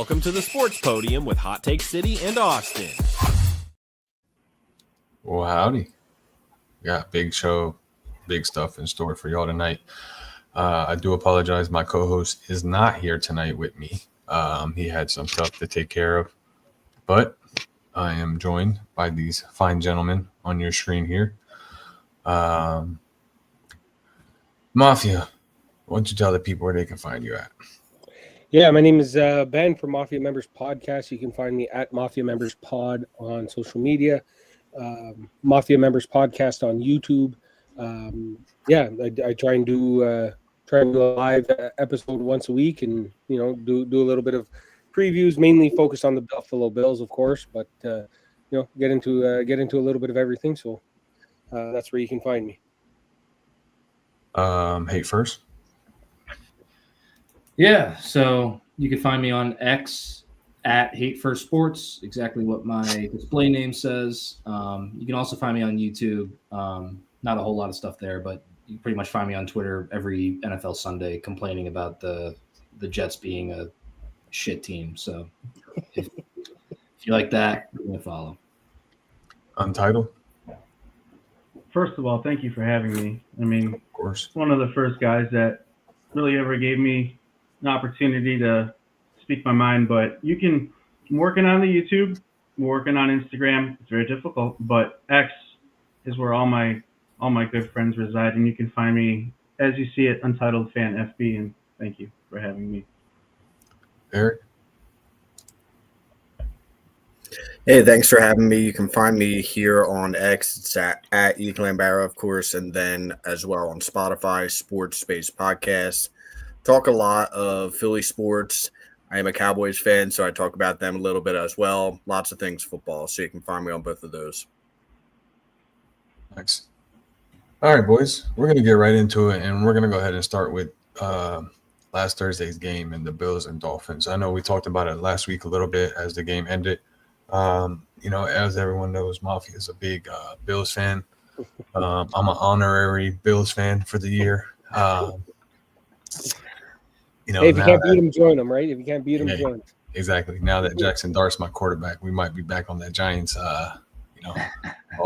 Welcome to the Sports Podium with Hot Take City and Austin. Well, howdy. We got a big show, big stuff in store for y'all tonight. I do apologize. My co-host is not here tonight with me. He had some stuff to take care of. But I am joined by these fine gentlemen on your screen here. Mafia, why don't you tell the people where they can find you at? Yeah, my name is Ben from Mafia Members Podcast. You can find me at Mafia Members Pod on social media, Mafia Members Podcast on YouTube. I try and do a live episode once a week, and do a little bit of previews, mainly focus on the Buffalo Bills, of course, but get into a little bit of everything. So that's where you can find me. Hate First. Yeah, so you can find me on X at Hate First Sports, exactly what my display name says. You can also find me on YouTube. Not a whole lot of stuff there, but you can pretty much find me on Twitter every NFL Sunday complaining about the Jets being a shit team. So if you like that, you're going to follow. Untitled. First of all, thank you for having me. I mean, Of course. one of the first guys that really ever gave me an opportunity to speak my mind. But I'm working on the YouTube, I'm working on Instagram. It's very difficult, but X is where all my good friends reside, and you can find me as you see it, Untitled Fan FB. And thank you for having me. Eric. Hey, thanks for having me. You can find me here on X. It's at Ethan Lambera, of course, and then as well on Spotify, Sports Space Podcast. Talk a lot of Philly sports. I am a Cowboys fan, so I talk about them a little bit as well. Lots of things football, so you can find me on both of those. Thanks. All right, boys, we're going to get right into it, and we're going to go ahead and start with last Thursday's game and the Bills and Dolphins. I know we talked about it last week a little bit as the game ended. As everyone knows, Mafia is a big Bills fan. I'm an honorary Bills fan for the year. Hey, if you can't beat them, join them, right? If you can't beat them, join them. Exactly. Now that Jackson Dart's my quarterback, we might be back on that Giants, all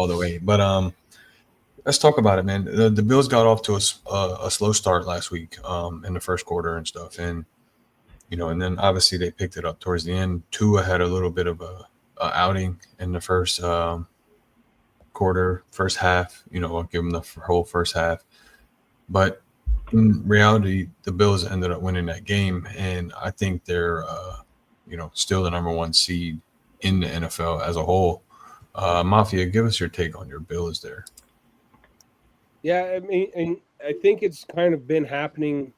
the way. But let's talk about it, man. The Bills got off to a slow start last week in the first quarter and stuff, and and then obviously they picked it up towards the end. Tua had a little bit of a outing in the first quarter, first half. I'll give them the whole first half, but in reality, the Bills ended up winning that game, and I think they're, still the number one seed in the NFL as a whole. Mafia, give us your take on your Bills there. Yeah, I mean, and I think it's kind of been happening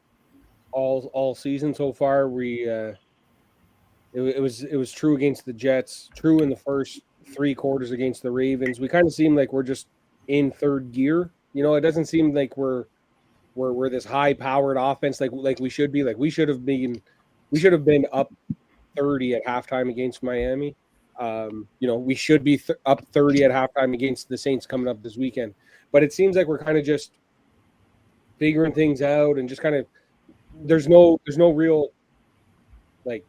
all season so far. It was true against the Jets, true in the first three quarters against the Ravens. We kind of seem like we're just in third gear. It doesn't seem like we're this high-powered offense like we should be. Like we should have been up 30 at halftime against Miami. We should be up 30 at halftime against the Saints coming up this weekend. But it seems like we're kind of just figuring things out and just kind of there's no real like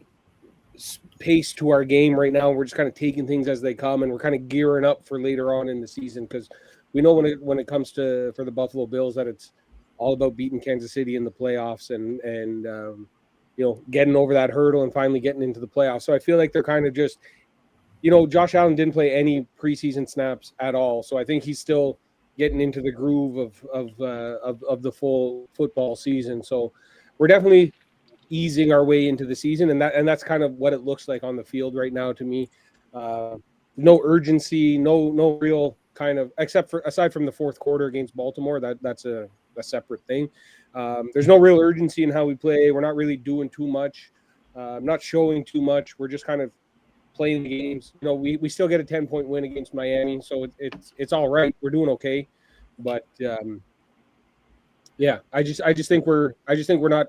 pace to our game right now. We're just kind of taking things as they come, and we're kind of gearing up for later on in the season because we know when it comes to for the Buffalo Bills that it's all about beating Kansas City in the playoffs and getting over that hurdle and finally getting into the playoffs. So I feel like they're kind of just, Josh Allen didn't play any preseason snaps at all. So I think he's still getting into the groove of the full football season. So we're definitely easing our way into the season, and that's kind of what it looks like on the field right now to me. No urgency, no real kind of aside from the fourth quarter against Baltimore. That's a separate thing. There's no real urgency in how we play. We're not really doing too much, not showing too much. We're just kind of playing the games. We still get a 10-point win against Miami, so it's all right. We're doing okay, but I just think we're not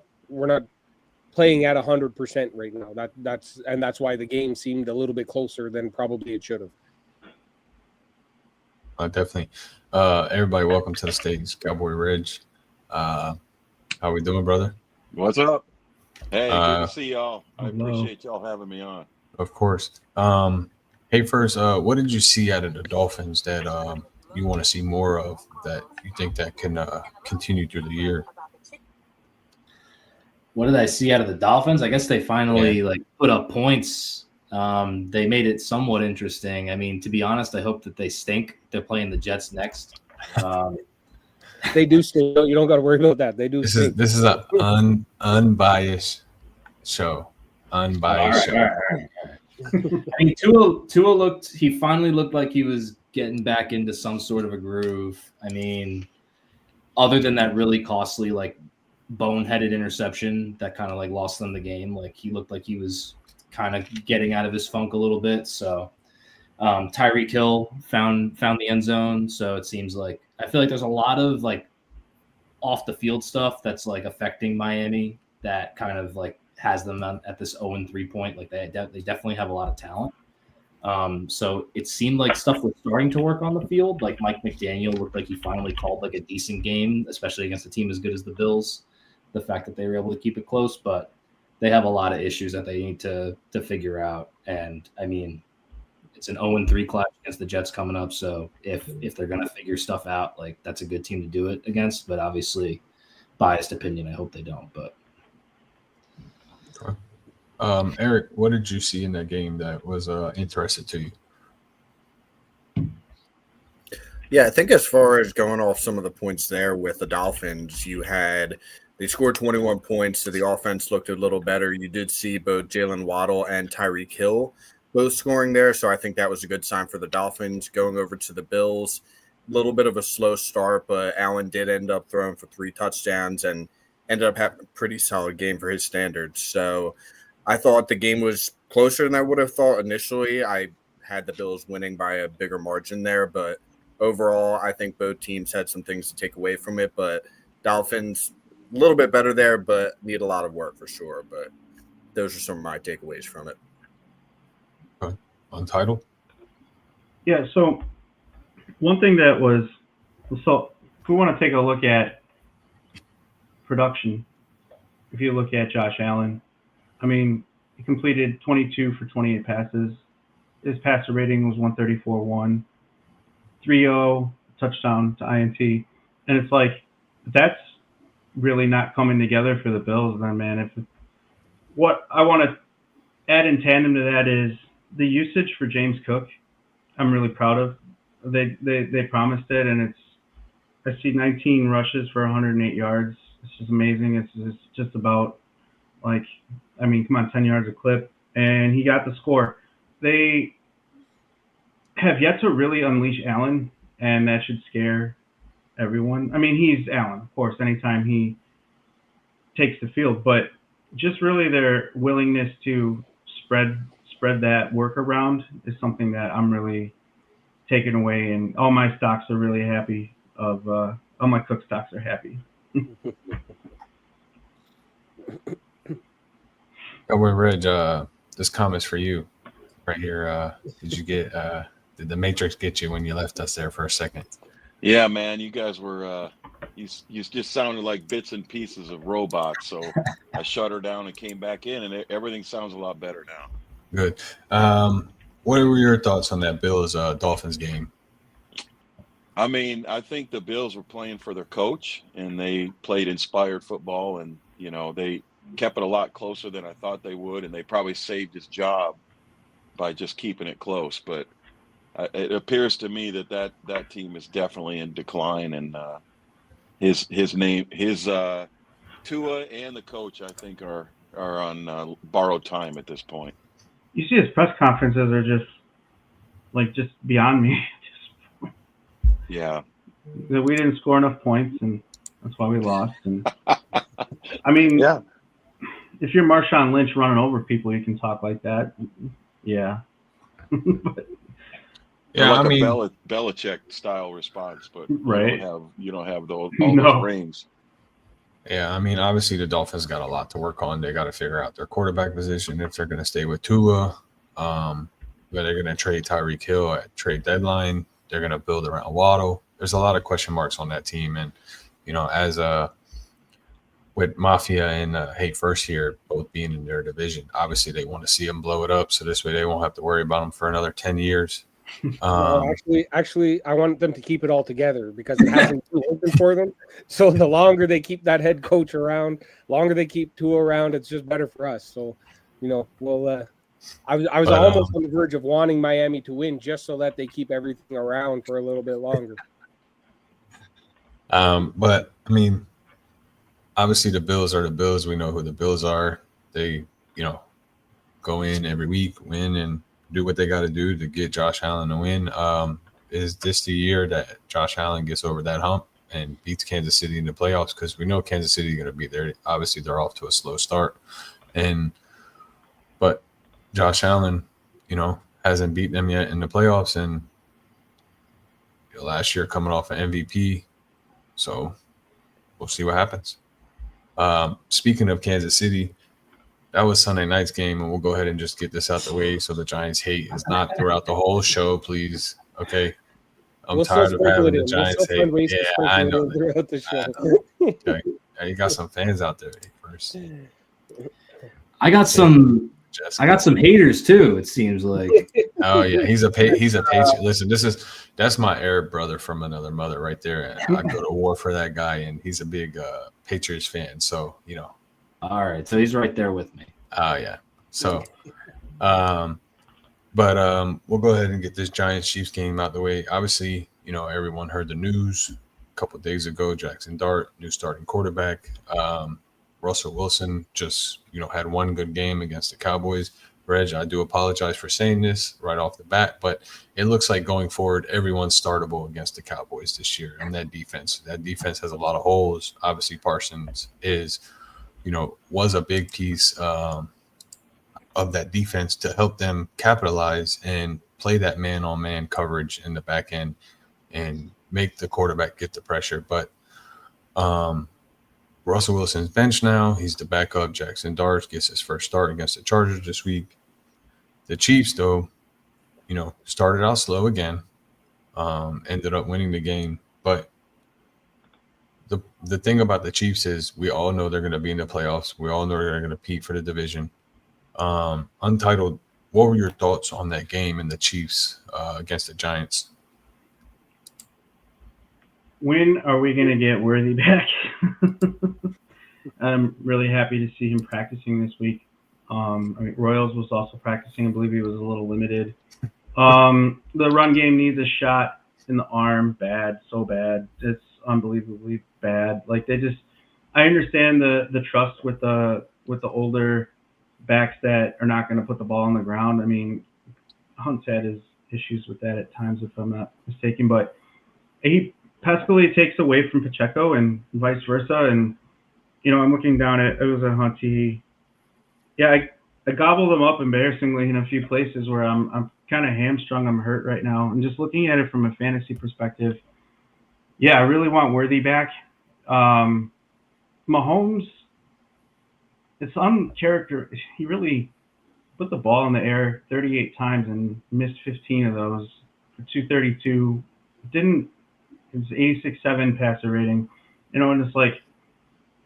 playing at 100% right now. That's why the game seemed a little bit closer than probably it should have. Definitely. Everybody, welcome to the stage, Cowboy Ridge. How we doing, brother? What's up? Hey, good to see y'all. I Hello. appreciate y'all having me on. Of course. Hey, first, what did you see out of the Dolphins that you want to see more of, that you think that can continue through the year? What did I see out of the Dolphins? I guess they finally put up points. They made it somewhat interesting. I mean, to be honest, I hope that they stink. They're playing the Jets next. They do stink. You don't got to worry about that. They do This stink. is an unbiased show. Unbiased show. All right. I mean, Tua finally looked like he was getting back into some sort of a groove. I mean, other than that really costly, boneheaded interception that kind of lost them the game. He looked like he was kind of getting out of his funk a little bit. So Tyreek Hill found the end zone. So it seems like I feel like there's a lot of off the field stuff that's affecting Miami that kind of has them at this 0-3 point. They definitely have a lot of talent. So it seemed like stuff was starting to work on the field. Mike McDaniel looked like he finally called a decent game, especially against a team as good as the Bills. The fact that they were able to keep it close, but they have a lot of issues that they need to figure out. And I mean, it's an 0-3 clash against the Jets coming up. So if they're going to figure stuff out, that's a good team to do it against. But obviously, biased opinion, I hope they don't. But Eric, what did you see in that game that was interesting to you? Yeah, I think as far as going off some of the points there with the Dolphins, they scored 21 points, so the offense looked a little better. You did see both Jalen Waddle and Tyreek Hill both scoring there, so I think that was a good sign for the Dolphins. Going over to the Bills, a little bit of a slow start, but Allen did end up throwing for 3 touchdowns and ended up having a pretty solid game for his standards. So I thought the game was closer than I would have thought initially. I had the Bills winning by a bigger margin there, but overall, I think both teams had some things to take away from it. But Dolphins, a little bit better there, but need a lot of work for sure. But those are some of my takeaways from it. Untitled? Yeah, so one thing that was – so if we want to take a look at production, if you look at Josh Allen, I mean, he completed 22 for 28 passes. His passer rating was 134.1, 3.0 touchdown to INT. And it's that's really not coming together for the Bills then, man. What I want to add in tandem to that is the usage for James Cook. I'm really proud of. They promised it, and I see 19 rushes for 108 yards. It's just amazing. It's just about 10 yards a clip, and he got the score. They have yet to really unleash Allen, and that should scare everyone. I mean, he's Allen, of course, anytime he takes the field, but just really their willingness to spread that work around is something that I'm really taking away, and all my stocks are really happy all my Cook stocks are happy. Reg, this comment's for you right here. Did the Matrix get you when you left us there for a second? Yeah, man, you guys were you just sounded like bits and pieces of robots. So I shut her down and came back in, and everything sounds a lot better now. Good. What were your thoughts on that Bills Dolphins game? I mean, I think the Bills were playing for their coach, and they played inspired football, and they kept it a lot closer than I thought they would, and they probably saved his job by just keeping it close. But it appears to me that team is definitely in decline, and his Tua and the coach, I think, are on borrowed time at this point. You see his press conferences are just beyond me. Yeah. We didn't score enough points, and that's why we lost. And I mean, yeah. If you're Marshawn Lynch running over people, you can talk like that. Yeah. Yeah, like I mean, a Belichick style response, but right. you don't have those rings. Yeah, I mean, obviously the Dolphins got a lot to work on. They got to figure out their quarterback position if they're going to stay with Tua. But they're going to trade Tyreek Hill at trade deadline. They're going to build around Waddle. There's a lot of question marks on that team, and as with Mafia and Hate First here both being in their division. Obviously, they want to see them blow it up, so this way they won't have to worry about them for another 10 years. No, actually, I want them to keep it all together because it hasn't been working for them. So the longer they keep that head coach around, longer they keep Tua around, it's just better for us. So, we'll. I was almost on the verge of wanting Miami to win just so that they keep everything around for a little bit longer. But I mean, obviously the Bills are the Bills. We know who the Bills are. They, go in every week, win, and do what they got to do to get Josh Allen to win. Is this the year that Josh Allen gets over that hump and beats Kansas City in the playoffs? Because we know Kansas City is going to be there. Obviously, they're off to a slow start, but Josh Allen, hasn't beaten them yet in the playoffs, and last year coming off an MVP. So we'll see what happens. Speaking of Kansas City, that was Sunday night's game, and we'll go ahead and just get this out the way so the Giants hate is not throughout the whole show, please. Okay. I'm tired of having the Giants hate. Yeah, I know. Throughout the show. Okay. Yeah, you got some fans out there first. I got some haters too, it seems like. Oh yeah, he's a Patriot. Listen, that's my Arab brother from another mother right there. I go to war for that guy, and he's a big Patriots fan. So All right, so he's right there with me. Oh yeah. So, but we'll go ahead and get this Giants Chiefs game out the way. Obviously, everyone heard the news a couple of days ago. Jackson Dart, new starting quarterback. Russell Wilson just, had one good game against the Cowboys. Reg, I do apologize for saying this right off the bat, but it looks like going forward, everyone's startable against the Cowboys this year. And that defense has a lot of holes. Obviously, Parsons was a big piece of that defense to help them capitalize and play that man-on-man coverage in the back end and make the quarterback get the pressure. But Russell Wilson's bench now. He's the backup. Jackson Dart gets his first start against the Chargers this week. The Chiefs, though, started out slow again, ended up winning the game. But the thing about the Chiefs is we all know they're going to be in the playoffs. We all know they're going to compete for the division. Untitled, what were your thoughts on that game and the Chiefs against the Giants? When are we going to get Worthy back? I'm really happy to see him practicing this week. Royals was also practicing. I believe he was a little limited. The run game needs a shot in the arm. Bad, so bad. It's unbelievably bad. I understand the trust with the older backs that are not going to put the ball on the ground. I mean, Hunt's had his issues with that at times, if I'm not mistaken, but he Pascali takes away from Pacheco and vice versa. And, I'm looking down at, it was a Hunt. I gobbled him up embarrassingly in a few places where I'm kind of hamstrung. I'm hurt right now. And just looking at it from a fantasy perspective, I really want Worthy back. Mahomes, it's uncharacteristic. He really put the ball in the air 38 times and missed 15 of those for 232. It was 86.7 passer rating, and it's like,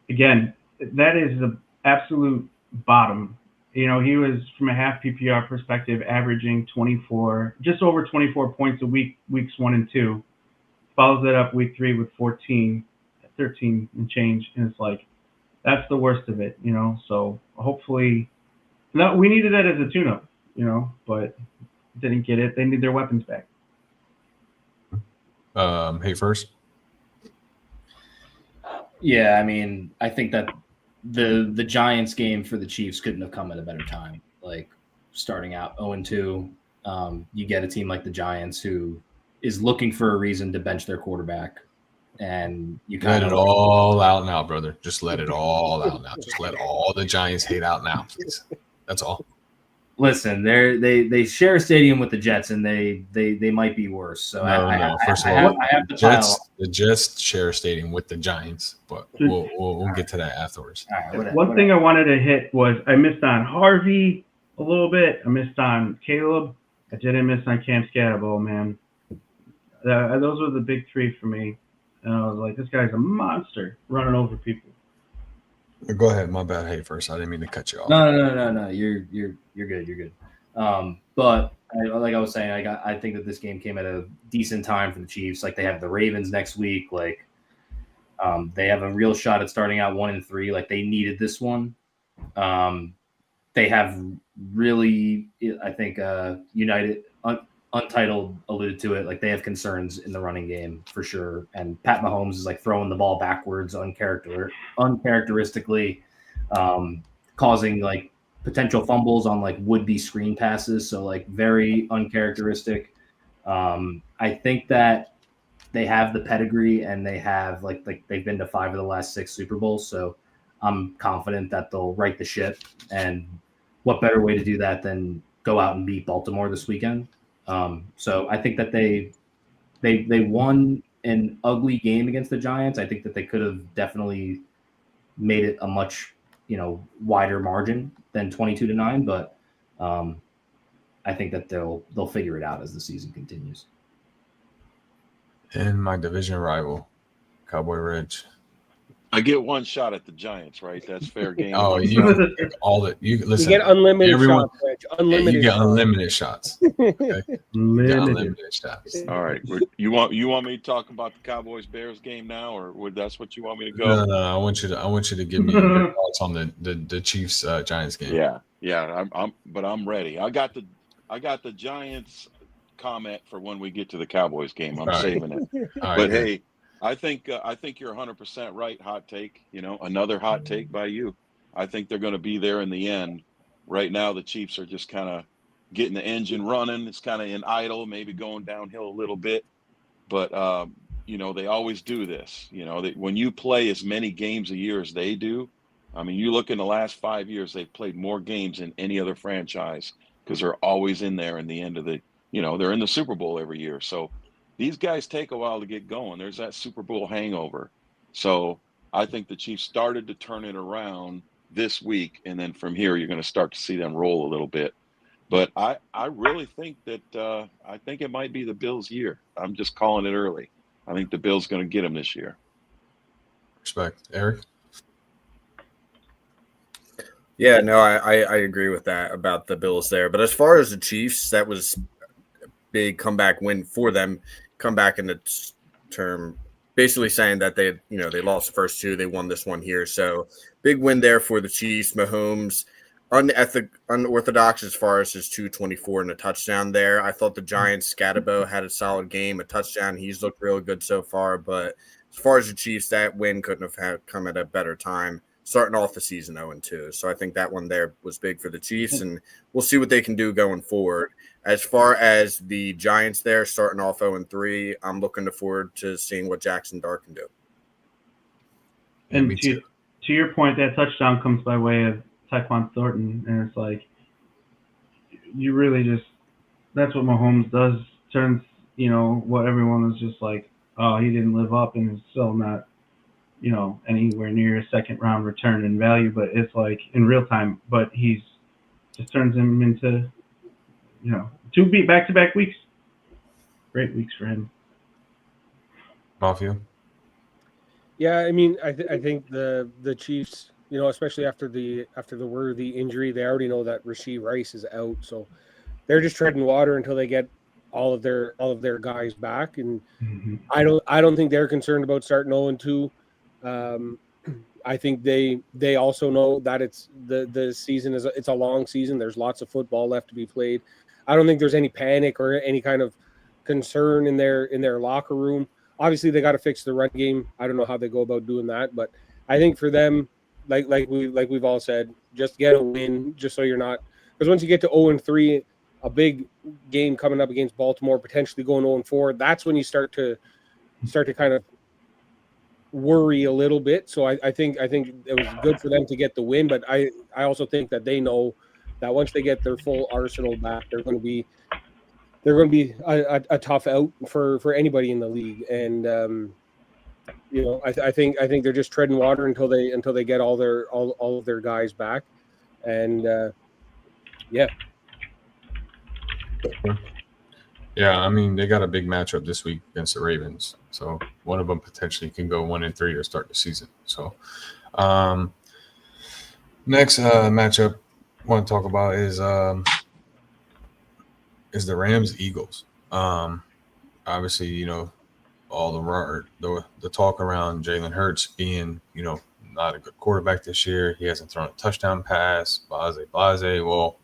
again, that is the absolute bottom. He was, from a half PPR perspective, averaging just over 24 points a week, weeks 1 and 2. Follows that up week 3 with 13 and change, and it's like, that's the worst of it, So hopefully, we needed that as a tune-up, but didn't get it. They need their weapons back. Hey, first. Yeah, I think that the Giants game for the Chiefs couldn't have come at a better time. Like, starting out 0-2, you get a team like the Giants who is looking for a reason to bench their quarterback, and you let it all out now, brother. Just let it all out now. Just let all the Giants hate out now, please. That's all. Listen, they share a stadium with the Jets, and they might be worse. So First of all, the Jets share a stadium with the Giants, but we'll get to that afterwards. One thing I wanted to hit was I missed on Harvey a little bit. I missed on Caleb. I didn't miss on Cam Scatterbo, man. Those were the big three for me. And I was like, this guy's a monster running over people. Go ahead. My bad. Hey, first, I didn't mean to cut you off. No. You're good. You're good. But like I was saying, I think that this game came at a decent time for the Chiefs. Like they have the Ravens next week. Like they have a real shot at starting out 1-3. Like they needed this one. They have really, I think, United Untitled alluded to it. Like they have concerns in the running game for sure. And Pat Mahomes is like throwing the ball backwards uncharacteristically, causing like potential fumbles on like would-be screen passes. So like very uncharacteristic. I think that they have the pedigree and they have like they've been to 5 of the last 6 Super Bowls. So I'm confident that they'll right the ship. And what better way to do that than go out and beat Baltimore this weekend? So I think that they won an ugly game against the Giants. I think that they could have definitely made it a much, wider margin than 22-9, but I think that they'll figure it out as the season continues. And my division rival, Cowboy Ridge. I get one shot at the Giants, right? That's fair game. Oh, you listen. You get unlimited everyone, shots, Rich. Unlimited. You get unlimited shots. Okay? Unlimited shots. All right. You want me to talk about the Cowboys Bears game now, or that's what you want me to go? No. I want you to give me your thoughts on the Chiefs Giants game. Yeah. I'm ready. I got the Giants comment for when we get to the Cowboys game. I'm saving it. But hey, I think you're 100% right. Hot take, another hot take by you. I think they're going to be there in the end. Right now, the Chiefs are just kind of getting the engine running. It's kind of in idle, maybe going downhill a little bit. But, they always do this. When you play as many games a year as they do, I mean, you look in the last 5 years, they've played more games than any other franchise because they're always in there in the end of the, they're in the Super Bowl every year. So these guys take a while to get going. There's that Super Bowl hangover. So I think the Chiefs started to turn it around this week, and then from here you're going to start to see them roll a little bit. But I really think that I think it might be the Bills' year. I'm just calling it early. I think the Bills going to get them this year. Respect. Eric? Yeah, no, I agree with that about the Bills there. But as far as the Chiefs, that was a big comeback win for them. Comeback in the term, basically saying that they lost the first 2, they won this one here. So big win there for the Chiefs. Mahomes, unorthodox as far as his 224 and a touchdown there. I thought the Giants, Scatterbo had a solid game, a touchdown. He's looked real good so far. But as far as the Chiefs, that win couldn't have come at a better time, starting off the season 0-2. So I think that one there was big for the Chiefs, and we'll see what they can do going forward. As far as the Giants there, starting off 0-3, I'm looking forward to seeing what Jackson Dart can do. And to your point, that touchdown comes by way of Tyquan Thornton, and it's like you really just – that's what Mahomes does, turns, what everyone was just like, oh, he didn't live up and is still not – anywhere near a second-round return in value, but it's like in real time. But he's just turns him into, 2 back-to-back weeks. Great weeks for him. Mafia? Yeah, I mean, I think the Chiefs, especially after the Worthy injury, they already know that Rashee Rice is out, so they're just treading water until they get all of their guys back. And I don't think they're concerned about starting 0-2. I think they also know that it's the season it's a long season. There's lots of football left to be played. I don't think there's any panic or any kind of concern in their locker room. Obviously, they got to fix the run game. I don't know how they go about doing that, but I think for them, like we've all said, just get a win, just so you're not, because once you get to 0-3, a big game coming up against Baltimore, potentially going 0-4, that's when you start to kind of worry a little bit. So I think it was good for them to get the win, but I also think that they know that once they get their full arsenal back, they're going to be a tough out for anybody in the league. And I think they're just treading water until they get all of their guys back. And yeah. Yeah, I mean, they got a big matchup this week against the Ravens. So one of them potentially can go 1-3 to start the season. So Next matchup I want to talk about is the Rams Eagles. Obviously, all the talk around Jalen Hurts being, not a good quarterback this year. He hasn't thrown a touchdown pass. Blase. Well,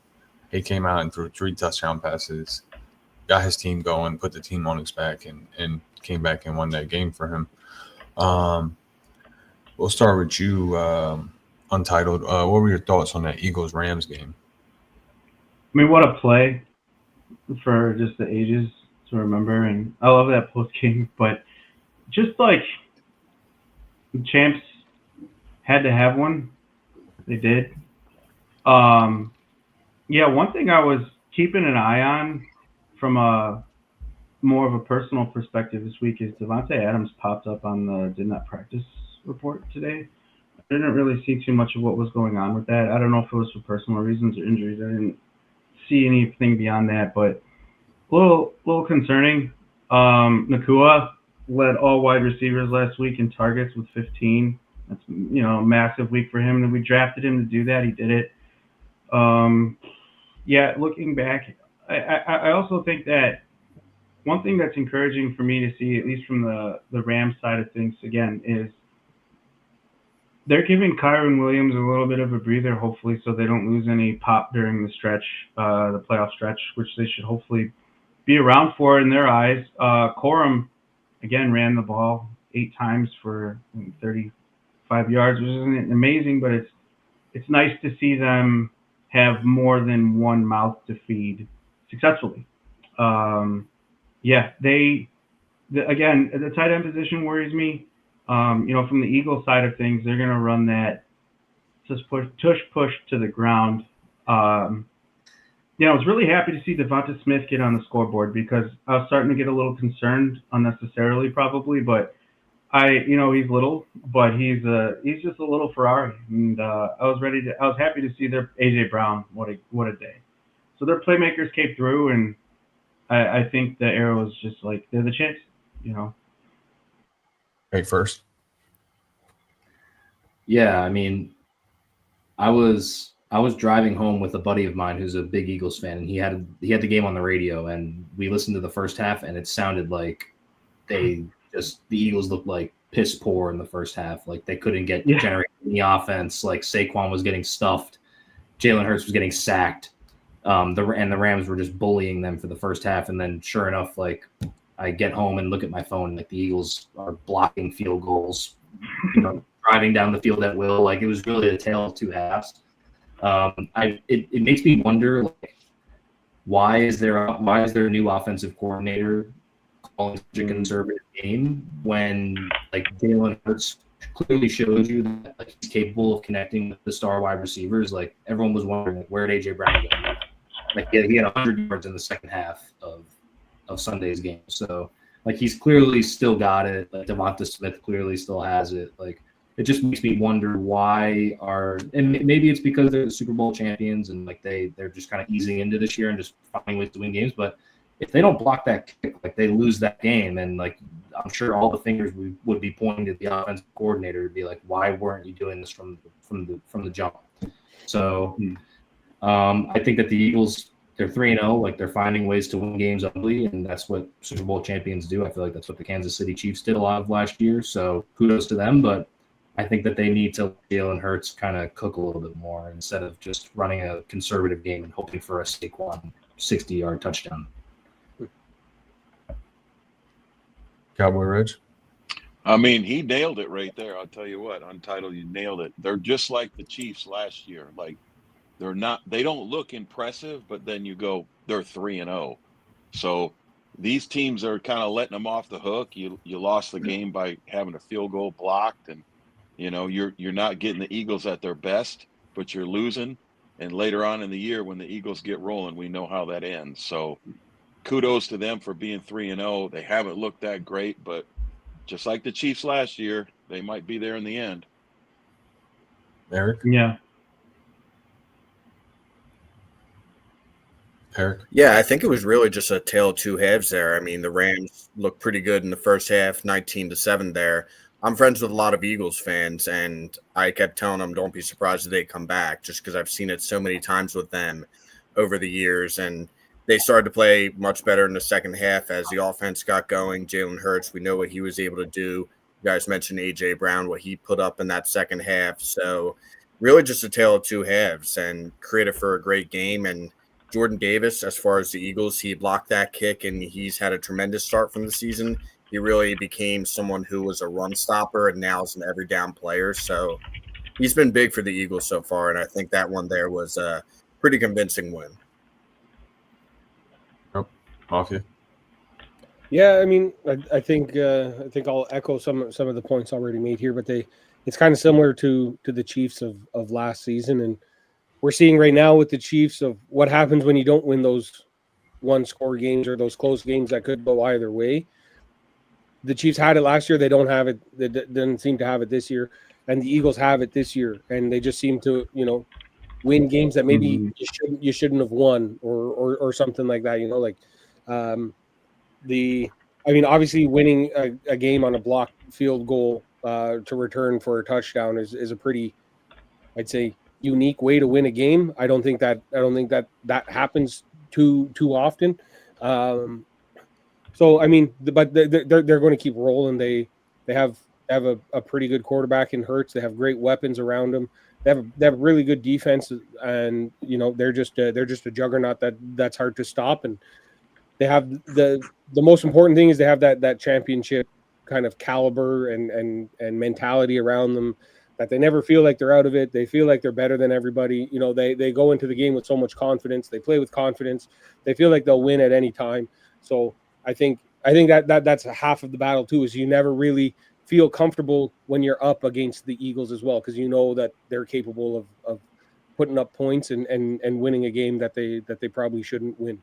he came out and threw 3 touchdown passes, got his team going, put the team on his back, and came back and won that game for him. We'll start with you, Untitled. What were your thoughts on that Eagles-Rams game? I mean, what a play for just the ages to remember. And I love that post game, but just like the champs had to have one. They did. Yeah, one thing I was keeping an eye on from a more of a personal perspective this week is Devontae Adams popped up on the did not practice report today. I didn't really see too much of what was going on with that. I don't know if it was for personal reasons or injuries. I didn't see anything beyond that, but a little concerning. Nakua led all wide receivers last week in targets with 15. That's a massive week for him. And we drafted him to do that. He did it. Yeah, looking back, I also think that one thing that's encouraging for me to see, at least from the Rams side of things, again, is they're giving Kyron Williams a little bit of a breather, hopefully, so they don't lose any pop during the stretch, the playoff stretch, which they should hopefully be around for in their eyes. Corum, again, ran the ball 8 times for 35 yards, which isn't amazing, but it's nice to see them have more than one mouth to feed successfully. Yeah, again, the tight end position worries me. From the Eagles side of things, they're going to run that just push to the ground. I was really happy to see Devonta Smith get on the scoreboard because I was starting to get a little concerned unnecessarily probably, but he's little, but he's just a little Ferrari. And I was happy to see their AJ Brown. What a day. So their playmakers came through, and I think the arrow was just like, they're the champs, Hey, first. Yeah, I mean, I was driving home with a buddy of mine who's a big Eagles fan, and he had the game on the radio, and we listened to the first half, and it sounded like the Eagles looked like piss poor in the first half. Like they couldn't generate any offense. Like Saquon was getting stuffed, Jalen Hurts was getting sacked. The Rams were just bullying them for the first half, and then sure enough, like I get home and look at my phone, like the Eagles are blocking field goals, driving down the field at will. Like it was really a tale of 2 halves. It makes me wonder, like, why is there a new offensive coordinator calling such a conservative game when like Jalen Hurts clearly shows you that like, he's capable of connecting with the star wide receivers. Like everyone was wondering, like, where did AJ Brown go? Like he had 100 yards in the second half of Sunday's game. So like he's clearly still got it. Like Devonta Smith clearly still has it. Like it just makes me wonder and maybe it's because they're the Super Bowl champions and like they're just kind of easing into this year and just finding ways to win games. But if they don't block that kick, like they lose that game, and like I'm sure all the fingers would be pointing to the offensive coordinator to be like, why weren't you doing this from the jump? So I think that the Eagles, they're 3-0, like they're finding ways to win games ugly, and that's what Super Bowl champions do. I feel like that's what the Kansas City Chiefs did a lot of last year. So kudos to them, but I think that they need to let Jalen Hurts kind of cook a little bit more instead of just running a conservative game and hoping for a Saquon 60-yard touchdown. Cowboy Reg? I mean, he nailed it right there. I'll tell you what, Untitled, you nailed it. They're just like the Chiefs last year. Like they don't look impressive, but then you go, they're 3-0. So these teams are kind of letting them off the hook. You lost the game by having a field goal blocked, and you're not getting the Eagles at their best, but you're losing. And later on in the year, when the Eagles get rolling, we know how that ends. So kudos to them for being 3-0. They haven't looked that great, but just like the Chiefs last year, they might be there in the end. Eric? Yeah. Eric? Yeah, I think it was really just a tale of 2 halves there. I mean, the Rams looked pretty good in the first half, 19-7 there. I'm friends with a lot of Eagles fans, and I kept telling them, don't be surprised if they come back, just because I've seen it so many times with them over the years. And they started to play much better in the second half as the offense got going. Jalen Hurts, we know what he was able to do. You guys mentioned A.J. Brown, what he put up in that second half. So really just a tale of two halves and created for a great game. And Jordan Davis, as far as the Eagles, he blocked that kick, and he's had a tremendous start from the season. He really became someone who was a run stopper and now is an every down player. So he's been big for the Eagles so far, and I think that one there was a pretty convincing win. Mafia. Yeah, I mean, I think I'll echo some of the points already made here, but it's kind of similar to the Chiefs of last season, and we're seeing right now with the Chiefs of what happens when you don't win those one-score games or those close games that could go either way. The Chiefs had it last year. They don't have it. They didn't seem to have it this year, and the Eagles have it this year, and they just seem to, win games that maybe you shouldn't have won or something like that. Obviously winning a game on a blocked field goal to return for a touchdown is a pretty, I'd say, unique way to win a game. I don't think that happens too often. So I mean, but they're going to keep rolling. They have a pretty good quarterback in Hurts. They have great weapons around them. They have really good defense, and they're just a juggernaut that's hard to stop. And they have the most important thing is they have that championship kind of caliber and mentality around them, that they never feel like they're out of it. They feel like they're better than everybody. They go into the game with so much confidence. They play with confidence. They feel like they'll win at any time. So I think that's half of the battle too, is you never really feel comfortable when you're up against the Eagles as well, because you know that they're capable of putting up points and winning a game that they probably shouldn't win.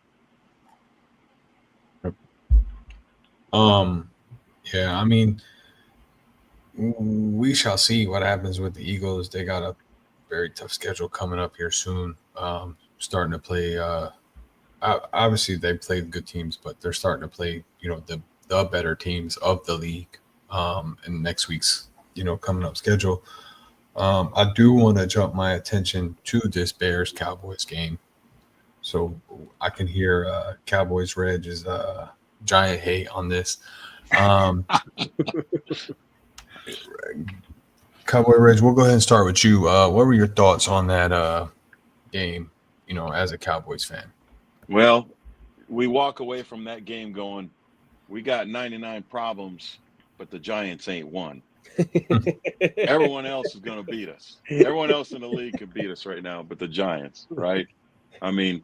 Yeah, I mean, we shall see what happens with the Eagles. They got a very tough schedule coming up here soon. Starting to play. Obviously, they played good teams, but they're starting to play, the better teams of the league. In next week's, coming up schedule. I do want to jump my attention to this Bears-Cowboys game. So I can hear Cowboys Reg's giant hate on this. Cowboy Reg, we'll go ahead and start with you. What were your thoughts on that game, as a Cowboys fan? Well, we walk away from that game going, we got 99 problems, but the Giants ain't one. Everyone else is going to beat us. Everyone else in the league can beat us right now, but the Giants, right? I mean,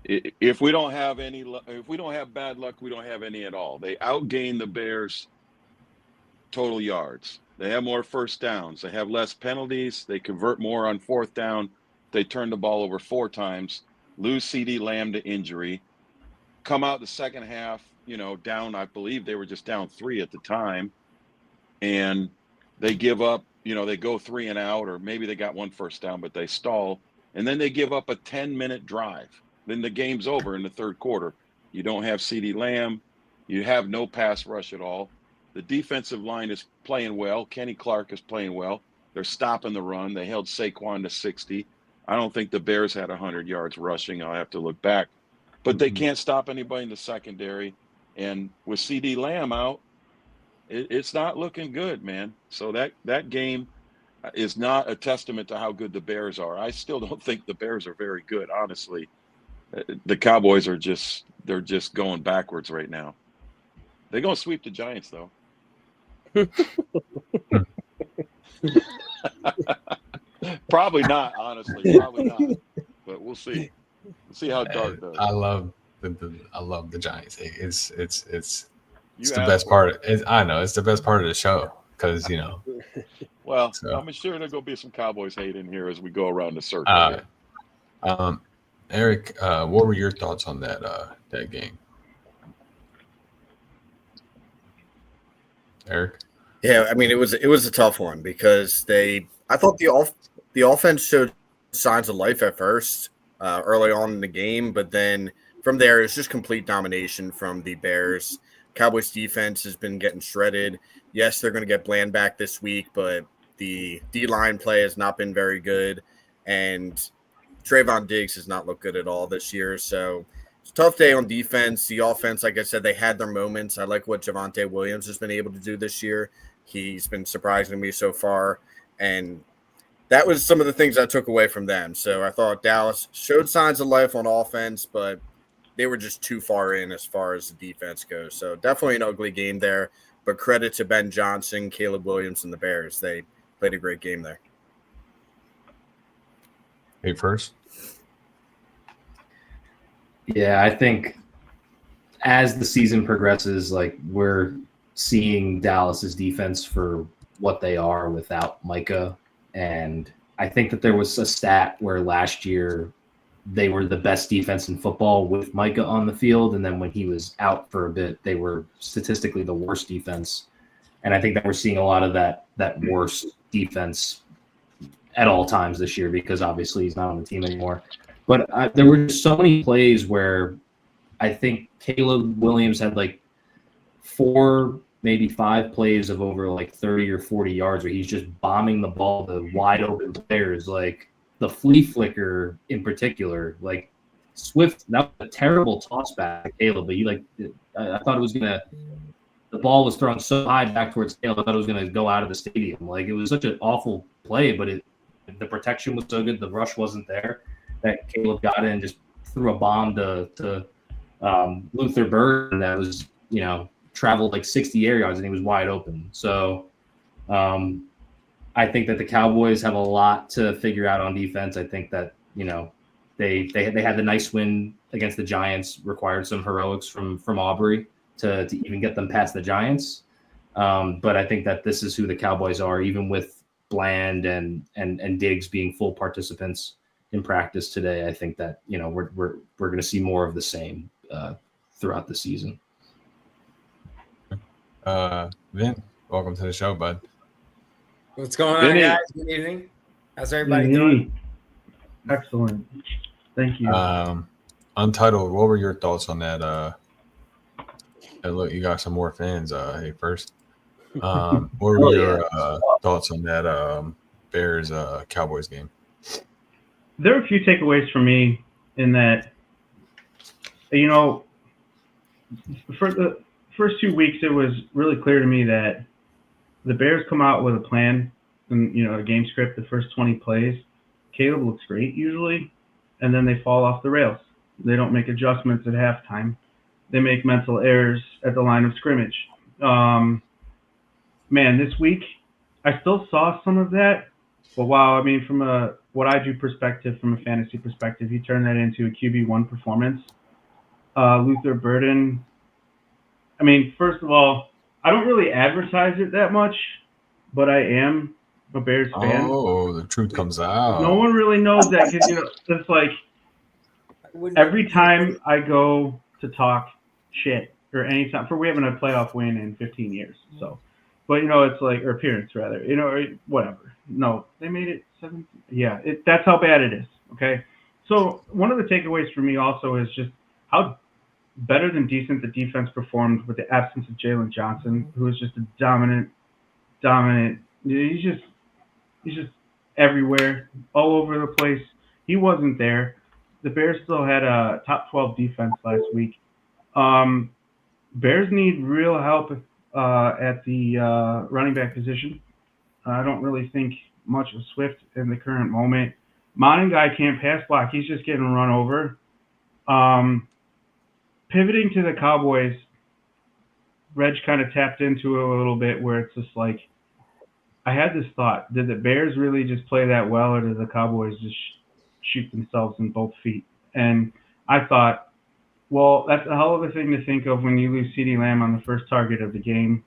if we don't have bad luck, we don't have any at all. They outgain the Bears total yards. They have more first downs. They have less penalties. They convert more on fourth down. They turn the ball over 4 times, lose CeeDee Lamb to injury, come out the second half, down, I believe they were just down 3 at the time. And they give up, they go 3 and out, or maybe they got 1 first down, but they stall. And then they give up a 10-minute drive. Then the game's over in the third quarter. You don't have CeeDee Lamb. You have no pass rush at all. The defensive line is playing well. Kenny Clark is playing well. They're stopping the run. They held Saquon to 60. I don't think the Bears had 100 yards rushing. I'll have to look back. But they can't stop anybody in the secondary. And with CeeDee Lamb out, it's not looking good, man. So that game is not a testament to how good the Bears are. I still don't think the Bears are very good, honestly. The Cowboys are they're just going backwards right now. They're going to sweep the Giants, though. Probably not, honestly. Probably not. But we'll see. We'll see how Dart does. I love the Giants. It's the best part. I know it's the best part of the show because Well, so. I'm sure there's gonna be some Cowboys hate in here as we go around the circle. Eric, what were your thoughts on that game? Eric? Yeah, I mean it was a tough one because I thought the offense showed signs of life at first early on in the game, but then from there it's just complete domination from the Bears. Cowboys defense has been getting shredded. Yes, they're going to get Bland back this week, but the D-line play has not been very good, and Trayvon Diggs has not looked good at all this year. So it's a tough day on defense. The offense, like I said, they had their moments. I like what Javonte Williams has been able to do this year. He's been surprising me so far, and that was some of the things I took away from them. So I thought Dallas showed signs of life on offense, but they were just too far in as far as the defense goes. So definitely an ugly game there, but credit to Ben Johnson, Caleb Williams, and the Bears. They played a great game there. Hey, first. Yeah, I think as the season progresses, like we're seeing Dallas's defense for what they are without Micah. And I think that there was a stat where last year they were the best defense in football with Micah on the field. And then when he was out for a bit, they were statistically the worst defense. And I think that we're seeing a lot of that worst defense at all times this year, because obviously he's not on the team anymore. But there were so many plays where I think Caleb Williams had like 4, maybe 5 plays of over like 30 or 40 yards where he's just bombing the ball to wide open players, like the flea flicker in particular. Like Swift, that was a terrible toss back to Caleb, but I thought it was going to – the ball was thrown so high back towards Caleb, I thought it was going to go out of the stadium. Like it was such an awful play, but the protection was so good, the rush wasn't there, that Caleb got in and just threw a bomb to Luther Burden that was, traveled like 60 air yards and he was wide open. So I think that the Cowboys have a lot to figure out on defense. I think that, they had the nice win against the Giants, required some heroics from Aubrey to even get them past the Giants. But I think that this is who the Cowboys are, even with Bland and Diggs being full participants in practice today. I think that, we're going to see more of the same throughout the season. Vin, welcome to the show, bud. What's going on, Vinny. guys? Good evening. How's everybody doing? Excellent. Thank you. Untitled, what were your thoughts on that? Look, you got some more fans. Hey, first. What were your thoughts on that Bears Cowboys game? There are a few takeaways for me in that, for the first 2 weeks, it was really clear to me that the Bears come out with a plan and, a game script, the first 20 plays. Caleb looks great usually, and then they fall off the rails. They don't make adjustments at halftime. They make mental errors at the line of scrimmage. Man, this week, I still saw some of that. But wow, from what I do perspective, from a fantasy perspective, he turned that into a QB1 performance. Luther Burden, first of all, I don't really advertise it that much, but I am a Bears fan. Oh, the truth comes out. No one really knows that because, it's like every time I go to talk shit or anytime, we haven't had a playoff win in 15 years. So, but it's like, or appearance rather, or whatever. No, they made it 7. Yeah, that's how bad it is. Okay. So one of the takeaways for me also is just how better than decent the defense performed with the absence of Jalen Johnson, who is just a dominant. He's just everywhere, all over the place. He wasn't there. The Bears still had a top 12 defense last week. Bears need real help at the running back position. I don't really think much of Swift in the current moment. Moningai can't pass block. He's just getting run over. Pivoting to the Cowboys, Reg kind of tapped into it a little bit where it's just like, I had this thought, did the Bears really just play that well, or did the Cowboys just shoot themselves in both feet? And I thought, well, that's a hell of a thing to think of when you lose CeeDee Lamb on the first target of the game.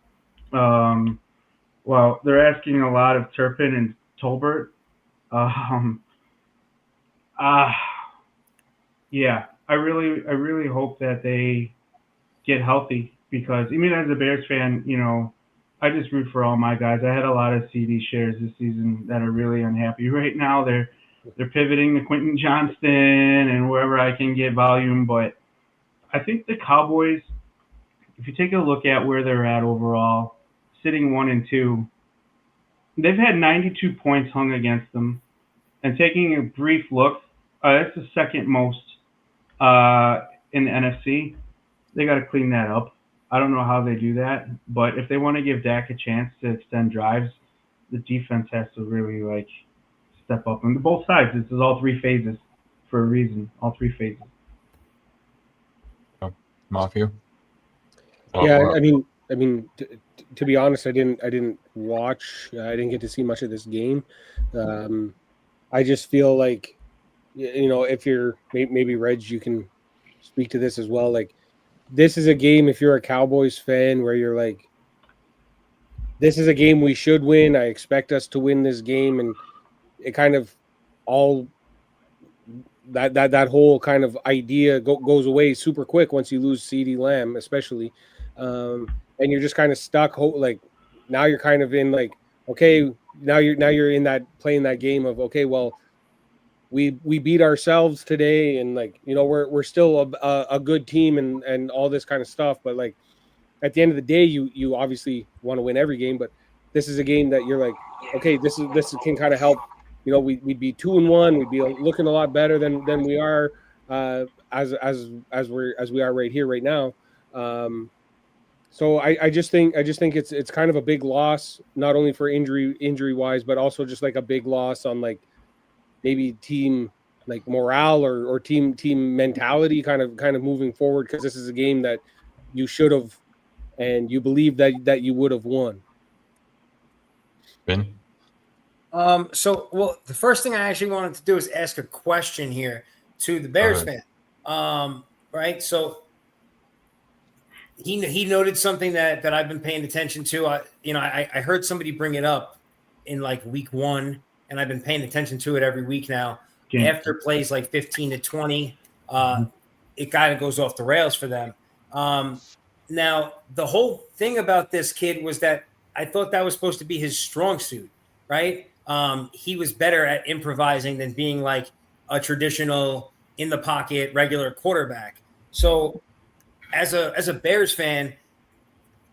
Well, they're asking a lot of Turpin and Tolbert. Yeah, I really hope that they get healthy, because even as a Bears fan, I just root for all my guys. I had a lot of CD shares this season that are really unhappy right now. They're pivoting to Quentin Johnston and wherever I can get volume, but I think the Cowboys, if you take a look at where they're at overall, sitting 1-2, they've had 92 points hung against them. And taking a brief look, it's the second most in the NFC. They got to clean that up. I don't know how they do that, but if they want to give Dak a chance to extend drives, the defense has to really like step up. And both sides, this is all three phases for a reason. All three phases. Mafia. Yeah, I mean, to be honest, I didn't watch. I didn't get to see much of this game. I just feel like, if you're maybe Reg, you can speak to this as well. Like, this is a game, if you're a Cowboys fan, where you're like, this is a game we should win. I expect us to win this game, and it kind of all that whole kind of idea goes away super quick once you lose CeeDee Lamb, especially, and you're just kind of stuck. Like, now you're kind of in like, okay, now you're in that playing that game of, okay, well, we beat ourselves today, and like, we're still a good team and all this kind of stuff, but like at the end of the day, you obviously want to win every game, but this is a game that you're like, okay, this can kind of help. We'd be 2-1, we'd be looking a lot better than we are as we are right here right now. So I just think it's kind of a big loss, not only for injury wise, but also just like a big loss on like maybe team like morale or team mentality kind of moving forward, because this is a game that you should have and you believe that you would have won. Ben? The first thing I actually wanted to do is ask a question here to the Bears fan. Right. So he noted something that I've been paying attention to. I heard somebody bring it up in like week 1, and I've been paying attention to it every week now. After plays like 15 to 20, it kind of goes off the rails for them. Now, the whole thing about this kid was that I thought that was supposed to be his strong suit, right? He was better at improvising than being like a traditional in the pocket regular quarterback. So as a Bears fan,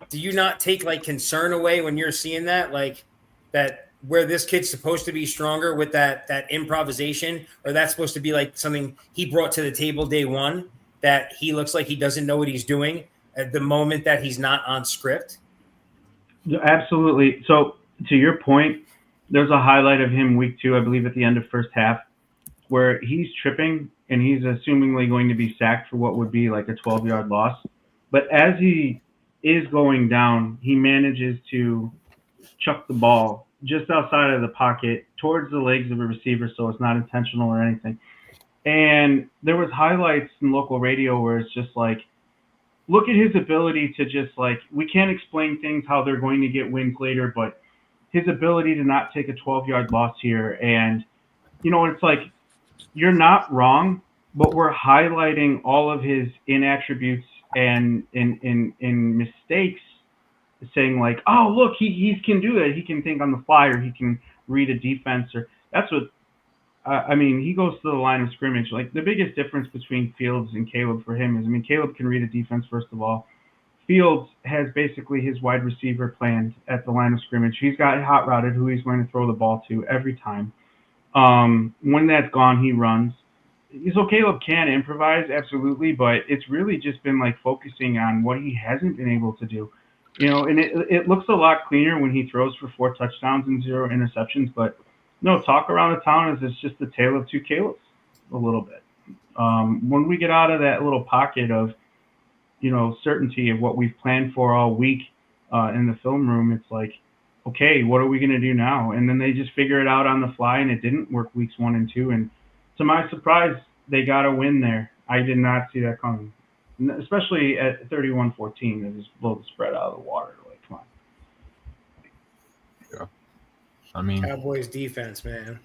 do you not take like concern away when you're seeing that, like that where this kid's supposed to be stronger with that improvisation, or that's supposed to be like something he brought to the table day one, that he looks like he doesn't know what he's doing at the moment that he's not on script? Absolutely. So to your point, there's a highlight of him week 2, I believe at the end of first half, where he's tripping and he's assumingly going to be sacked for what would be like a 12-yard loss. But as he is going down, he manages to chuck the ball just outside of the pocket towards the legs of a receiver, so it's not intentional or anything. And there was highlights in local radio where it's just like, look at his ability to just like, we can't explain things how they're going to get wins later, but his ability to not take a 12-yard loss here. And, it's like, you're not wrong, but we're highlighting all of his inattributes and in mistakes, saying like, oh, look, he can do that. He can think on the fly, or he can read a defense, or that's what, he goes to the line of scrimmage. Like, the biggest difference between Fields and Caleb for him is, Caleb can read a defense, first of all. Fields has basically his wide receiver planned at the line of scrimmage. He's got hot routed who he's going to throw the ball to every time. When that's gone, he runs. So Caleb can improvise, absolutely, but it's really just been like focusing on what he hasn't been able to do. And it looks a lot cleaner when he throws for 4 touchdowns and 0 interceptions, but no, talk around the town is it's just the tale of two Calebs a little bit. When we get out of that little pocket of, certainty of what we've planned for all week in the film room, it's like, okay, what are we going to do now? And then they just figure it out on the fly, and it didn't work weeks 1 and 2. And to my surprise, they got a win there. I did not see that coming, especially at 31-14. They just blow the spread out of the water. Like, come on. Yeah. Cowboys defense, man.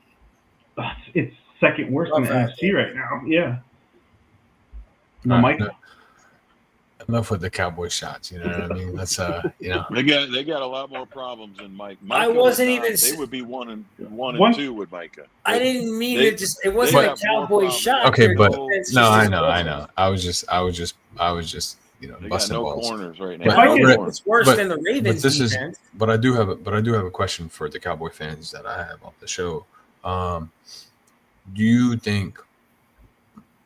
It's second worst in the NFC right now. Yeah. Mike. Enough with the Cowboy shots, you know what I mean? That's They got a lot more problems than Mike. I wasn't even. They would be 1 and 2 with Micah. I didn't mean it. It wasn't a Cowboy shot. Okay, but no, I know. I was just They got busting no balls. corners right But- now. It's worse than the Ravens this is- defense. But I do have a question for the Cowboy fans that I have on the show. Do you think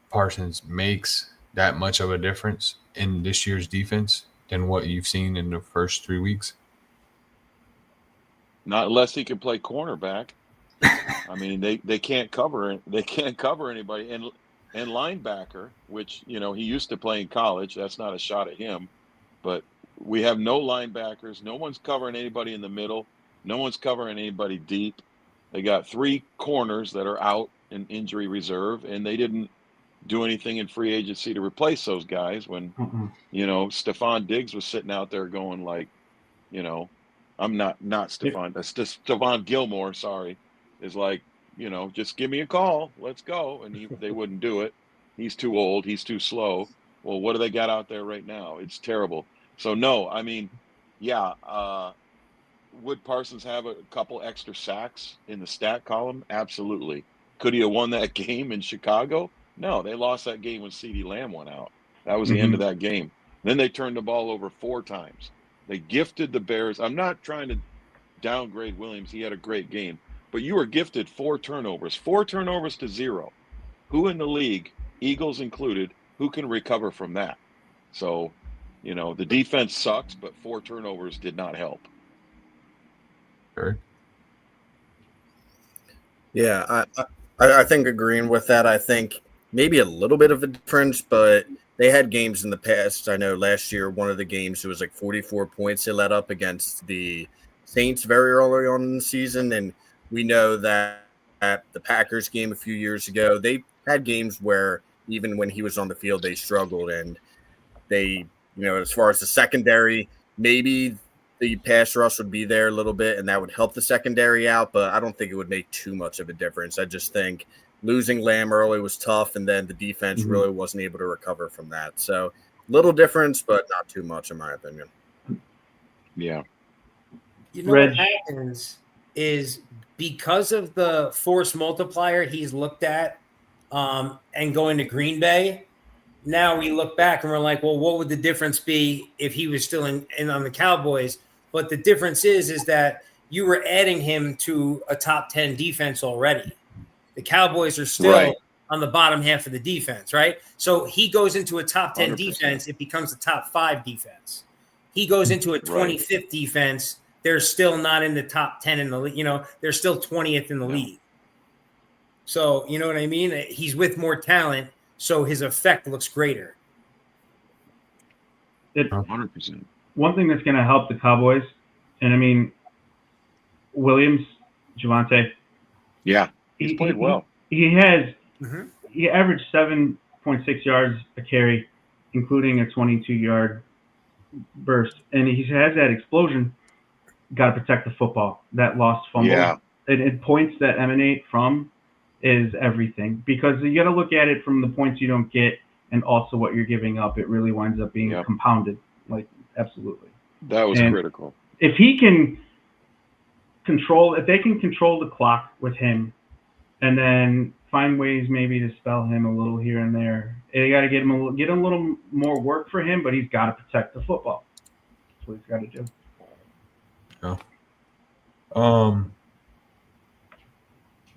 Parsons makes that much of a difference in this year's defense than what you've seen in the first 3 weeks? Not unless he can play cornerback. I mean, they can't cover. They can't cover anybody. And linebacker, which he used to play in college. That's not a shot at him, but we have no linebackers. No one's covering anybody in the middle. No one's covering anybody deep. They got 3 corners that are out in injury reserve, and they didn't do anything in free agency to replace those guys when Stephon Diggs was sitting out there going like, I'm not Stephon. That's just Stephon Gilmore, sorry, is like, just give me a call. Let's go. And they wouldn't do it. He's too old. He's too slow. Well, what do they got out there right now? It's terrible. So, no, I mean, would Parsons have a couple extra sacks in the stat column? Absolutely. Could he have won that game in Chicago? No, they lost that game when CeeDee Lamb went out. That was the end of that game. Then they turned the ball over 4 times. They gifted the Bears. I'm not trying to downgrade Williams. He had a great game. But you were gifted 4 turnovers. 4 turnovers to 0. Who in the league, Eagles included, who can recover from that? So, the defense sucks, but 4 turnovers did not help. Sure. Yeah, I think agreeing with that. I think maybe a little bit of a difference, but they had games in the past. I know last year, one of the games, it was like 44 points they let up against the Saints very early on in the season. And we know that at the Packers game a few years ago, they had games where even when he was on the field, they struggled. And they, as far as the secondary, maybe the pass rush would be there a little bit, and that would help the secondary out, but I don't think it would make too much of a difference. I just think losing Lamb early was tough, and then the defense really wasn't able to recover from that. So little difference, but not too much in my opinion. Yeah. What happens is because of the force multiplier he's looked at and going to Green Bay, now we look back and we're like, well, what would the difference be if he was still in on the Cowboys? But the difference is that you were adding him to a top 10 defense already. The Cowboys are still on the bottom half of the defense, right? So he goes into a top 10 100%. defense, it becomes a top 5 defense. He goes into a 25th defense, they're still not in the top 10 in the league. They're still 20th in the league. So, you know what I mean? He's with more talent, so his effect looks greater. 100%. One thing that's going to help the Cowboys, and I mean, Williams, Javonte. Yeah, he's played well. He averaged 7.6 yards a carry, including a 22-yard burst. And he has that explosion. Got to protect the football. That lost fumble. Yeah. And points that emanate from is everything. Because you got to look at it from the points you don't get and also what you're giving up. It really winds up being compounded. Absolutely. That was critical. If he can if they can control the clock with him and then find ways maybe to spell him a little here and there, they got to get a little more work for him, but he's got to protect the football. That's what he's got to do.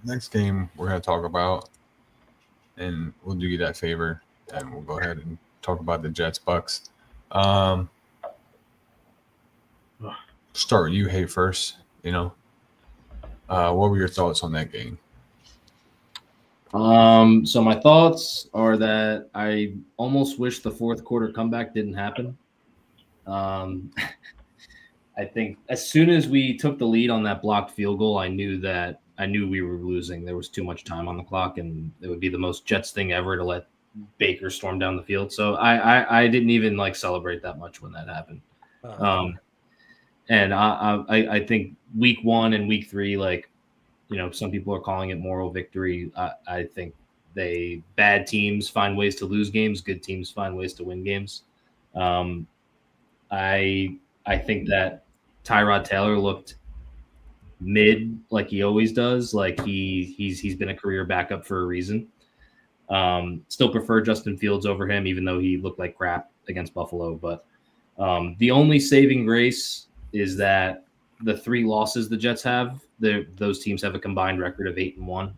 Next game we're going to talk about, and we'll do you that favor, and we'll go ahead and talk about the Jets Bucks. Start with you, Hey, first. What were your thoughts on that game? So my thoughts are that I almost wish the fourth quarter comeback didn't happen. I think as soon as we took the lead on that blocked field goal, I knew we were losing. There was too much time on the clock, and it would be the most Jets thing ever to let Baker storm down the field. So I didn't even celebrate that much when that happened. And I think week 1 and week 3, some people are calling it moral victory. I think bad teams find ways to lose games. Good teams find ways to win games. I think that Tyrod Taylor looked mid like he always does. He's been a career backup for a reason. Still prefer Justin Fields over him, even though he looked like crap against Buffalo. But the only saving grace is that the 3 losses the Jets have, those teams have a combined record of 8-1.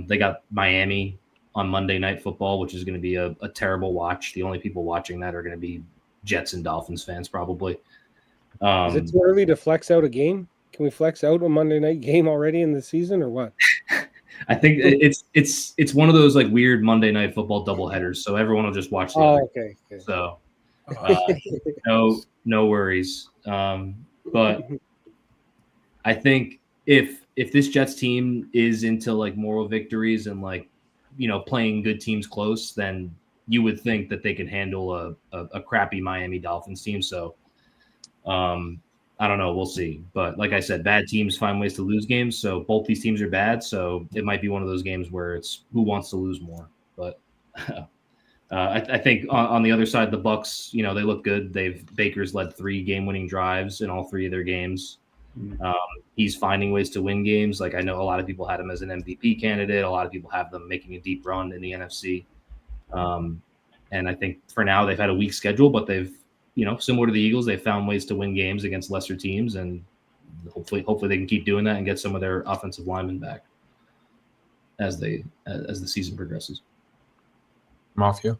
They got Miami on Monday Night Football, which is going to be a terrible watch. The only people watching that are going to be Jets and Dolphins fans, probably. Is it too early to flex out a game? Can we flex out a Monday night game already in the season, or what? I think it's one of those like weird Monday Night Football doubleheaders, so everyone will just watch the other. Okay. So no worries. But I think if this Jets team is into like moral victories and like, you know, playing good teams close, then you would think that they could handle a crappy Miami Dolphins team. So I don't know. We'll see. But like I said, bad teams find ways to lose games. So both these teams are bad. So it might be one of those games where it's who wants to lose more. But I think on the other side, the Bucks, you know, they look good. Baker's led 3 game-winning drives in all 3 of their games. He's finding ways to win games. Like I know a lot of people had him as an MVP candidate. A lot of people have them making a deep run in the NFC. And I think for now they've had a weak schedule, but they've, you know, similar to the Eagles, they've found ways to win games against lesser teams, and hopefully they can keep doing that and get some of their offensive linemen back as the season progresses. Mafia.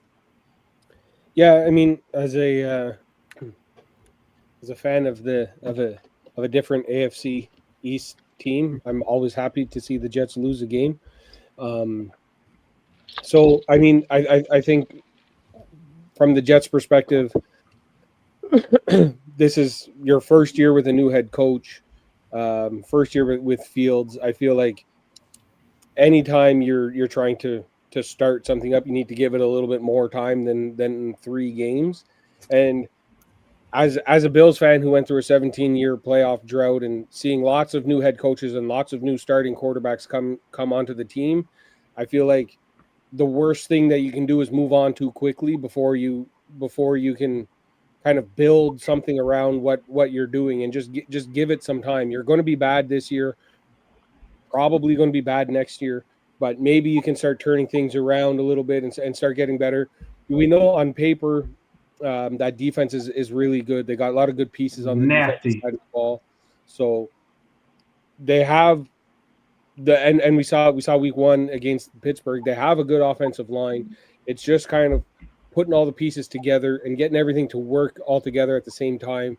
Yeah, I mean, as a fan of a different AFC East team, I'm always happy to see the Jets lose a game. So I mean, I think from the Jets' perspective, this is your first year with a new head coach, first year with Fields. I feel like anytime you're trying to start something up, you need to give it a little bit more time than 3 games. And as a Bills fan who went through a 17-year playoff drought and seeing lots of new head coaches and lots of new starting quarterbacks come onto the team, I feel like the worst thing that you can do is move on too quickly before you can kind of build something around what you're doing, and just give it some time. You're going to be bad this year, probably going to be bad next year, but maybe you can start turning things around a little bit and start getting better. We know on paper that defense is really good. They got a lot of good pieces on the defensive side of the ball. So they have and we saw week 1 against Pittsburgh. They have a good offensive line. It's just kind of putting all the pieces together and getting everything to work all together at the same time,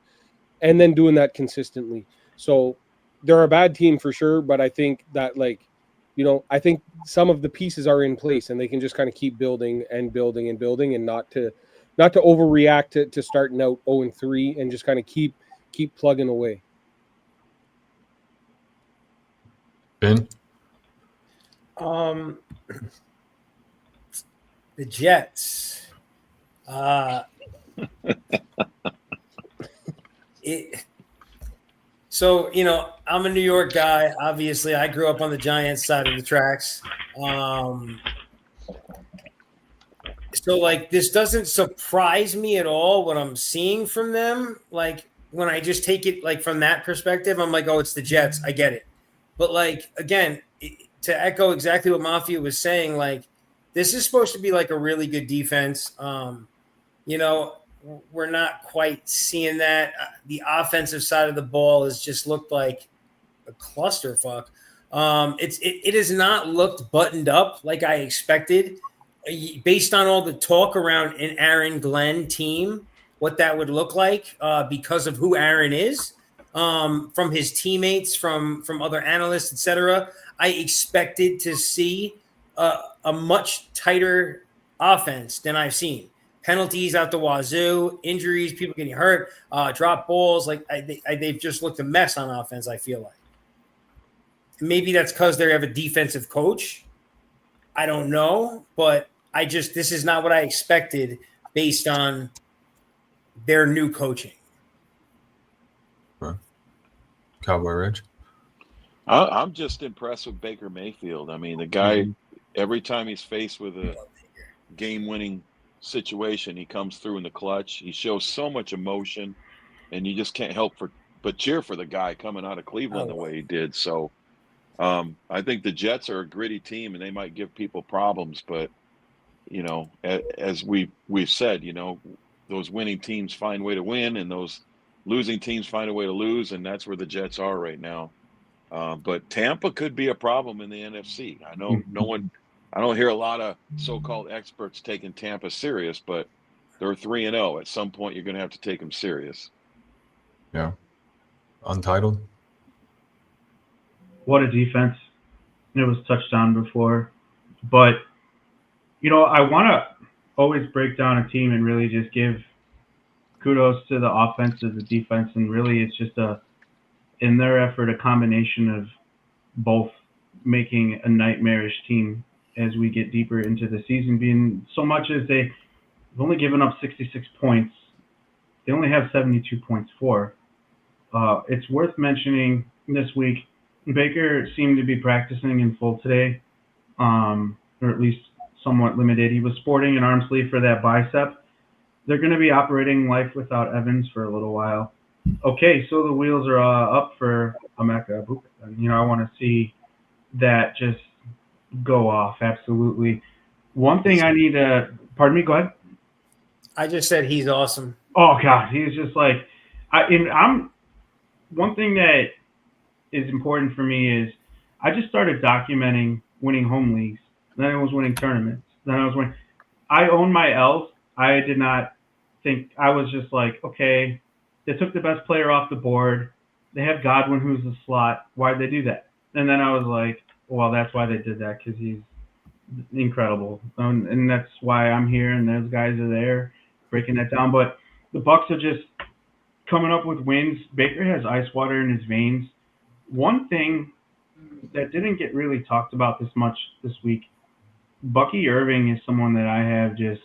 and then doing that consistently. So they're a bad team for sure, but I think that, like, you know, I think some of the pieces are in place and they can just kind of keep building and building and building, and not to overreact to starting out 0-3 and just kind of keep plugging away. Ben? The Jets. So, you know, I'm a New York guy. Obviously, I grew up on the Giants side of the tracks. So, like, this doesn't surprise me at all what I'm seeing from them. Like, when I just take it, like, from that perspective, I'm like, oh, it's the Jets. I get it. But, like, again, to echo exactly what Mafia was saying, like, this is supposed to be, like, a really good defense. You know, we're not quite seeing that. The offensive side of the ball has just looked like a clusterfuck. It has not looked buttoned up like I expected, based on all the talk around an Aaron Glenn team, what that would look like because of who Aaron is, from his teammates, from other analysts, etc. I expected to see a much tighter offense than I've seen. Penalties out the wazoo, injuries, people getting hurt, drop balls. Like they've just looked a mess on offense, I feel like. Maybe that's because they have a defensive coach. I don't know, but this is not what I expected based on their new coaching. Right. Cowboy Ridge. I'm just impressed with Baker Mayfield. I mean, the guy, every time he's faced with a game-winning situation, he comes through in the clutch. He shows so much emotion, and you just can't help but cheer for the guy coming out of Cleveland the way he did. So I think the Jets are a gritty team, and they might give people problems, but you know, as we've said, you know, those winning teams find a way to win, and those losing teams find a way to lose, and that's where the Jets are right now. But Tampa could be a problem in the NFC. I know I don't hear a lot of so-called experts taking Tampa serious, but they're 3-0. At some point, you're going to have to take them serious. Yeah. Untitled. What a defense. It was touched on before. But, I want to always break down a team and really just give kudos to the offense, to the defense, and really it's just in their effort, a combination of both making a nightmarish team as we get deeper into the season, being so much as they've only given up 66 points. They only have 72 points for. It's worth mentioning this week, Baker seemed to be practicing in full today, or at least somewhat limited. He was sporting an arm sleeve for that bicep. They're going to be operating life without Evans for a little while. Okay, so the wheels are up for Emeka Egbuka. And, I want to see that just go off, absolutely. One thing I need to – pardon me, go ahead. I just said he's awesome. Oh, God, he's just like one thing that is important for me is I just started documenting winning home leagues. Then I was winning tournaments. Then I was winning. I own my L's. I did not think – I was just like, okay, they took the best player off the board. They have Godwin, who's the slot. Why'd they do that? And then I was like, well, that's why they did that, because he's incredible. And that's why I'm here, and those guys are there breaking that down. But the Bucs are just coming up with wins. Baker has ice water in his veins. One thing that didn't get really talked about this much this week, Bucky Irving is someone that I have just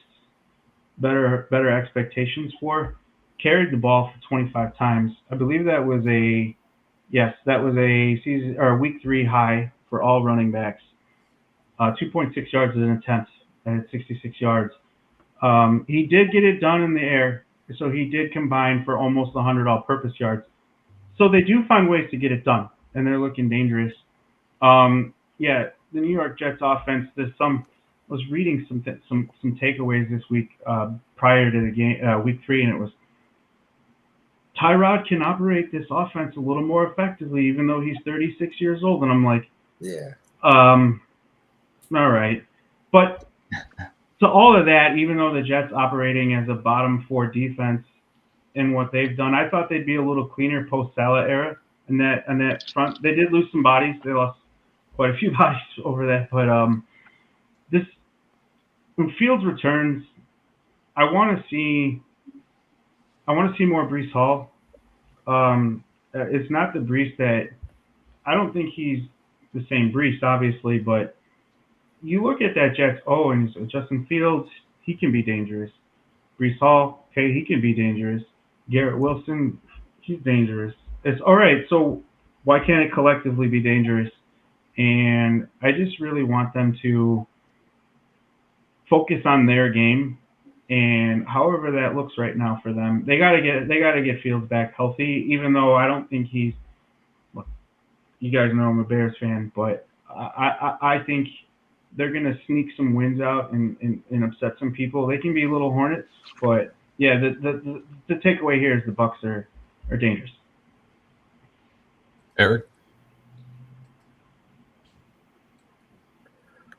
better expectations for. Carried the ball for 25 times. I believe that was a season or week 3 high for all running backs. 2.6 yards an attempt at 66 yards. He did get it done in the air, so he did combine for almost 100 all-purpose yards. So they do find ways to get it done, and they're looking dangerous. The New York Jets offense. I was reading some takeaways this week prior to the game, week 3, and it was Tyrod can operate this offense a little more effectively, even though he's 36 years old. And I'm like, yeah. All right. But to all of that, even though the Jets operating as a bottom 4 defense in what they've done, I thought they'd be a little cleaner post-Salah era. And that front, they did lose some bodies. They lost quite a few bodies over that. But when Fields returns, I want to see more Breece Hall. It's not the Breece that – I don't think he's the same Breece, obviously, but you look at that Jets, and Justin Fields, he can be dangerous. Breece Hall, okay, he can be dangerous. Garrett Wilson, he's dangerous. It's all right, so why can't it collectively be dangerous? And I just really want them to focus on their game. And however that looks right now for them, they gotta get Fields back healthy. Even though I don't think he's, look, you guys know I'm a Bears fan, but I think they're gonna sneak some wins out and upset some people. They can be little Hornets, but yeah, the takeaway here is the Bucs are dangerous. Eric?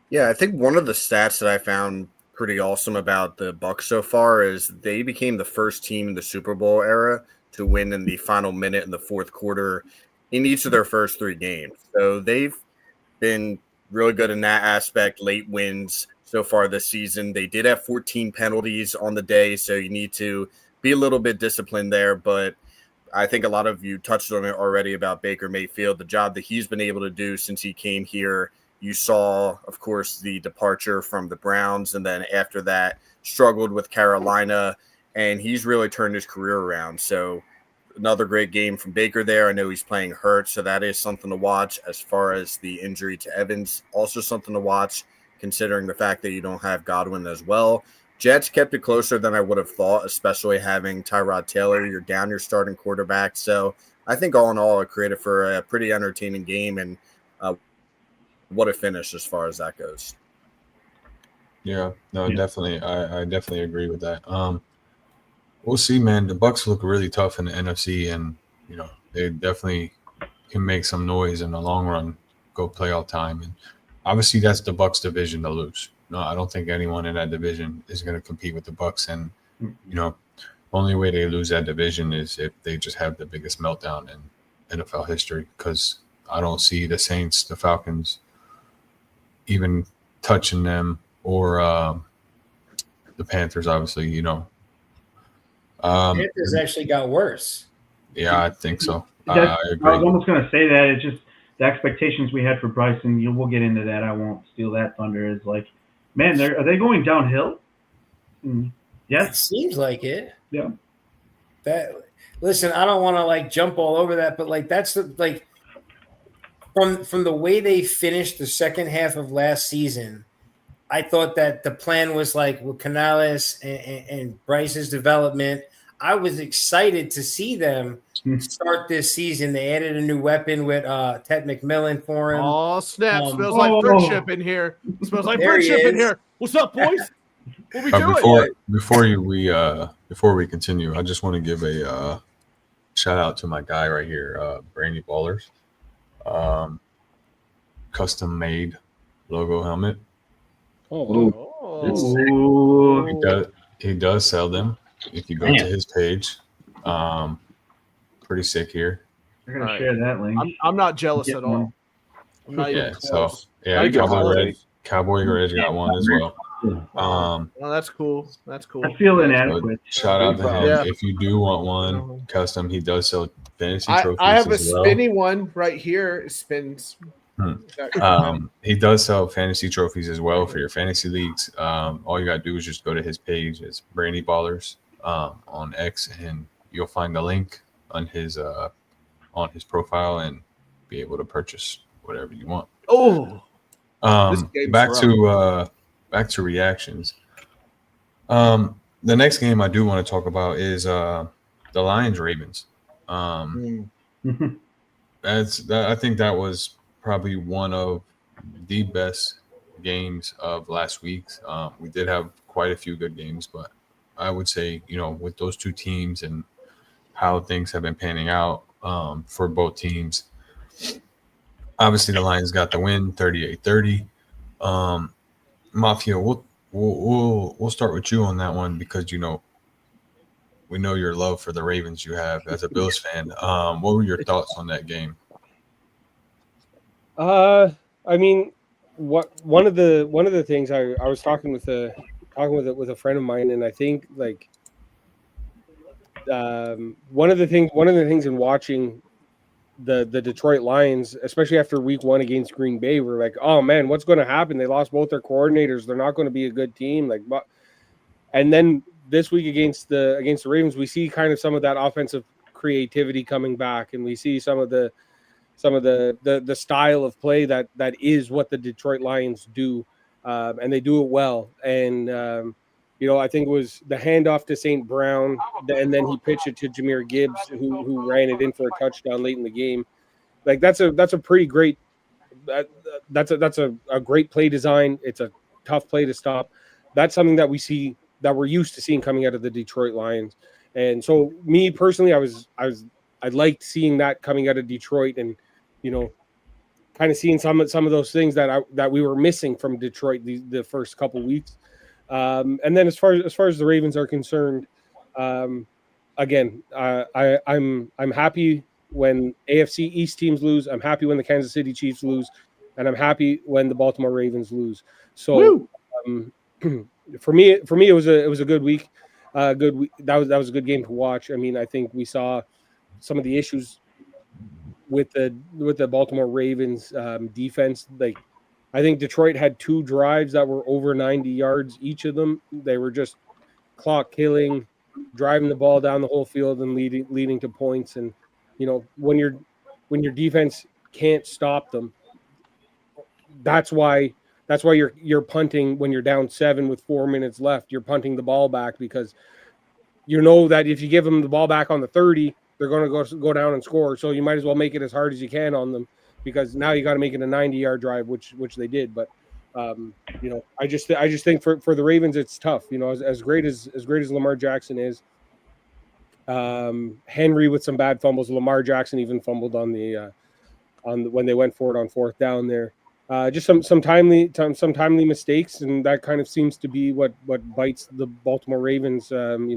Yeah, I think one of the stats that I found pretty awesome about the Bucs so far is they became the first team in the Super Bowl era to win in the final minute in the fourth quarter in each of their first 3 games. So they've been really good in that aspect, late wins so far this season. They did have 14 penalties on the day, so you need to be a little bit disciplined there. But I think a lot of you touched on it already about Baker Mayfield, the job that he's been able to do since he came here. You saw, of course, the departure from the Browns, and then after that struggled with Carolina, and he's really turned his career around. So another great game from Baker there. I know he's playing hurt, so that is something to watch. As far as the injury to Evans, also something to watch, considering the fact that you don't have Godwin as well. Jets kept it closer than I would have thought, especially having Tyrod Taylor. You're down your starting quarterback. So I think all in all, it created for a pretty entertaining game, and what a finish as far as that goes. Yeah, no, definitely. I definitely agree with that. We'll see, man. The Bucks look really tough in the NFC, and they definitely can make some noise in the long run, go playoff time. And obviously, that's the Bucks division to lose. No, I don't think anyone in that division is going to compete with the Bucks. And only way they lose that division is if they just have the biggest meltdown in NFL history. Because I don't see the Saints, the Falcons, even touching them, or the Panthers. Obviously, Panthers actually got worse. Yeah, I think so. I I agree. was almost going to say that. It's just the expectations we had for Bryson. We'll get into that. I won't steal that thunder. Is like, man, are they going downhill? Yes, It seems like it. yeah. Listen, I don't want to like jump all over that, but like that's like from the way they finished the second half of last season, I thought that the plan was like with Canales and Bryce's development. I was excited to see them start this season. They added a new weapon with Ted McMillan for him. Oh, snap. Smells like friendship in here. Smells like There he friendship in is. here. What's up, boys? What we doing? Before we continue, I just want to give a shout out to my guy right here, Brandy Ballers, custom made logo helmet. Oh, That's Ooh. He does sell them. If you go to his page, pretty sick here. We're gonna Right. share that link. I'm not jealous Get at all. I'm not even Yeah, close. Yeah, I get Cowboy Red got one as well. Oh, that's cool. That's cool. I feel So inadequate. shout out to him. Yeah. If you do want one custom, he does sell fantasy I trophies have a as well. spinny one right here. It spins. He does sell fantasy trophies as well for your fantasy leagues. All you gotta do is just go to his page. It's Brandy Ballers on X, and you'll find the link on his profile and be able to purchase whatever you want. Oh, This game's Back to reactions. The next game I do want to talk about is the Lions Ravens. I think that was probably one of the best games of last week. We did have quite a few good games, but I would say, with those two teams and how things have been panning out for both teams, obviously the Lions got the win 38-30. Mafia, we'll start with you on that one because we know your love for the Ravens you have as a Bills fan. What were your thoughts on that game? I mean, one of the things I was talking with a friend of mine, and I think like one of the things in watching the Detroit Lions, especially after week 1 against Green Bay, we're like, oh man, what's going to happen? They lost both their coordinators. They're not going to be a good team. And then this week against the Ravens, we see kind of some of that offensive creativity coming back, and we see some of the style of play that is what the Detroit Lions do, and they do it well. And I think it was the handoff to St. Brown, and then he pitched it to Jahmyr Gibbs, who ran it in for a touchdown late in the game. Like that's a pretty great that's a great play design. It's a tough play to stop. That's something that we see that we're used to seeing coming out of the Detroit Lions. And so me personally, I liked seeing that coming out of Detroit, and kind of seeing some of those things that we were missing from Detroit the first couple weeks. And then as far as the Ravens are concerned, again, I'm happy when AFC East teams lose. I'm happy when the Kansas City Chiefs lose, and I'm happy when the Baltimore Ravens lose. So for me, it was a good week. That was a good game to watch. I mean, I think we saw some of the issues with the Baltimore Ravens defense. Like, I think Detroit had 2 drives that were over 90 yards each of them. They were just clock killing, driving the ball down the whole field and leading to points. And when your defense can't stop them, that's why you're punting when you're down 7 with 4 minutes left. You're punting the ball back because that if you give them the ball back on the 30, they're going to go down and score. So you might as well make it as hard as you can on them, because now you got to make it a 90-yard drive, which they did. But I just think for the Ravens it's tough. As great as Lamar Jackson is, Henry with some bad fumbles. Lamar Jackson even fumbled on the when they went for it on fourth down there. Just some timely mistakes, and that kind of seems to be what bites the Baltimore Ravens. When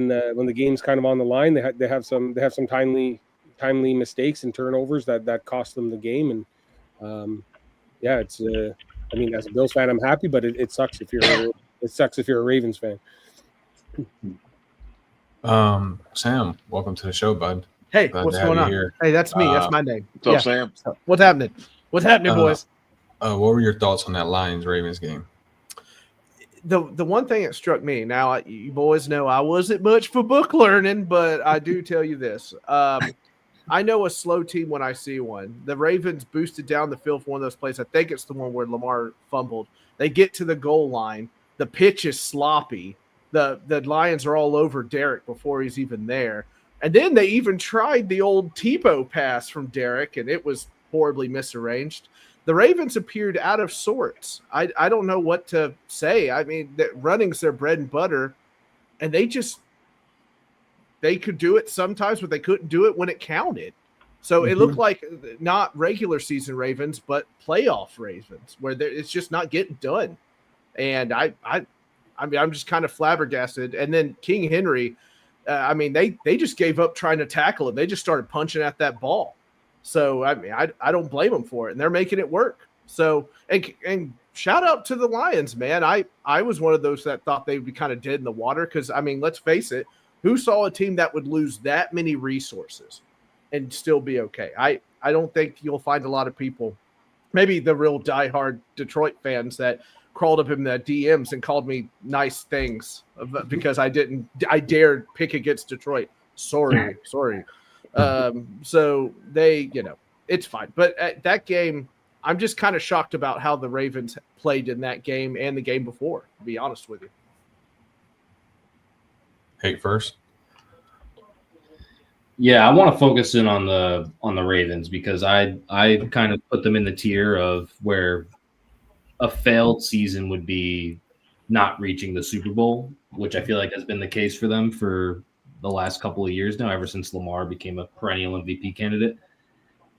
the game's kind of on the line, they have some timely mistakes and turnovers that cost them the game. And it's as a Bills fan, I'm happy, but it sucks if you're a Ravens fan. Sam, welcome to the show, bud. Hey, Glad what's to have going you on? here. Hey, that's me. That's my name. What's up, Sam? What's happening? What's happening, boys? What were your thoughts on that Lions-Ravens game? The one thing that struck me. Now, you boys know I wasn't much for book learning, but I do tell you this. I know a slow team when I see one. The Ravens boosted down the field for one of those plays. I think it's the one where Lamar fumbled. They get to the goal line. The pitch is sloppy. The Lions are all over Derek before he's even there. And then they even tried the old Tebow pass from Derek, and it was horribly misarranged. The Ravens appeared out of sorts. I don't know what to say. I mean, running's their bread and butter, and they could do it sometimes, but they couldn't do it when it counted. So it looked like not regular season Ravens, but playoff Ravens, where it's just not getting done. And I'm just kind of flabbergasted. And then King Henry, they just gave up trying to tackle him. They just started punching at that ball. So, I don't blame them for it, and they're making it work. So, and shout out to the Lions, man. I was one of those that thought they would be kind of dead in the water because, let's face it, who saw a team that would lose that many resources and still be okay? I don't think you'll find a lot of people, maybe the real diehard Detroit fans that crawled up in the DMs and called me nice things because I dared pick against Detroit. Sorry. So they, it's fine. But at that game, I'm just kind of shocked about how the Ravens played in that game and the game before, to be honest with you. Hate first. Yeah, I want to focus in on the Ravens because I kind of put them in the tier of where a failed season would be not reaching the Super Bowl, which I feel like has been the case for them for the last couple of years now, ever since Lamar became a perennial MVP candidate.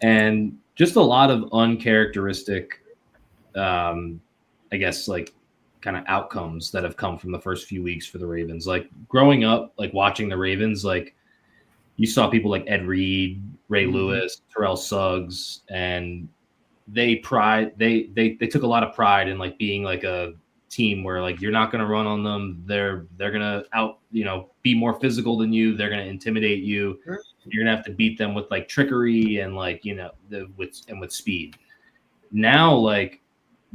And just a lot of uncharacteristic, kind of outcomes that have come from the first few weeks for the Ravens. Like growing up, like watching the Ravens, like you saw people like Ed Reed, Ray Lewis, Terrell Suggs, and they took a lot of pride in like being like a team where like you're not going to run on them. They're going to be more physical than you. They're going to intimidate you. You're going to have to beat them with like trickery and like, with speed. Now, like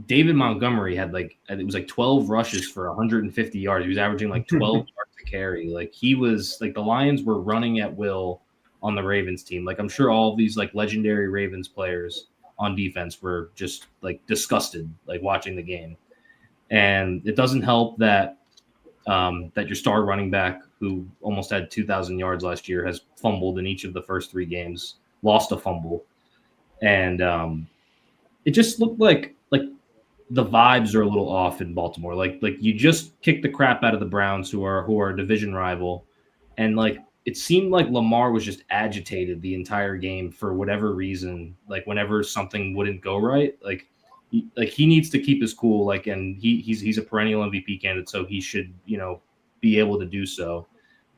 David Montgomery had it was 12 rushes for 150 yards. He was averaging like 12 yards to carry. Like he was like the Lions were running at will on the Ravens team. Like I'm sure all of these like legendary Ravens players on defense were just like disgusted, like watching the game. And it doesn't help that your star running back, who almost had 2,000 yards last year, has fumbled in each of the first 3 games, lost a fumble, and it just looked like the vibes are a little off in Baltimore. Like you just kicked the crap out of the Browns, who are a division rival, and like it seemed like Lamar was just agitated the entire game for whatever reason. Like whenever something wouldn't go right, like he needs to keep his cool. Like, and he's a perennial MVP candidate, so he should be able to do so.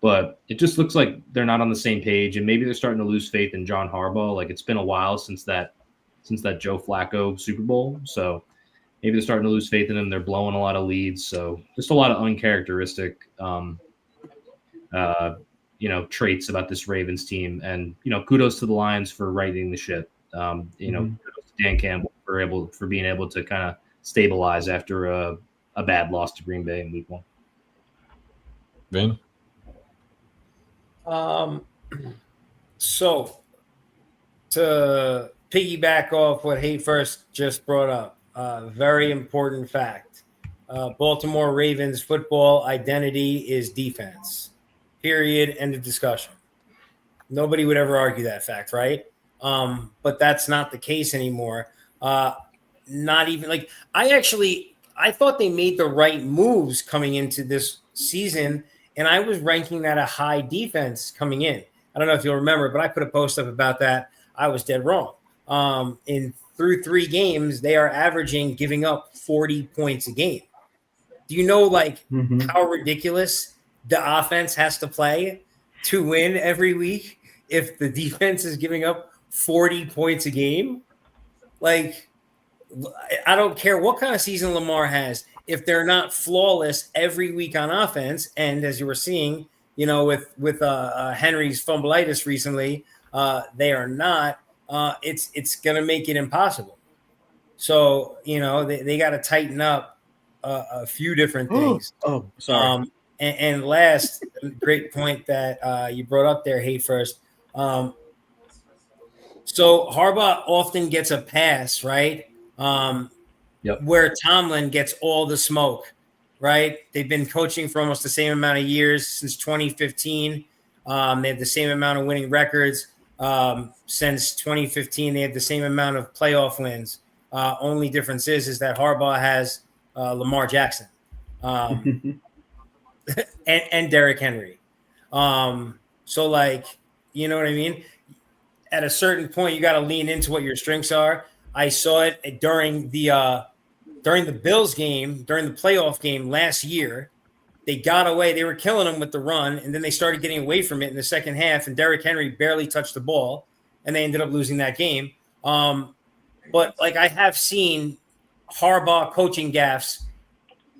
But it just looks like they're not on the same page, and maybe they're starting to lose faith in John Harbaugh. Like it's been a while since that Joe Flacco Super Bowl, so maybe they're starting to lose faith in him. They're blowing a lot of leads, so just a lot of uncharacteristic traits about this Ravens team. And kudos to the Lions for righting the ship. Kudos to Dan Campbell for being able to kind of stabilize after a bad loss to Green Bay in Week 1. Vin? So to piggyback off what Hate First just brought up, very important fact. Baltimore Ravens football identity is defense. Period. End of discussion. Nobody would ever argue that fact, right? But that's not the case anymore. Not even like I thought they made the right moves coming into this season, and I was ranking that a high defense coming in. I don't know if you'll remember, but I put a post up about that. I was dead wrong. Through 3 games, they are averaging giving up 40 points a game. Do you know how ridiculous the offense has to play to win every week if the defense is giving up 40 points a game? Like, I don't care what kind of season Lamar has. If they're not flawless every week on offense, and as you were seeing, with Henry's fumbleitis recently, they are not. It's going to make it impossible. So they got to tighten up a few different things. Oh, sorry. And last great point that you brought up there, Hate First. So Harbaugh often gets a pass, right? Where Tomlin gets all the smoke, right? They've been coaching for almost the same amount of years since 2015. They have the same amount of winning records. Since 2015, they have the same amount of playoff wins. Only difference is that Harbaugh has Lamar Jackson and Derrick Henry. So, you know what I mean? At a certain point, you got to lean into what your strengths are. I saw it during the Bills game, during the playoff game last year. They got away. They were killing them with the run, and then they started getting away from it in the second half, and Derrick Henry barely touched the ball, and they ended up losing that game. But I have seen Harbaugh coaching gaffes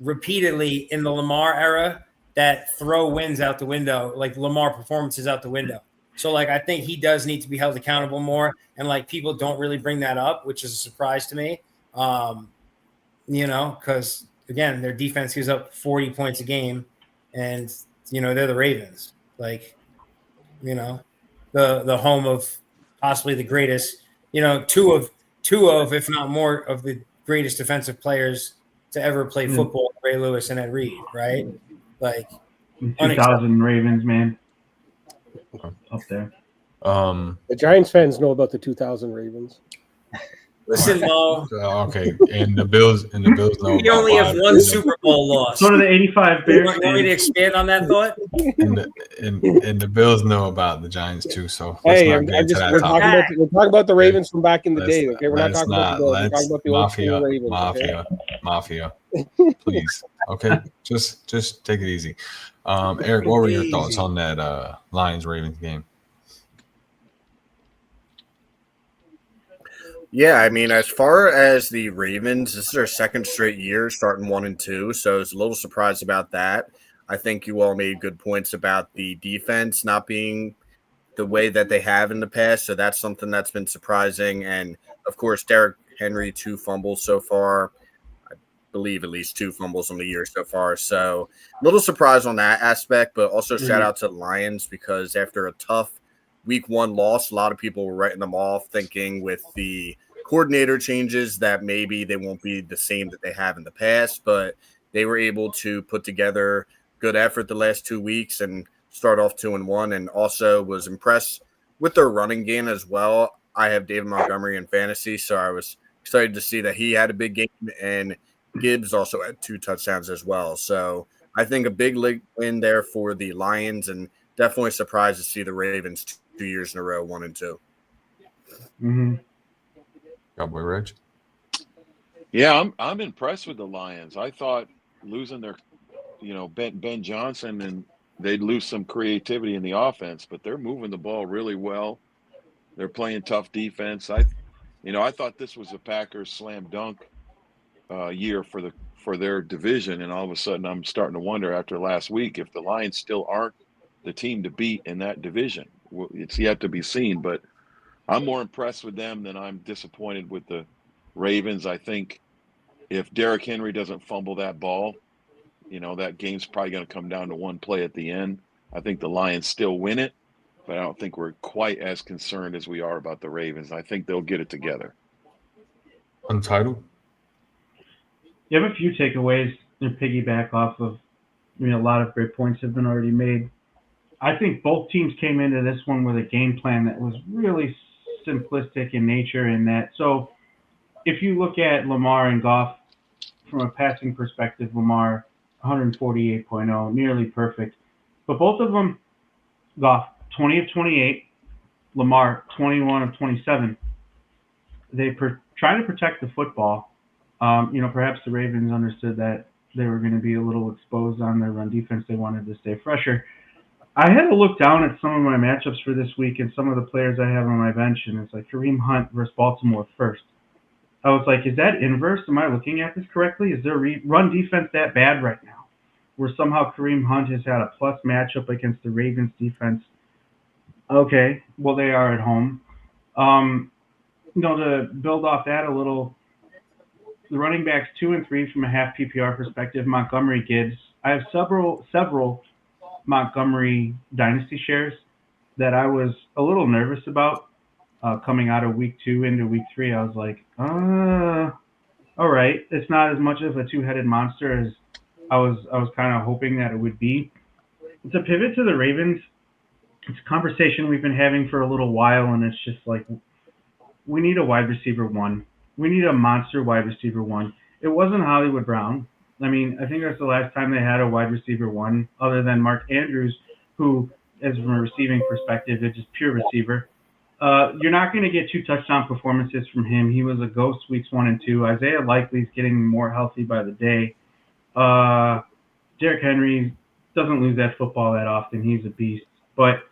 repeatedly in the Lamar era that throw wins out the window, Lamar performances out the window. So, I think he does need to be held accountable more, and people don't really bring that up, which is a surprise to me. Because again, their defense gives up 40 points a game, and they're the Ravens. The home of possibly the greatest, two of if not more of the greatest defensive players to ever play football, Ray Lewis and Ed Reed, right? 2000 Ravens, man, up there. The Giants fans know about the 2000 Ravens. Listen, Mo. Okay, and the Bills know. We only have one Super Bowl loss. So do the 85 Bears. You want me to expand on that thought? And the Bills know about the Giants too. So we're talking about the Ravens from back in the day. Okay, we're not talking about the Bills. We're talking about the old school Ravens. Mafia. Please, okay, just take it easy. Eric, what were your thoughts on that Lions Ravens game? Yeah, I mean, as far as the Ravens, this is their second straight year starting 1-2, so I was a little surprised about that. I think you all made good points about the defense not being the way that they have in the past, so that's something that's been surprising. And, of course, Derrick Henry, 2 fumbles so far. I believe at least 2 fumbles on the year so far. So a little surprised on that aspect, but also shout out to the Lions because after a tough Week 1 loss, a lot of people were writing them off, thinking with the coordinator changes that maybe they won't be the same that they have in the past, but they were able to put together good effort the last 2 weeks and start off 2-1, and also was impressed with their running game as well. I have David Montgomery in fantasy, so I was excited to see that he had a big game, and Gibbs also had 2 touchdowns as well. So I think a big win there for the Lions, and definitely surprised to see the Ravens 2 years in a row, 1-2. Mm-hmm. Cowboy Reg. Yeah, I'm impressed with the Lions. I thought losing their, Ben Johnson, and they'd lose some creativity in the offense, but they're moving the ball really well. They're playing tough defense. I thought this was a Packers slam dunk year for their division, and all of a sudden I'm starting to wonder after last week if the Lions still aren't the team to beat in that division. It's yet to be seen, but I'm more impressed with them than I'm disappointed with the Ravens. I think if Derrick Henry doesn't fumble that ball, that game's probably going to come down to one play at the end. I think the Lions still win it, but I don't think we're quite as concerned as we are about the Ravens. I think they'll get it together. Untitled? You have a few takeaways to piggyback off of. A lot of great points have been already made. I think both teams came into this one with a game plan that was really simplistic in nature in that. So if you look at Lamar and Goff from a passing perspective, Lamar 148.0, nearly perfect. But both of them, Goff, 20 of 28, Lamar, 21 of 27. They try to protect the football. Perhaps the Ravens understood that they were going to be a little exposed on their run defense. They wanted to stay fresher. I had to look down at some of my matchups for this week and some of the players I have on my bench, and it's like Kareem Hunt versus Baltimore first. I was like, is that inverse? Am I looking at this correctly? Is their run defense that bad right now? Where somehow Kareem Hunt has had a plus matchup against the Ravens defense. Okay, well, they are at home. To build off that a little, the running backs 2 and 3 from a half PPR perspective, Montgomery, Gibbs. I have several Montgomery dynasty shares that I was a little nervous about coming out of week 2 into week 3. I was like, all right, it's not as much of a two-headed monster as I was kind of hoping that it would be. To pivot to the Ravens, it's a conversation we've been having for a little while, and it's just like, we need a wide receiver 1. We need a monster wide receiver 1. It wasn't Hollywood Brown. I mean, I think that's the last time they had a wide receiver 1 other than Mark Andrews, who, as from a receiving perspective, is just pure receiver. You're not going to get 2 touchdown performances from him. He was a ghost weeks 1 and 2. Isaiah Likely's getting more healthy by the day. Derrick Henry doesn't lose that football that often. He's a beast. But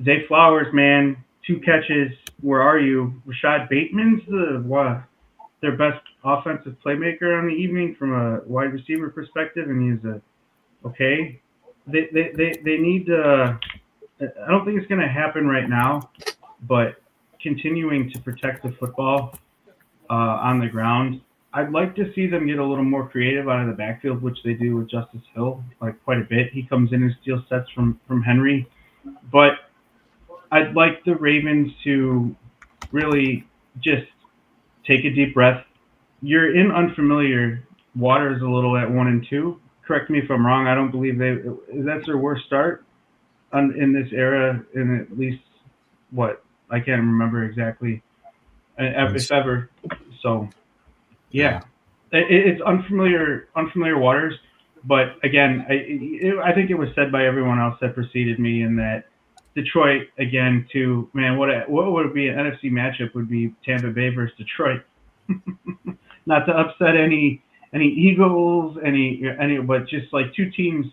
Zay Flowers, man, 2 catches. Where are you? Rashad Bateman's their best offensive playmaker on the evening from a wide receiver perspective, and he's okay. They need I don't think it's going to happen right now, but continuing to protect the football on the ground. I'd like to see them get a little more creative out of the backfield, which they do with Justice Hill, like quite a bit. He comes in and steals sets from Henry. But I'd like the Ravens to really just take a deep breath. You're in unfamiliar waters a little at 1 and 2. Correct me if I'm wrong. I don't believe that's their worst start in this era, in at least I can't remember exactly, if ever. So, yeah. It's unfamiliar waters. But again, I think it was said by everyone else that preceded me in that Detroit, again, what would be an NFC matchup would be Tampa Bay versus Detroit. Not to upset any Eagles, but just like 2 teams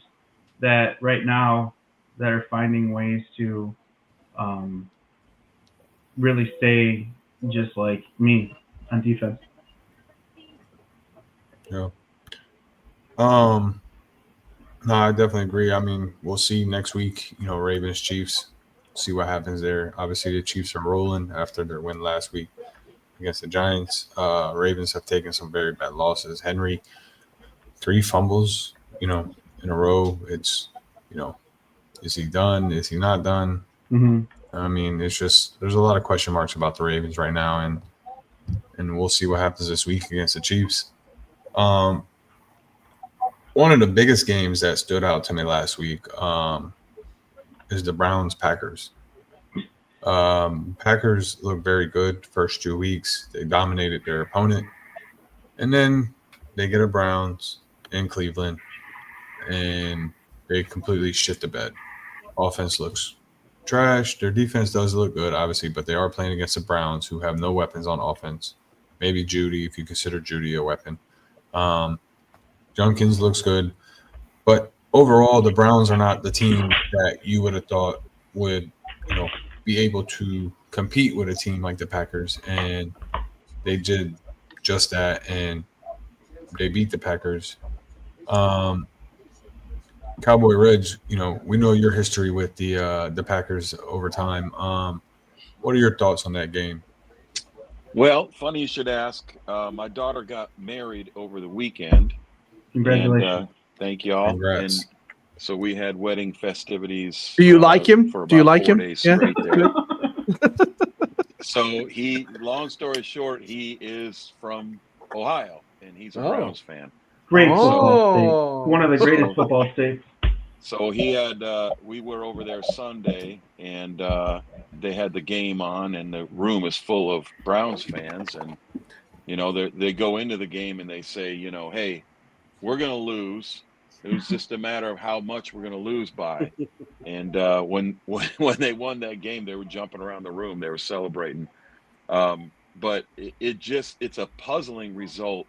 that right now that are finding ways to really stay just like me on defense. Yeah. No, I definitely agree. I mean, we'll see next week, Ravens, Chiefs, see what happens there. Obviously, the Chiefs are rolling after their win last week against the Giants. Ravens have taken some very bad losses. Henry, 3 fumbles, in a row. It's, is he done? Is he not done? Mm-hmm. I mean, it's just, there's a lot of question marks about the Ravens right now, and we'll see what happens this week against the Chiefs. One of the biggest games that stood out to me last week is the Browns-Packers. Packers look very good first 2 weeks. They dominated their opponent. And then they get a Browns in Cleveland, and they completely shit the bed. Offense looks trash. Their defense does look good, obviously, but they are playing against the Browns, who have no weapons on offense. Maybe Judy, if you consider Judy a weapon. Junkins looks good. But overall, the Browns are not the team that you would have thought would, be able to compete with a team like the Packers. And they did just that, and they beat the Packers. Cowboy Ridge, we know your history with the Packers over time. What are your thoughts on that game? Well, funny you should ask. My daughter got married over the weekend. Congratulations. And, thank you all. Congrats. And so we had wedding festivities. Do you like him? For Do you about like 4 him? days Yeah. straight there. So long story short, he is from Ohio, and he's a Browns fan. Great football state. One of the greatest football states. So he had, we were over there Sunday, and they had the game on, and the room is full of Browns fans. And, they go into the game and they say, hey, we're going to lose. It was just a matter of how much we're going to lose by. And when they won that game, they were jumping around the room. They were celebrating. But it's a puzzling result.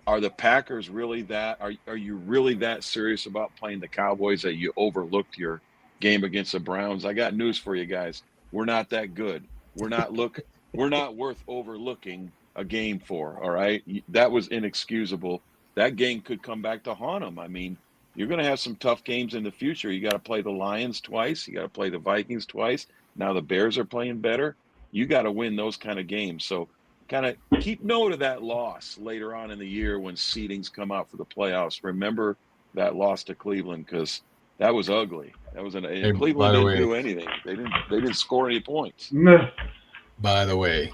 Are the Packers really that? Are you really that serious about playing the Cowboys that you overlooked your game against the Browns? I got news for you guys. We're not that good. We're not worth overlooking a game for. All right, that was inexcusable. That game could come back to haunt them. I mean, you're going to have some tough games in the future. You got to play the Lions twice. You got to play the Vikings twice. Now the Bears are playing better. You got to win those kind of games. So kind of keep note of that loss later on in the year when seedings come out for the playoffs. Remember that loss to Cleveland, because that was ugly. That was Cleveland didn't do anything. They didn't score any points. By the way,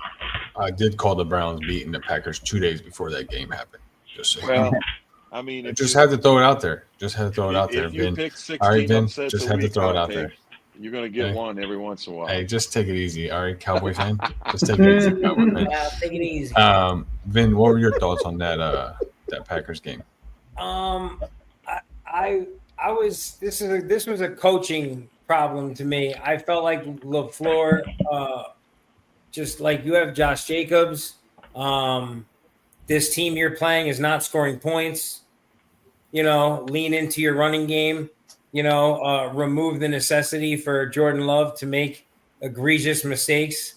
I did call the Browns beating the Packers 2 days before that game happened. Just saying. Well, I mean, I just had to throw it out there. If you pick 16 upsets just a had to week, throw it out there. You're going to get one every once in a while. Hey, just take it easy. All right, Cowboy fan? Just take it easy, Cowboy fan. Yeah, take it easy. Vin, what were your thoughts on that Packers game? This was a coaching problem to me. I felt like LaFleur, just like you have Josh Jacobs, this team you're playing is not scoring points. Lean into your running game. Remove the necessity for Jordan Love to make egregious mistakes.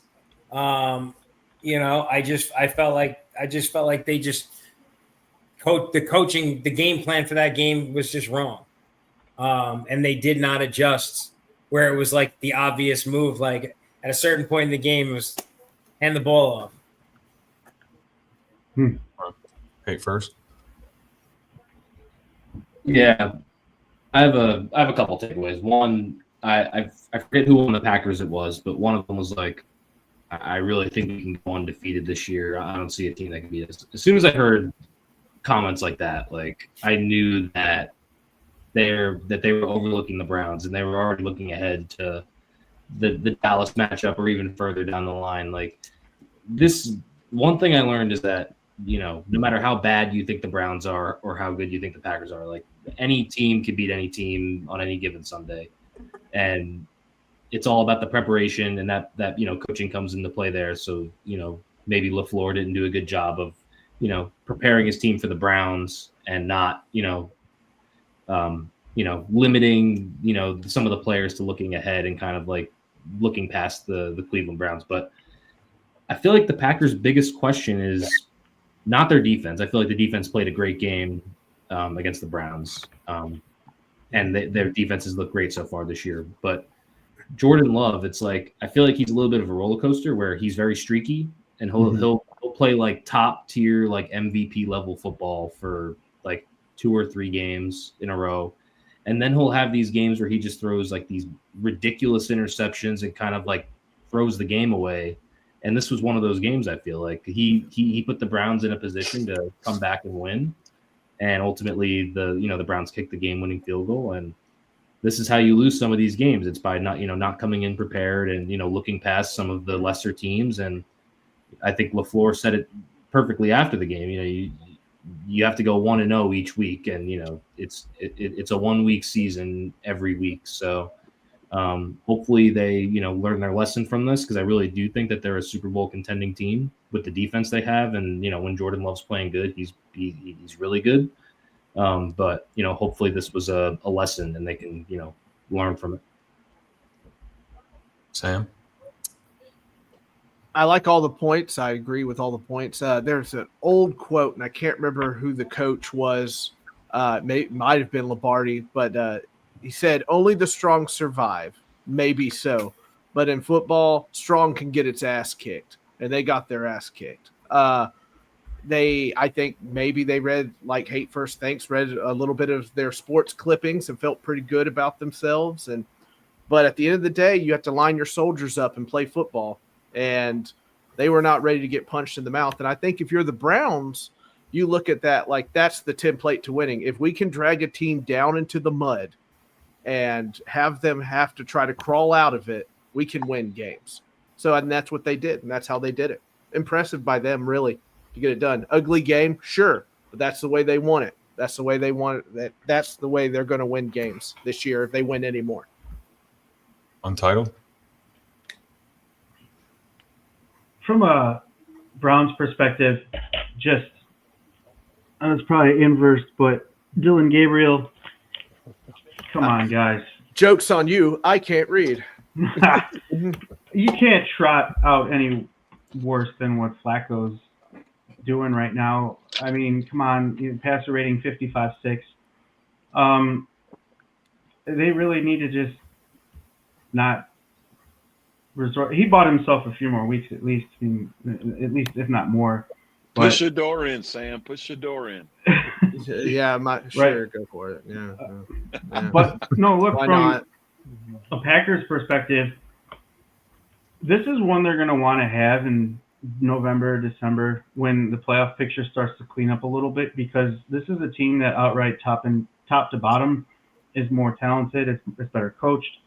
I felt like they just the game plan for that game was just wrong. And they did not adjust where it was like the obvious move. Like at a certain point in the game, it was hand the ball off. Hey, first. Yeah. I have a couple takeaways. One, I forget who on the Packers it was, but one of them was like, I really think we can go undefeated this year. I don't see a team that can beat us. As soon as I heard comments like that, like I knew that they were overlooking the Browns and they were already looking ahead to the Dallas matchup or even further down the line. Like this, one thing I learned is that no matter how bad you think the Browns are or how good you think the Packers are, like any team could beat any team on any given Sunday. And it's all about the preparation and that coaching comes into play there. So, maybe LaFleur didn't do a good job of, preparing his team for the Browns and not, limiting, some of the players to looking ahead and kind of like looking past the Cleveland Browns. But I feel like the Packers' biggest question is not their defense. I feel like the defense played a great game against the Browns. And their defenses look great so far this year. But Jordan Love, it's like I feel like he's a little bit of a roller coaster where he's very streaky and he'll play like top tier, like MVP level football for like 2 or 3 games in a row. And then he'll have these games where he just throws like these ridiculous interceptions and kind of like throws the game away. And this was one of those games. I feel like he put the Browns in a position to come back and win. And ultimately the Browns kicked the game winning field goal. And this is how you lose some of these games. It's by not coming in prepared and, looking past some of the lesser teams. And I think LaFleur said it perfectly after the game. You have to go 1-0 each week. And, it's a 1-week season every week. So hopefully they, learn their lesson from this, because I really do think that they're a Super Bowl contending team with the defense they have. And, when Jordan Love's playing good, he's really good. But, hopefully this was a lesson and they can, learn from it. Sam? I like all the points. I agree with all the points. There's an old quote, and I can't remember who the coach was. Might have been Lombardi, but he said, "Only the strong survive." Maybe so, but in football, strong can get its ass kicked, and they got their ass kicked. I think maybe they read, like Hate First Thanks, read a little bit of their sports clippings and felt pretty good about themselves. But at the end of the day, you have to line your soldiers up and play football. And they were not ready to get punched in the mouth. And I think if you're the Browns, you look at that like that's the template to winning. If we can drag a team down into the mud and have them have to try to crawl out of it, we can win games. And that's what they did, and that's how they did it. Impressive by them, really, to get it done. Ugly game, sure, but that's the way they won it. That's the way they want it. That's the way they're going to win games this year if they win any more. Untitled? From a Browns perspective, just it's probably inverse, but Dylan Gabriel, come on, guys. Joke's on you. I can't read. You can't trot out any worse than what Flacco's doing right now. I mean, come on, passer rating 55.6. They really need to just not resort. He bought himself a few more weeks at least if not more. But, Push your door in, Sam. Push your door in. Yeah, sure, go for it. Yeah. But no, look, Why from not? a Packers perspective, this is one they're going to want to have in November, December, when the playoff picture starts to clean up a little bit, because this is a team that outright top to bottom is more talented. It's better coached.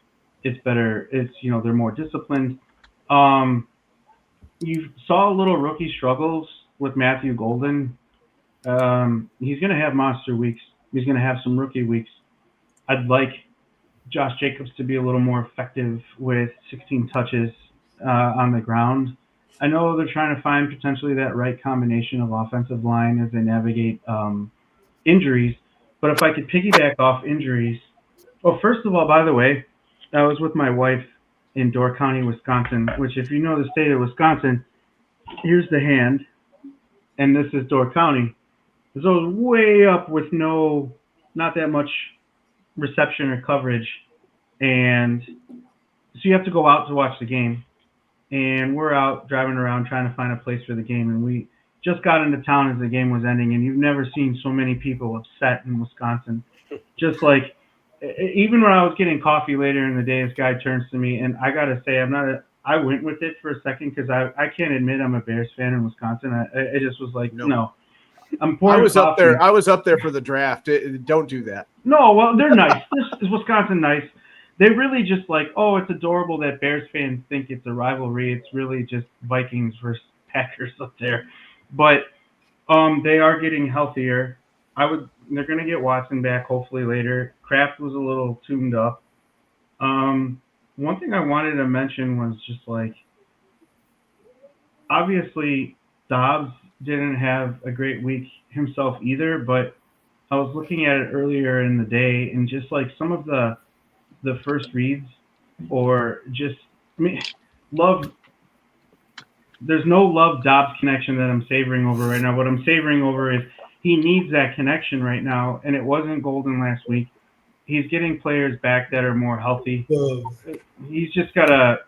It's better. They're more disciplined. You saw little rookie struggles with Matthew Golden. He's going to have monster weeks. He's going to have some rookie weeks. I'd like Josh Jacobs to be a little more effective with 16 touches on the ground. I know they're trying to find potentially that right combination of offensive line as they navigate injuries. But if I could piggyback off injuries, well, first of all, by the way, I was with my wife in Door County, Wisconsin, which if you know the state of Wisconsin, here's the hand, and this is Door County. So it was way up with not that much reception or coverage. And so you have to go out to watch the game. And we're out driving around trying to find a place for the game. And we just got into town as the game was ending. And you've never seen so many people upset in Wisconsin. Just like, even when I was getting coffee later in the day, this guy turns to me. And I got to say, I went with it for a second because I can't admit I'm a Bears fan in Wisconsin. I just was like, no. I'm pouring coffee. I was up there for the draft. Don't do that. No, well, they're nice. Is Wisconsin nice? They really just like, oh, it's adorable that Bears fans think it's a rivalry. It's really just Vikings versus Packers up there. But they are getting healthier. They're going to get Watson back hopefully later. Kraft was a little tuned up. One thing I wanted to mention was just like, obviously Dobbs didn't have a great week himself either, but I was looking at it earlier in the day and just like some of the first reads or just, Love, there's no Love Dobbs connection that I'm savoring over right now. What I'm savoring over is he needs that connection right now, and it wasn't Golden last week. He's getting players back that are more healthy. He's got to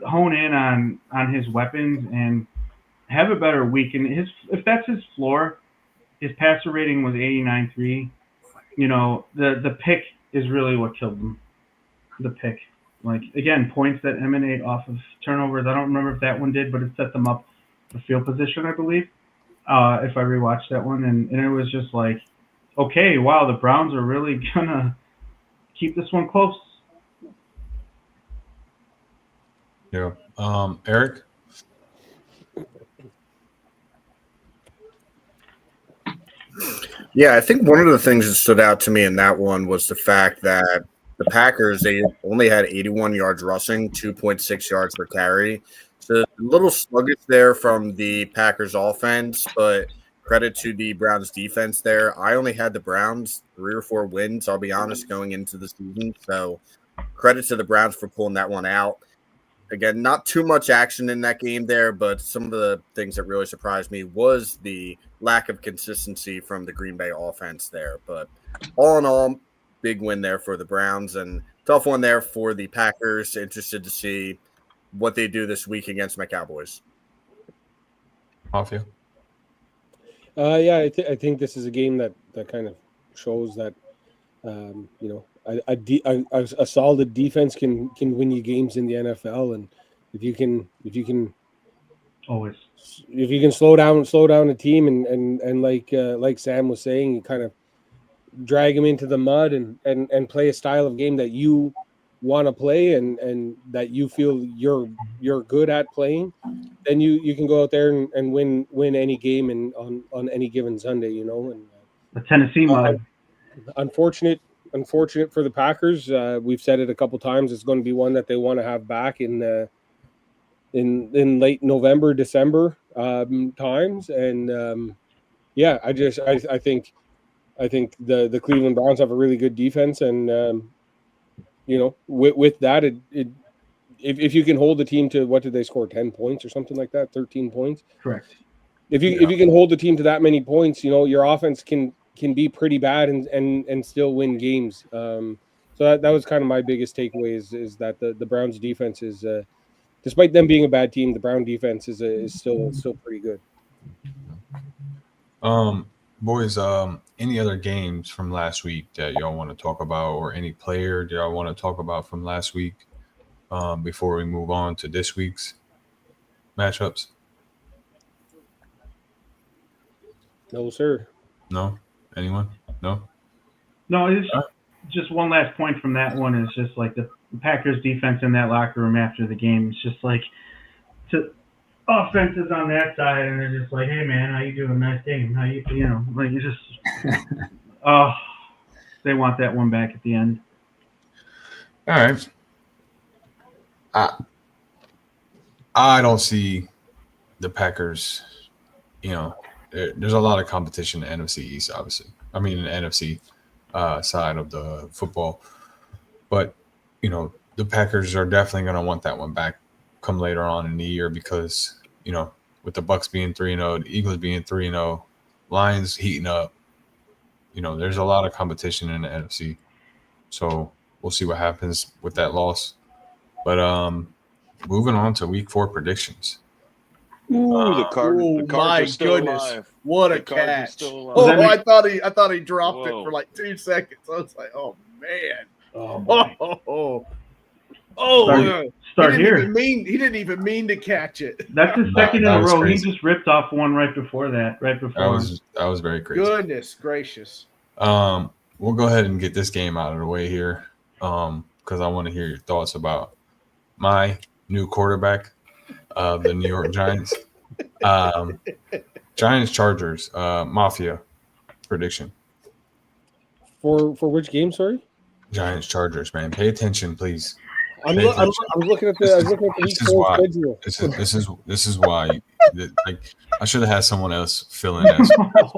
hone in on his weapons and have a better week. And if that's his floor, his passer rating was 89.3. The pick is really what killed him. The pick. Like, again, points that emanate off of turnovers. I don't remember if that one did, but it set them up for field position, I believe, if I rewatched that one. And it was just like, okay, wow, the Browns are really going to keep this one close. Yeah. Eric? Yeah, I think one of the things that stood out to me in that one was the fact that the Packers, they only had 81 yards rushing, 2.6 yards per carry. So a little sluggish there from the Packers offense, but credit to the Browns defense there. I only had the Browns 3 or 4 wins, I'll be honest, going into the season. So credit to the Browns for pulling that one out. Again, not too much action in that game there, but some of the things that really surprised me was the lack of consistency from the Green Bay offense there. But all in all, big win there for the Browns and tough one there for the Packers. Interested to see what they do this week against my Cowboys. Mafia? Yeah, I think this is a game that kind of shows that, a solid defense can win you games in the NFL, and if you can always, if you can slow down a team and like Sam was saying, you kind of drag them into the mud and play a style of game that you want to play and that you feel you're good at playing, then you can go out there and win any game on any given Sunday, and a Tennessee mud. Unfortunate for the Packers. We've said it a couple times. It's going to be one that they want to have back in late November, December times. And I think the Cleveland Browns have a really good defense, and with that, if you can hold the team to, what did they score, 10 points or something like that, 13 points? Correct. If you can hold the team to that many points, your offense can be pretty bad and still win games. So that was kind of my biggest takeaway is that the Browns defense is, despite them being a bad team, the Brown defense is still pretty good. Boys, any other games from last week that y'all want to talk about, or any player that y'all want to talk about from last week before we move on to this week's matchups? No, sir. No? Anyone? No? No, it's just one last point from that one is just like the Packers defense in that locker room after the game. It's just like offenses on that side, and they're just like, hey, man, how you doing? Nice game. How you just they want that one back at the end. All right. I don't see the Packers, there's a lot of competition in the NFC East, obviously. I mean, the NFC side of the football. But, the Packers are definitely going to want that one back come later on in the year because, with the Bucs being 3-0, the Eagles being 3-0, Lions heating up, there's a lot of competition in the NFC. So we'll see what happens with that loss. But moving on to Week 4 predictions. Ooh, the Cardinals my are still goodness. alive. What a The Cardinals are catch. still alive. Oh, I thought he dropped it Whoa. for like 2 seconds. I was like, oh man. Oh, boy. Start he here. didn't even mean to catch it. That's the second in that a was row. crazy. He just ripped off one right before that. That was very crazy. Goodness gracious. We'll go ahead and get this game out of the way here because I want to hear your thoughts about my new quarterback of the New York Giants. Giants Chargers Mafia prediction. For which game, sorry? Giants Chargers, man. Pay attention, please. I was looking at the Week 4 schedule. This is why. Like, I should have had someone else fill in as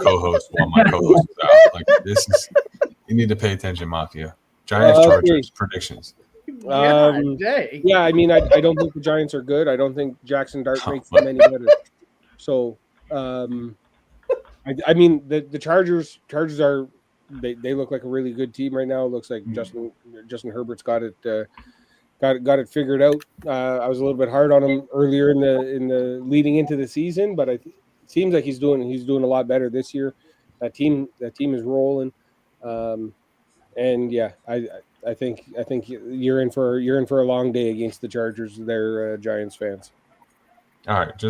co-host while my co-host was out. Like, you need to pay attention, Mafia. Giants Chargers predictions. Yeah, I mean, I don't think the Giants are good. I don't think Jackson Dart makes them any better. So, I mean, the Chargers are they look like a really good team right now. It looks like Justin Herbert's got it figured out. I was a little bit hard on him earlier in the leading into the season, but it seems like he's doing a lot better this year. That team is rolling, and yeah, I think you're in for a long day against the Chargers. They're Giants fans. All right,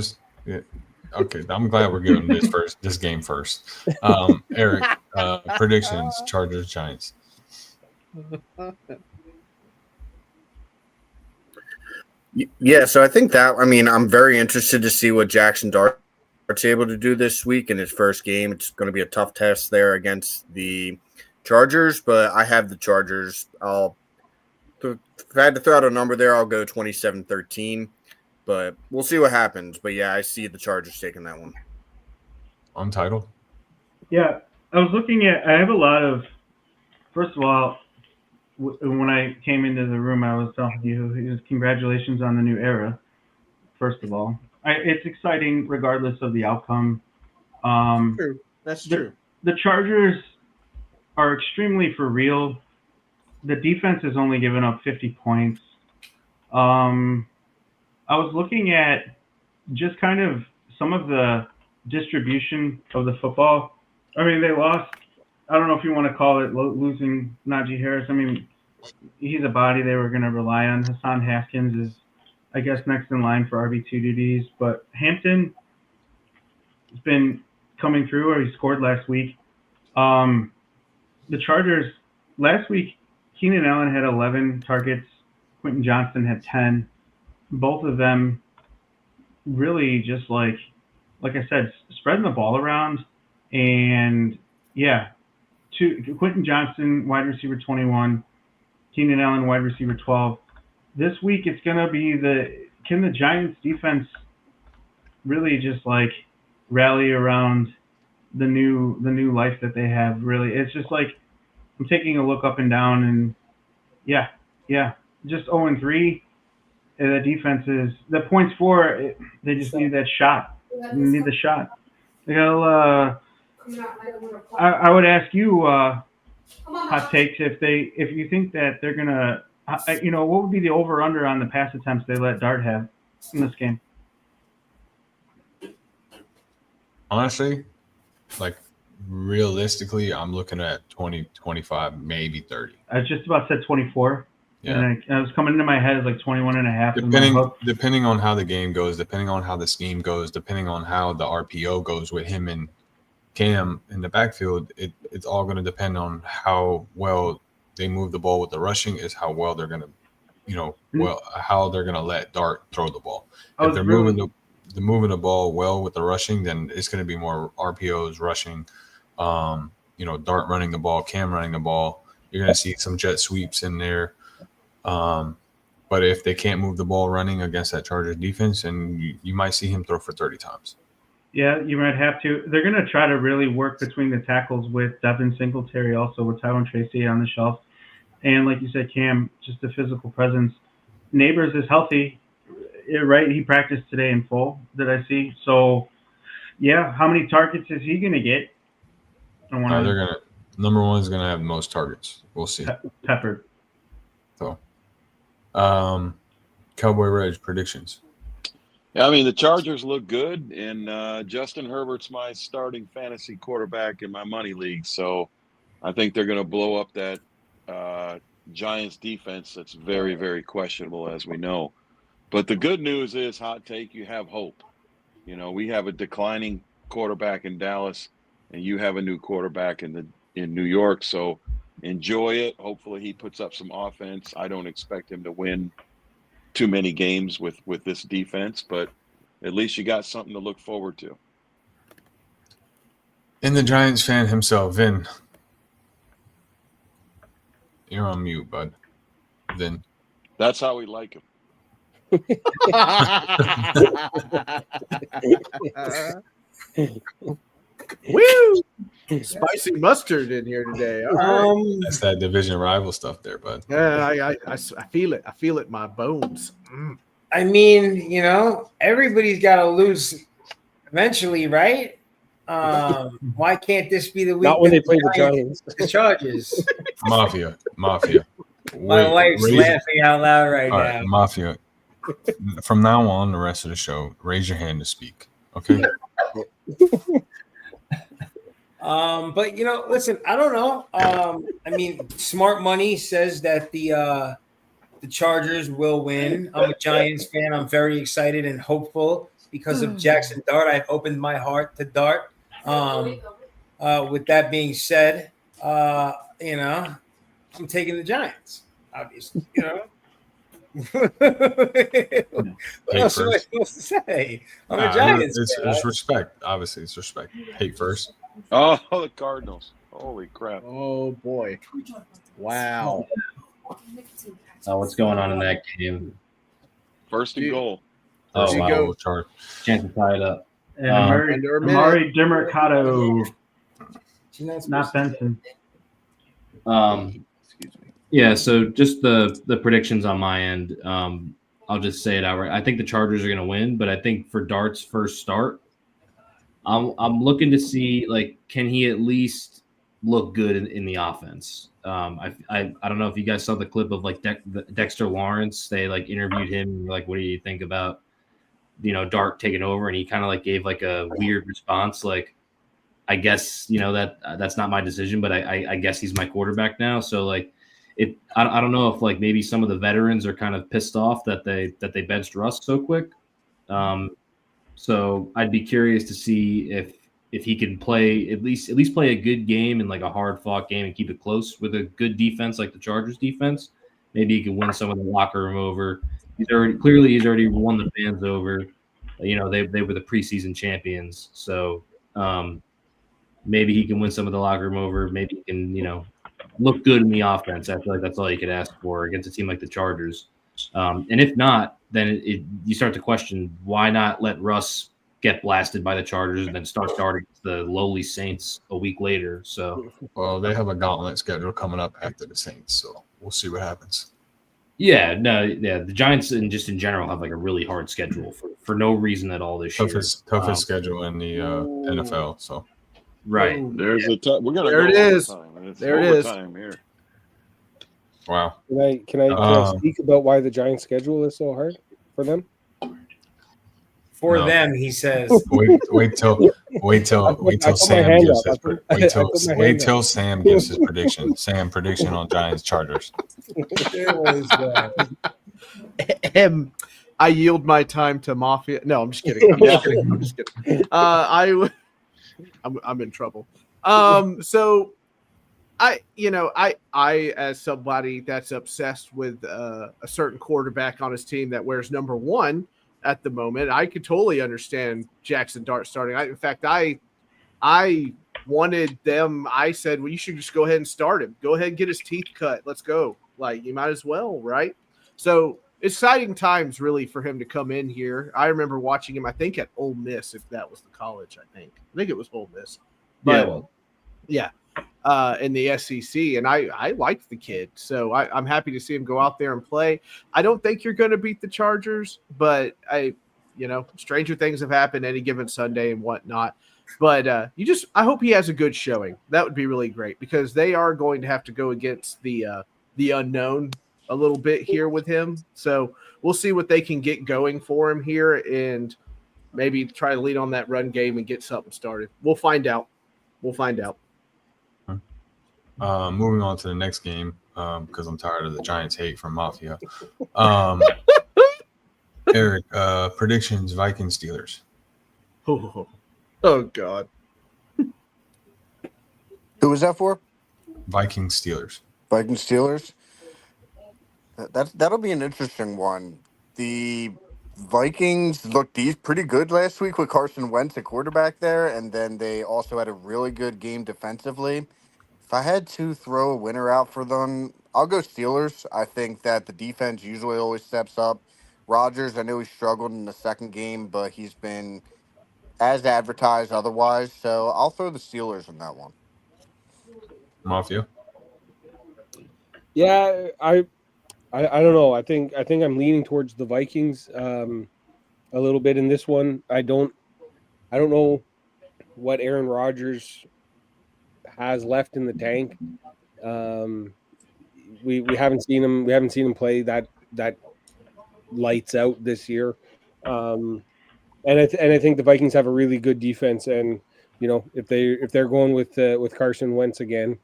okay. I'm glad we're giving this game first. Eric, predictions: Chargers Giants. Yeah, so I think I'm very interested to see what Jackson Dart's able to do this week in his first game. It's going to be a tough test there against the Chargers, but I have the Chargers. If I had to throw out a number there, I'll go 27-13, but we'll see what happens. But yeah, I see the Chargers taking that one. Untitled? Yeah, I was looking at. I have a lot of. First of all, when I came into the room, I was telling you, congratulations on the new era. First of all, it's exciting regardless of the outcome. True. That's true. The Chargers are extremely for real. The defense has only given up 50 points. I was looking at just kind of some of the distribution of the football. I mean, they lost. I don't know if you want to call it losing Najee Harris. I mean, he's a body they were going to rely on. Hassan Haskins is, I guess, next in line for RB2 duties. But Hampton has been coming through, or he scored last week. The Chargers, last week, Keenan Allen had 11 targets. Quentin Johnston had 10. Both of them really just like I said, spreading the ball around and Yeah. Quentin Johnson, wide receiver 21. Keenan Allen, wide receiver 12. This week it's going to be can the Giants defense really just like rally around the new life that they have? Really, it's just like I'm taking a look up and down, and yeah, just 0-3. The defense is the points for. They just need that shot. They need the shot. I would ask you, hot takes, if you think that they're gonna, what would be the over under on the pass attempts they let Dart have in this game? Honestly, like realistically, I'm looking at 20, 25, maybe 30. I just about said 24. Yeah. And I was coming into my head as like 21 and a half. Depending on how the game goes, depending on how the scheme goes, depending on how the RPO goes with him and Cam in the backfield, it's all going to depend on how well they move the ball with the rushing, is how well they're going to, how they're going to let Dart throw the ball. If they're moving the ball well with the rushing, then it's going to be more RPOs rushing, Dart running the ball, Cam running the ball. You're going to see some jet sweeps in there. But if they can't move the ball running against that Chargers defense, and you might see him throw for 30 times. Yeah, you might have to. They're going to try to really work between the tackles with Devin Singletary, also with Tyrone Tracy on the shelf. And like you said, Cam, just a physical presence. Neighbors is healthy, right? He practiced today in full, did I see? So, yeah, how many targets is he going to get? Number one is going to have the most targets. We'll see. Peppered. So, Cowboy Reg predictions. Yeah, I mean, the Chargers look good, and Justin Herbert's my starting fantasy quarterback in my money league. So I think they're going to blow up that Giants defense that's very, very questionable, as we know. But the good news is, hot take, you have hope. We have a declining quarterback in Dallas, and you have a new quarterback in New York. So enjoy it. Hopefully he puts up some offense. I don't expect him to win too many games with this defense, but at least you got something to look forward to. And the Giants fan himself, Vin. You're on mute, bud. Vin. That's how we like him. Woo! Spicy mustard in here today. All right. That's that division rival stuff there, bud. Yeah, I feel it. I feel it in my bones. I mean, everybody's got to lose eventually, right? Why can't this be the week? Not when they play the Giants. The Chargers. Mafia. My wife's laughing out loud right now. Mafia. From now on, the rest of the show, raise your hand to speak. Okay. But listen, I don't know. I mean, smart money says that the Chargers will win. I'm a Giants fan. I'm very excited and hopeful because of Jackson Dart. I've opened my heart to Dart. With that being said, I'm taking the Giants, obviously. What else am I supposed to say? I'm a Giants fan. It's respect. Obviously, it's respect. Hate first. Oh, the Cardinals. Holy crap. Oh, boy. Wow. What's going on in that game? First and goal. Oh, wow. Go. Chance to tie it up. And Amari DeMercado. Not Benson. Excuse me. Yeah, so just the predictions on my end. I'll just say it outright. I think the Chargers are going to win, but I think for Dart's first start, I'm looking to see, can he at least look good in the offense? I don't know if you guys saw the clip of Dexter Lawrence. They interviewed him and were like, what do you think about Dart taking over? And he kind of gave a weird response, I guess that's not my decision, but I guess he's my quarterback now. So I don't know if maybe some of the veterans are kind of pissed off that they benched Russ so quick. So I'd be curious to see if he can play at least play a good game and a hard fought game and keep it close with a good defense like the Chargers defense. Maybe he can win some of the locker room over. He's already won the fans over. They were the preseason champions. So maybe he can win some of the locker room over. Maybe he can, look good in the offense. I feel like that's all you could ask for against a team like the Chargers. And if not, then you start to question, why not let Russ get blasted by the Chargers and then start starting the lowly Saints a week later? So, well, they have a gauntlet schedule coming up after the Saints, so we'll see what happens. The Giants and just in general have like a really hard schedule for no reason at all this year. Toughest schedule in the NFL. So, right. There's a we got to there go it is. overtime. There it is. Here. wow. Can I speak about why the Giants' schedule is so hard for them? For them, he says. Wait till Sam gives his prediction. Sam prediction on Giants Chargers. I yield my time to Mafia. No, I'm just kidding. I'm just kidding. I'm in trouble. So I as somebody that's obsessed with a certain quarterback on his team that wears number 1 at the moment, I could totally understand Jackson Dart starting. In fact, I wanted them. I said, well, you should just go ahead and start him. Go ahead and get his teeth cut. Let's go. Like, you might as well, right? So exciting times really for him to come in here. I remember watching him, I think at Ole Miss, if that was the college, I think it was Ole Miss. But in the SEC, and I liked the kid, so I'm happy to see him go out there and play. I don't think you're going to beat the Chargers, but stranger things have happened any given Sunday and whatnot. But I hope he has a good showing. That would be really great because they are going to have to go against the unknown a little bit here with him. So we'll see what they can get going for him here and maybe try to lead on that run game and get something started. We'll find out. Moving on to the next game because I'm tired of the Giants hate from Mafia. Eric, predictions: Vikings Steelers. Oh God. Who was that for? Vikings Steelers. Vikings Steelers. That'll be an interesting one. The Vikings looked pretty good last week with Carson Wentz at quarterback there, and then they also had a really good game defensively. If I had to throw a winner out for them, I'll go Steelers. I think that the defense usually always steps up. Rodgers, I know he struggled in the second game, but he's been as advertised otherwise. So I'll throw the Steelers in that one. Mafia. Yeah, I don't know. I think I'm leaning towards the Vikings a little bit in this one. I don't know what Aaron Rodgers has left in the tank. We haven't seen him. We haven't seen him play that lights out this year. And I think the Vikings have a really good defense. And if they're going with Carson Wentz again,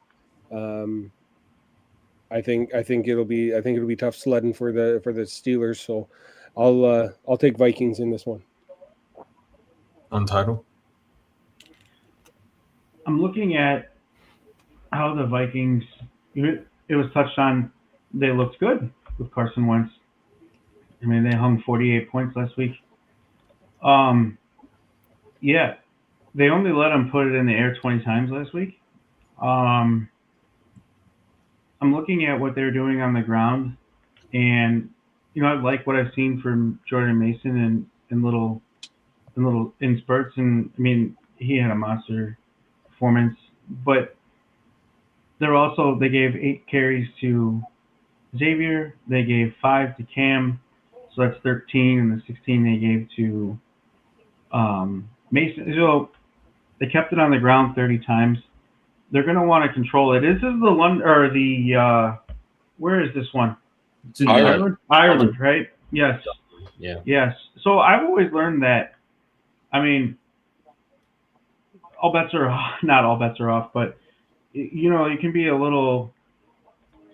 I think it'll be tough sledding for the Steelers. So I'll take Vikings in this one. Untitled. I'm looking at how the Vikings. It was touched on. They looked good with Carson Wentz. I mean, they hung 48 points last week. Yeah, they only let him put it in the air 20 times last week. I'm looking at what they're doing on the ground, and I like what I've seen from Jordan Mason in little spurts. And I mean, he had a monster performance, but they gave 8 carries to Xavier. They gave 5 to Cam, so that's 13, and the 16 they gave to Mason. So they kept it on the ground 30 times. They're going to want to control it. This is the one, or the where is this one? It's in Ireland, right? Yes. Yeah. Yes. So I've always learned that. I mean, all bets are not all bets are off, but it can be a little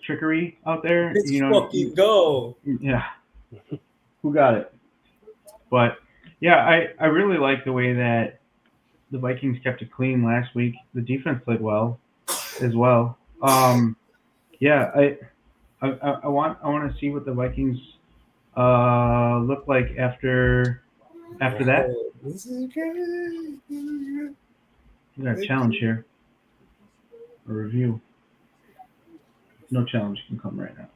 trickery out there. Let's fucking go. Yeah. Who got it? But yeah, I really like the way that the Vikings kept it clean last week. The defense played well as well. Yeah, I want to see what the Vikings look like after that. This is great. We got a challenge here. A review. No challenge can come right now.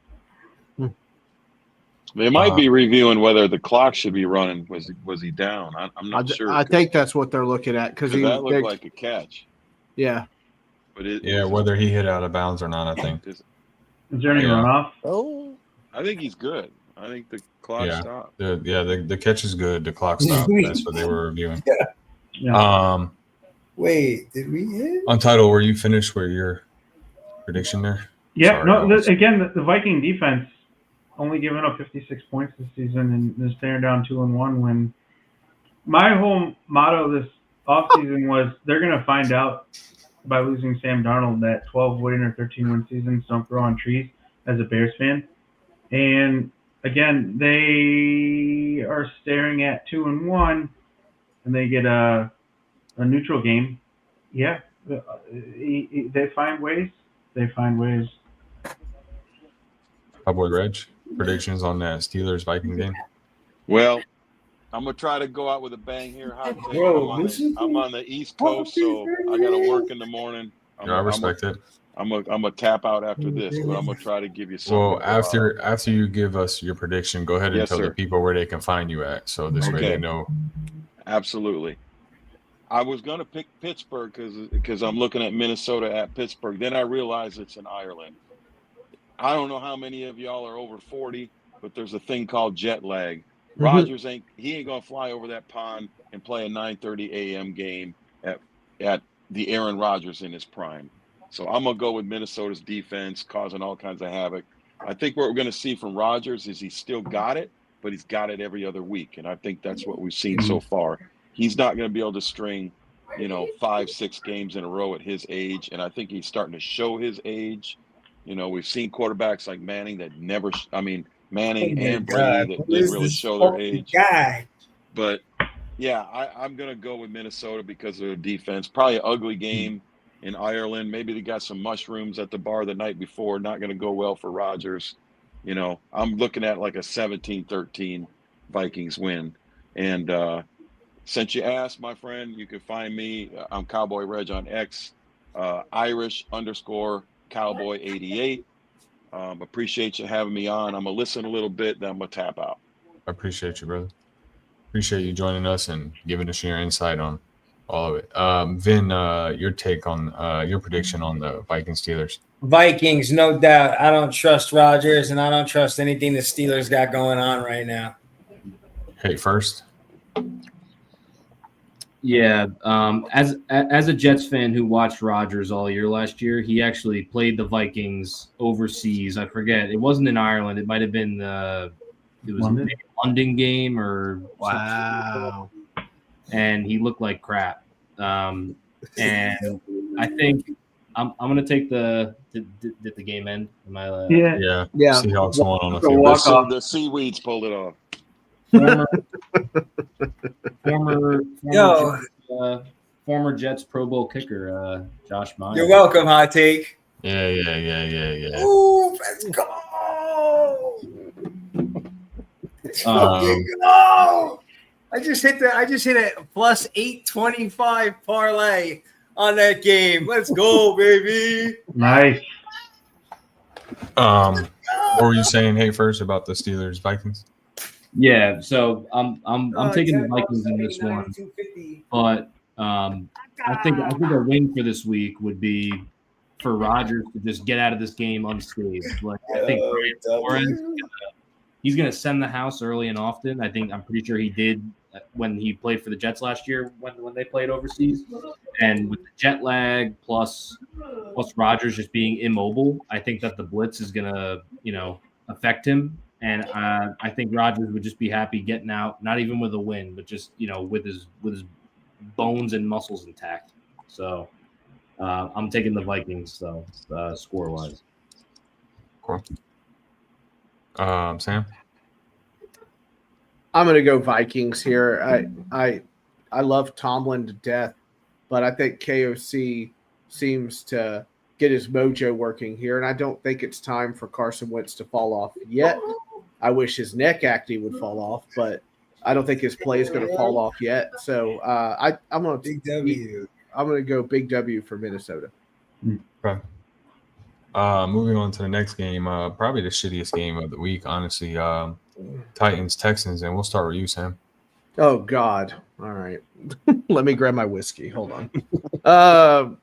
They might be reviewing whether the clock should be running. Was he down? I'm not sure. I think that's what they're looking at because that looked like a catch. Yeah. But whether he hit out of bounds or not, I think. Is there any runoff? Oh, I think he's good. I think the clock stopped. The catch is good. The clock stopped. That's what they were reviewing. Yeah. Wait, did we hit? Untitled, were you finished with your prediction there? Yeah. Sorry, Again, the Viking defense only giving up 56 points this season and they're staring down 2-1 when my whole motto this offseason was they're going to find out by losing Sam Darnold that 12-win or 13-win seasons don't grow on trees as a Bears fan. And again, they are staring at 2-1 and they get a neutral game. Yeah, they find ways. Cowboy Reg, predictions on that Steelers-Viking game? Well, I'm gonna try to go out with a bang here. Bro, I'm on the East Coast, so I gotta work in the morning. I respect it. I'm gonna tap out after this, but I'm gonna try to give you some. Well, after you give us your prediction, go ahead and tell the people where they can find you at, so this way they know. Absolutely. I was gonna pick Pittsburgh because I'm looking at Minnesota at Pittsburgh. Then I realized it's in Ireland. I don't know how many of y'all are over 40, but there's a thing called jet lag. Rodgers ain't gonna fly over that pond and play a 9:30 a.m. game at the Aaron Rodgers in his prime. So I'm gonna go with Minnesota's defense causing all kinds of havoc. I think what we're gonna see from Rodgers is he's still got it, but he's got it every other week, and I think that's what we've seen so far. He's not gonna be able to string, 5-6 games in a row at his age, and I think he's starting to show his age. We've seen quarterbacks like Manning that never. Manning and Brady that didn't really show their age. But yeah, I'm gonna go with Minnesota because of their defense. Probably an ugly game in Ireland. Maybe they got some mushrooms at the bar the night before. Not gonna go well for Rodgers. I'm looking at like a 17-13 Vikings win. And since you asked, my friend, you can find me. I'm Cowboy Reg on X, Irish_Cowboy88. Appreciate you having me on. I'm gonna listen a little bit, then I'm gonna tap out. I appreciate you, brother. Appreciate you joining us and giving us your insight on all of it. Vin, your take on your prediction on the Vikings Steelers. Vikings, no doubt. I don't trust Rodgers, and I don't trust anything the Steelers got going on right now. Hey, first. Yeah, as a Jets fan who watched Rodgers all year last year, he actually played the Vikings overseas. I forget, it wasn't in Ireland. It might have been a London game or wow. And he looked like crap. And I think I'm gonna take did the game end? Am I? Yeah. Seahawks won on a field. The seaweeds pulled it off. Former Jets Pro Bowl kicker, Josh Myers. You're welcome, Hot Take. Yeah. Ooh, let's go. Let's fucking go. I just hit a plus 825 parlay on that game. Let's go, baby. Nice. What were you saying, hey, first about the Steelers Vikings? Yeah, so I'm taking the Vikings in this one, but I think a win for this week would be for Rodgers to just get out of this game unscathed. Like I think he's going to send the house early and often. I'm pretty sure he did when he played for the Jets last year when they played overseas, and with the jet lag plus Rodgers just being immobile, I think that the blitz is going to affect him. And I think Rodgers would just be happy getting out, not even with a win, but just with his bones and muscles intact. So I'm taking the Vikings, though, score wise. Cool. Sam, I'm gonna go Vikings here. I love Tomlin to death, but I think KOC seems to get his mojo working here, and I don't think it's time for Carson Wentz to fall off yet. I wish his neck acne would fall off, but I don't think his play is going to fall off yet. So I'm going to I'm going to go big W for Minnesota. Okay. Moving on to the next game, probably the shittiest game of the week, honestly. Titans, Texans, and we'll start with you, Sam. Oh, God. All right. Let me grab my whiskey. Hold on.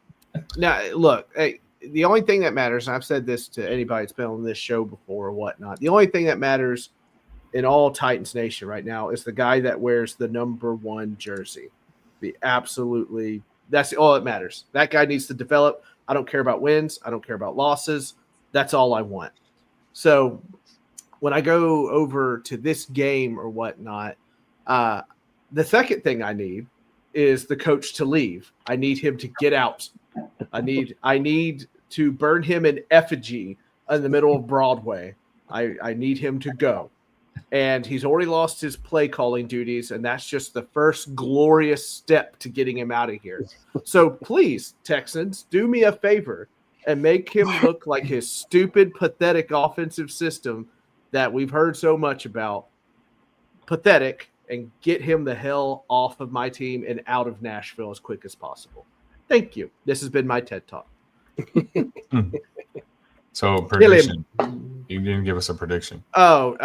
Now, look, hey, the only thing that matters, and I've said this to anybody that's been on this show before or whatnot, the only thing that matters in all Titans Nation right now is the guy that wears the number 1 jersey. That's all that matters. That guy needs to develop. I don't care about wins. I don't care about losses. That's all I want. So when I go over to this game or whatnot, the second thing I need is the coach to leave. I need him to get out. I need to burn him in effigy in the middle of Broadway. I need him to go. And he's already lost his play calling duties, and that's just the first glorious step to getting him out of here. So please, Texans, do me a favor and make him look like his stupid, pathetic offensive system that we've heard so much about. Pathetic, and get him the hell off of my team and out of Nashville as quick as possible. Thank you. This has been my TED Talk. So prediction. You didn't give us a prediction. Oh,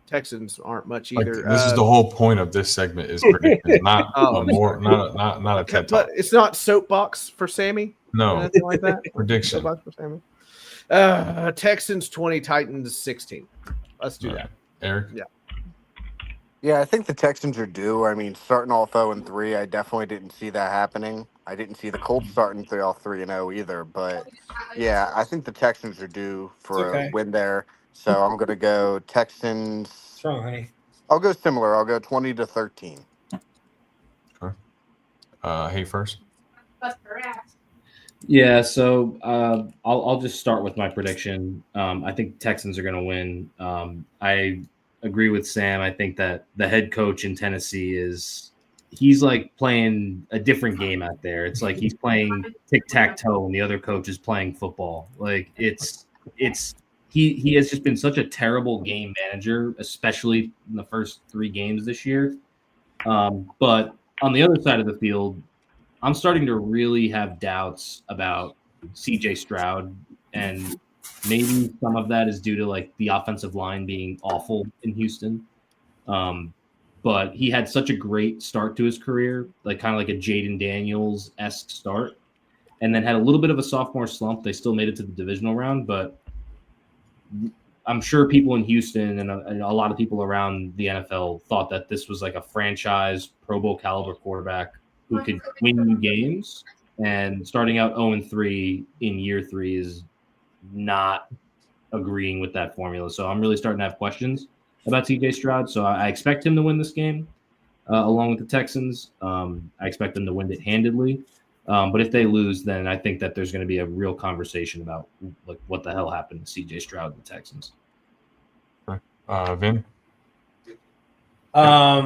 Texans aren't much either. This is the whole point of this segment is predictions, not a TED Talk. But it's not soapbox for Sammy. No, anything like that. Prediction. Soapbox for Sammy. Texans 20, Titans 16. Let's do that. Eric. Yeah. Yeah, I think the Texans are due. I mean, starting off 0-3, I definitely didn't see that happening. I didn't see the Colts starting off 3-0 either. But yeah, I think the Texans are due for a win there. So I'm going to go Texans. What's wrong, honey? I'll go similar. I'll go 20-13. Okay. Hey, first. Yeah, so I'll just start with my prediction. I think Texans are going to win. I agree with Sam. I think that the head coach in Tennessee he's like playing a different game out there. It's like he's playing tic-tac-toe and the other coach is playing football. Like he has just been such a terrible game manager, especially in the first 3 games this year. But on the other side of the field, I'm starting to really have doubts about CJ Stroud, and maybe some of that is due to like the offensive line being awful in Houston. But he had such a great start to his career, like kind of like a Jaden Daniels-esque start, and then had a little bit of a sophomore slump. They still made it to the divisional round, but I'm sure people in Houston and a lot of people around the NFL thought that this was like a franchise Pro Bowl caliber quarterback who could win you games, and starting out 0-3 in year 3 is not agreeing with that formula. So I'm really starting to have questions about CJ Stroud. So I expect him to win this game along with the Texans. I expect them to win it handedly. But if they lose, then I think that there's going to be a real conversation about like what the hell happened to CJ Stroud and the Texans. Vin? I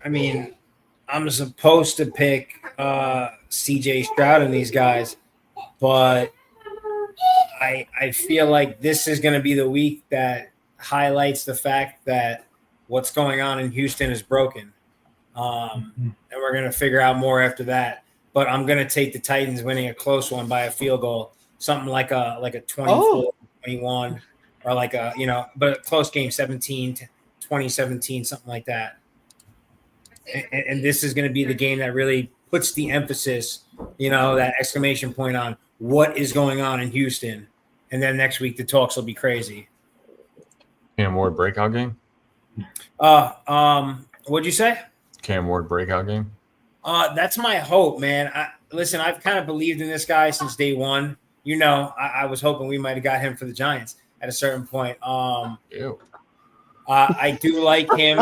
mean, I'm supposed to pick CJ Stroud and these guys, but I feel like this is going to be the week that highlights the fact that what's going on in Houston is broken. And we're going to figure out more after that. But I'm going to take the Titans winning a close one by a field goal, something like a 24-21 or like a, but a close game, 2017, something like that. And this is going to be the game that really puts the emphasis, that exclamation point on what is going on in Houston. And then next week, the talks will be crazy. Cam Ward breakout game? What'd you say? Cam Ward breakout game? That's my hope, man. Listen, I've kind of believed in this guy since day one. I was hoping we might have got him for the Giants at a certain point. Ew. I do like him.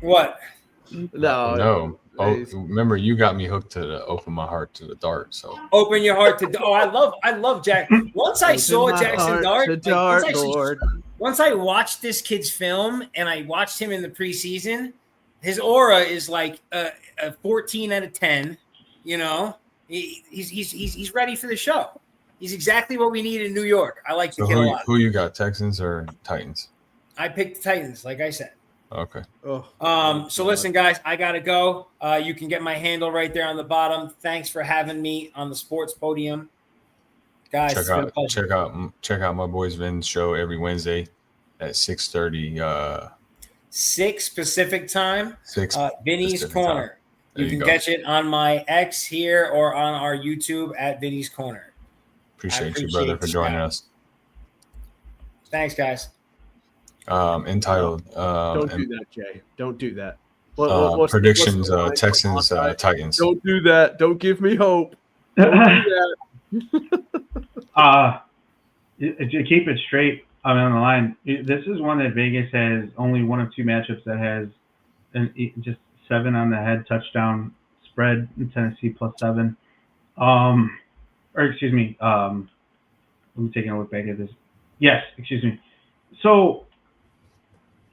What? No. Oh, remember, you got me hooked to open my heart to the dart. So open your heart to. Oh, I love Jack. Once I saw Jackson Dart, once I watched this kid's film and I watched him in the preseason, his aura is like a 14 out of 10. He's ready for the show. He's exactly what we need in New York. I like the kid a lot. Who you got, Texans or Titans? I picked the Titans, like I said. Okay. So listen, guys, I gotta go. You can get my handle right there on the bottom. Thanks for having me on the Sports Podium, guys. It's been a pleasure. Check out my boys Vin's show every Wednesday at 6:30. 6 Pacific time. 6 Vinny's Pacific Corner. time. You can catch it on my X here or on our YouTube at Vinny's Corner. Appreciate you, brother, for joining us. Thanks, guys. Entitled. Don't do that, Jay. Don't do that. Predictions: Texans, Titans. Don't do that. Don't give me hope. To keep it straight, I'm on the line. This is one that Vegas has only one of two matchups that has just 7 on the head touchdown spread in Tennessee +7. Or excuse me. Let me take a look back at this. Yes, excuse me. So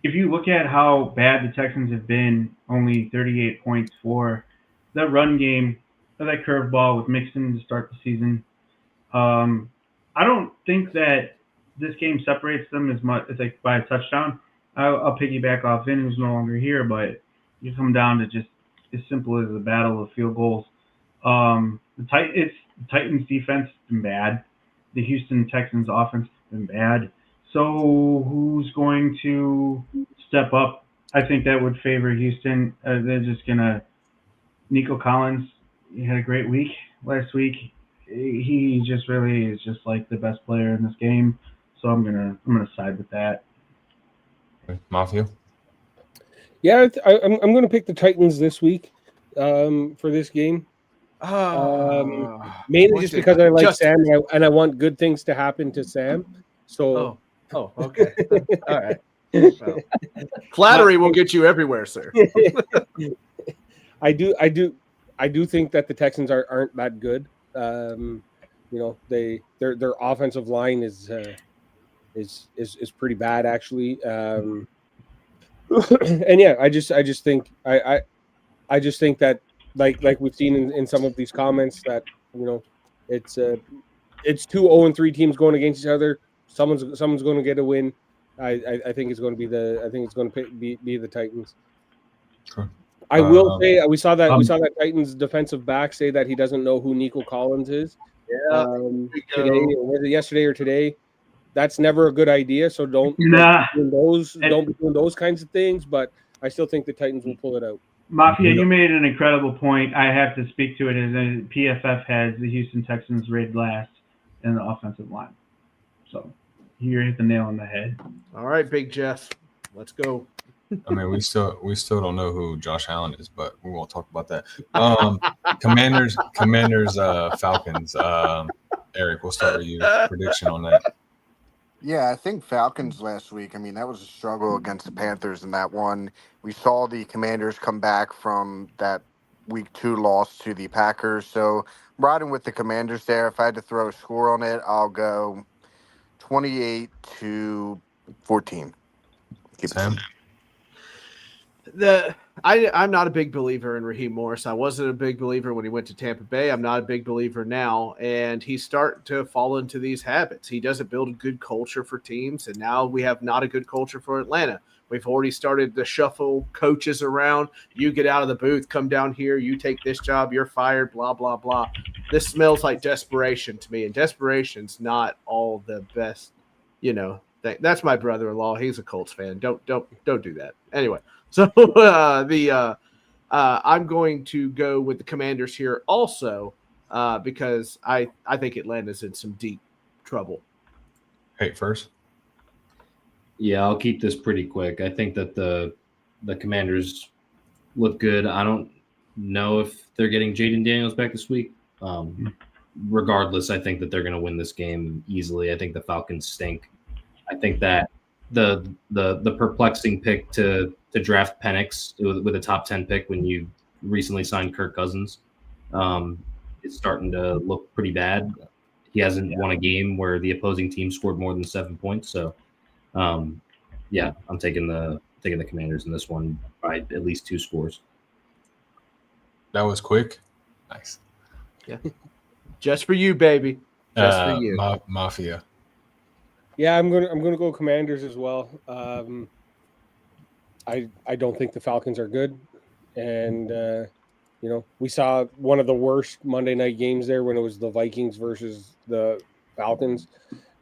if you look at how bad the Texans have been, only 38 points for the run game, that curveball with Mixon to start the season. I don't think that this game separates them as much as like by a touchdown. I'll piggyback off Vin, who's no longer here, but you come down to just as simple as a battle of field goals. The Titans defense has been bad. The Houston Texans offense has been bad. So who's going to step up? I think that would favor Houston. They're just gonna. Nico Collins, he had a great week last week. He just really is just like the best player in this game. So I'm gonna side with that. Okay. Mafia. Yeah, I'm going to pick the Titans this week for this game. Mainly just because I like Sam and I want good things to happen to Sam. So. Oh, okay. All right. Well, flattery will get you everywhere, sir. I do think that the Texans aren't that good. Their offensive line is pretty bad actually. And yeah, I just think that like we've seen in some of these comments that it's 2 0-3 teams going against each other. Someone's going to get a win. I think it's going to be the Titans. Sure. I will say we saw that Titans defensive back say that he doesn't know who Nico Collins is. Yeah. Today, or was it yesterday or today? That's never a good idea. So don't be doing those kinds of things. But I still think the Titans will pull it out. Mafia, you made an incredible point. I have to speak to it. As PFF has the Houston Texans rated last in the offensive line. So you hit the nail on the head. All right, Big Jeff, let's go. I mean, we still don't know who Josh Allen is, but we won't talk about that. Commanders, Falcons. Eric, we'll start with you. Prediction on that. Yeah, I think Falcons last week. I mean, that was a struggle against the Panthers in that one. We saw the Commanders come back from that week 2 loss to the Packers. So riding with the Commanders there. If I had to throw a score on it, I'll go 28-14. Sam? I'm not a big believer in Raheem Morris. I wasn't a big believer when he went to Tampa Bay. I'm not a big believer now, and he's starting to fall into these habits. He doesn't build a good culture for teams, and now we have not a good culture for Atlanta. We've already started to shuffle coaches around. You get out of the booth, come down here, you take this job, you're fired, blah, blah, blah. This smells like desperation to me, and desperation's not all the best, That's my brother-in-law. He's a Colts fan. Don't do that. Anyway, so I'm going to go with the Commanders here also because I think Atlanta's in some deep trouble. Hey, first. Yeah, I'll keep this pretty quick. I think that the Commanders look good. I don't know if they're getting Jaden Daniels back this week. Regardless, I think that they're going to win this game easily. I think the Falcons stink. I think that the perplexing pick to draft Penix with a top 10 pick when you recently signed Kirk Cousins is starting to look pretty bad. He hasn't won a game where the opposing team scored more than 7 points. So, I'm taking the Commanders in this one by at least 2 scores. That was quick. Nice. Yeah. Just for you, baby. Just for you. Mafia. Yeah, I'm gonna go Commanders as well. I don't think the Falcons are good, and we saw one of the worst Monday night games there when it was the Vikings versus the Falcons.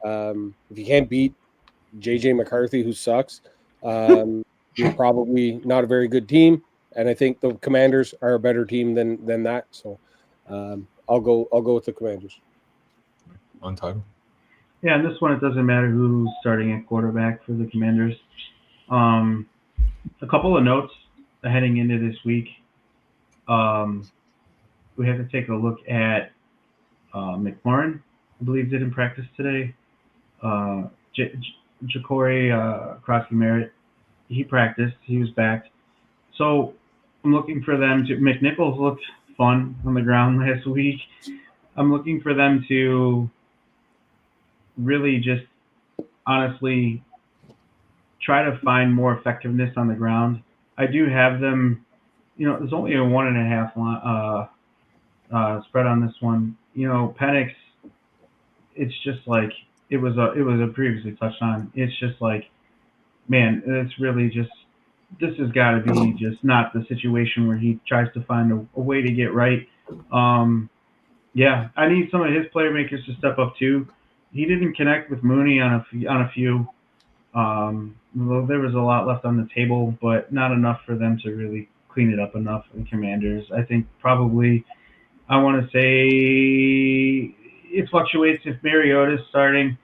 If you can't beat JJ McCarthy, who sucks, you're probably not a very good team. And I think the Commanders are a better team than that. So I'll go with the Commanders. On time. Yeah, and this one, it doesn't matter who's starting at quarterback for the Commanders. A couple of notes heading into this week. We have to take a look at McLaurin, I believe, did in practice today. Ja'Cory Crossy-Merritt, he practiced. He was back. So I'm looking for them to – McNichols looked fun on the ground last week. I'm looking for them to really just honestly try to find more effectiveness on the ground. I do have them – there's only a 1.5 spread on this one. Penix, it's just like it was a previously touched on. It's just like, man, it's really just this has got to be just not the situation where he tries to find a way to get right. Yeah, I need some of his playmakers to step up too. He didn't connect with Mooney on a few. There was a lot left on the table, but not enough for them to really clean it up enough. The Commanders, I think, probably. I want to say it fluctuates. If Mariota's starting,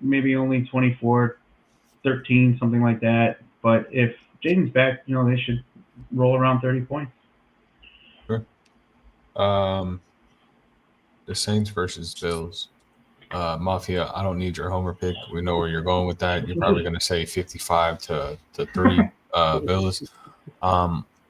maybe only 24-13, something like that. But if Jaden's back, they should roll around 30 points. Sure. The Saints versus Bills. Mafia, I don't need your homer pick. We know where you're going with that. You're probably going to say 55-3 Bills.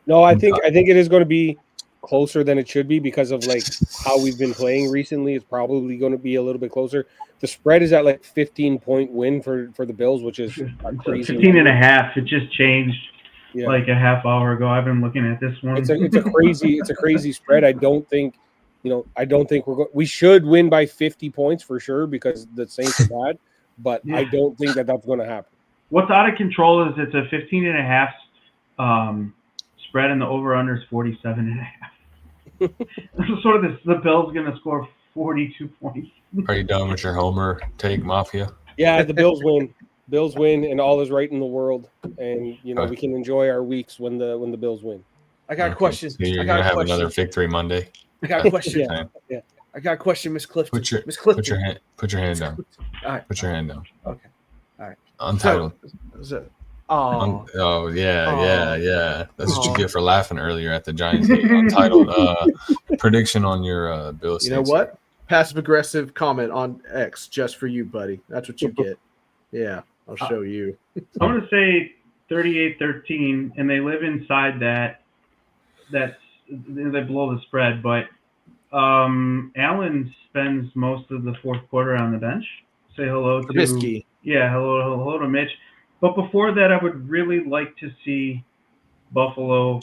No, I think it is going to be closer than it should be because of like how we've been playing recently. It's probably going to be a little bit closer. The spread is at like 15-point win for the Bills, which is crazy. 15.5. It just changed like a half hour ago. I've been looking at this one. It's a crazy spread. I don't think we should win by 50 points for sure because the Saints are bad, but I don't think that's going to happen. What's out of control is it's a 15.5 spread and the over-under is 47.5. Sort of the Bills going to score 42 points. Are you done with your homer take, Mafia? Yeah, the Bills win. Bills win, and all is right in the world. And we can enjoy our weeks when the Bills win. I got a question. So you're gonna have another Victory Monday. I got a question. Yeah. I got a question, Miss Clifton. Put your hand down. All right. Put your hand down. Okay. All right. Untitled. Oh yeah. That's what you get for laughing earlier at the Giants game. Untitled. Prediction on your Bills. You know what? Passive aggressive comment on X just for you, buddy. That's what you get. Yeah, I'll show you. I'm gonna say 38-13, and they live inside that. They blow the spread, but Allen spends most of the fourth quarter on the bench. Say hello to Trubisky. Yeah, hello to Mitch. But before that, I would really like to see Buffalo.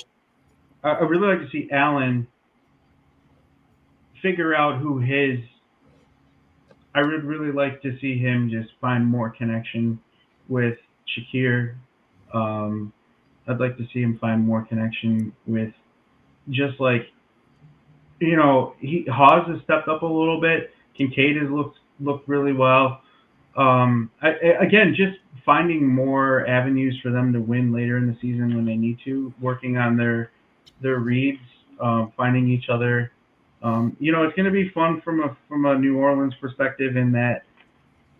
I really like to see Allen figure out who his. I would really like to see him just find more connection with Shakir. I'd like to see him find more connection with just like, Hawes has stepped up a little bit. Kincaid has looked really well. Again, just finding more avenues for them to win later in the season when they need to, working on their reads, finding each other. It's going to be fun from a New Orleans perspective in that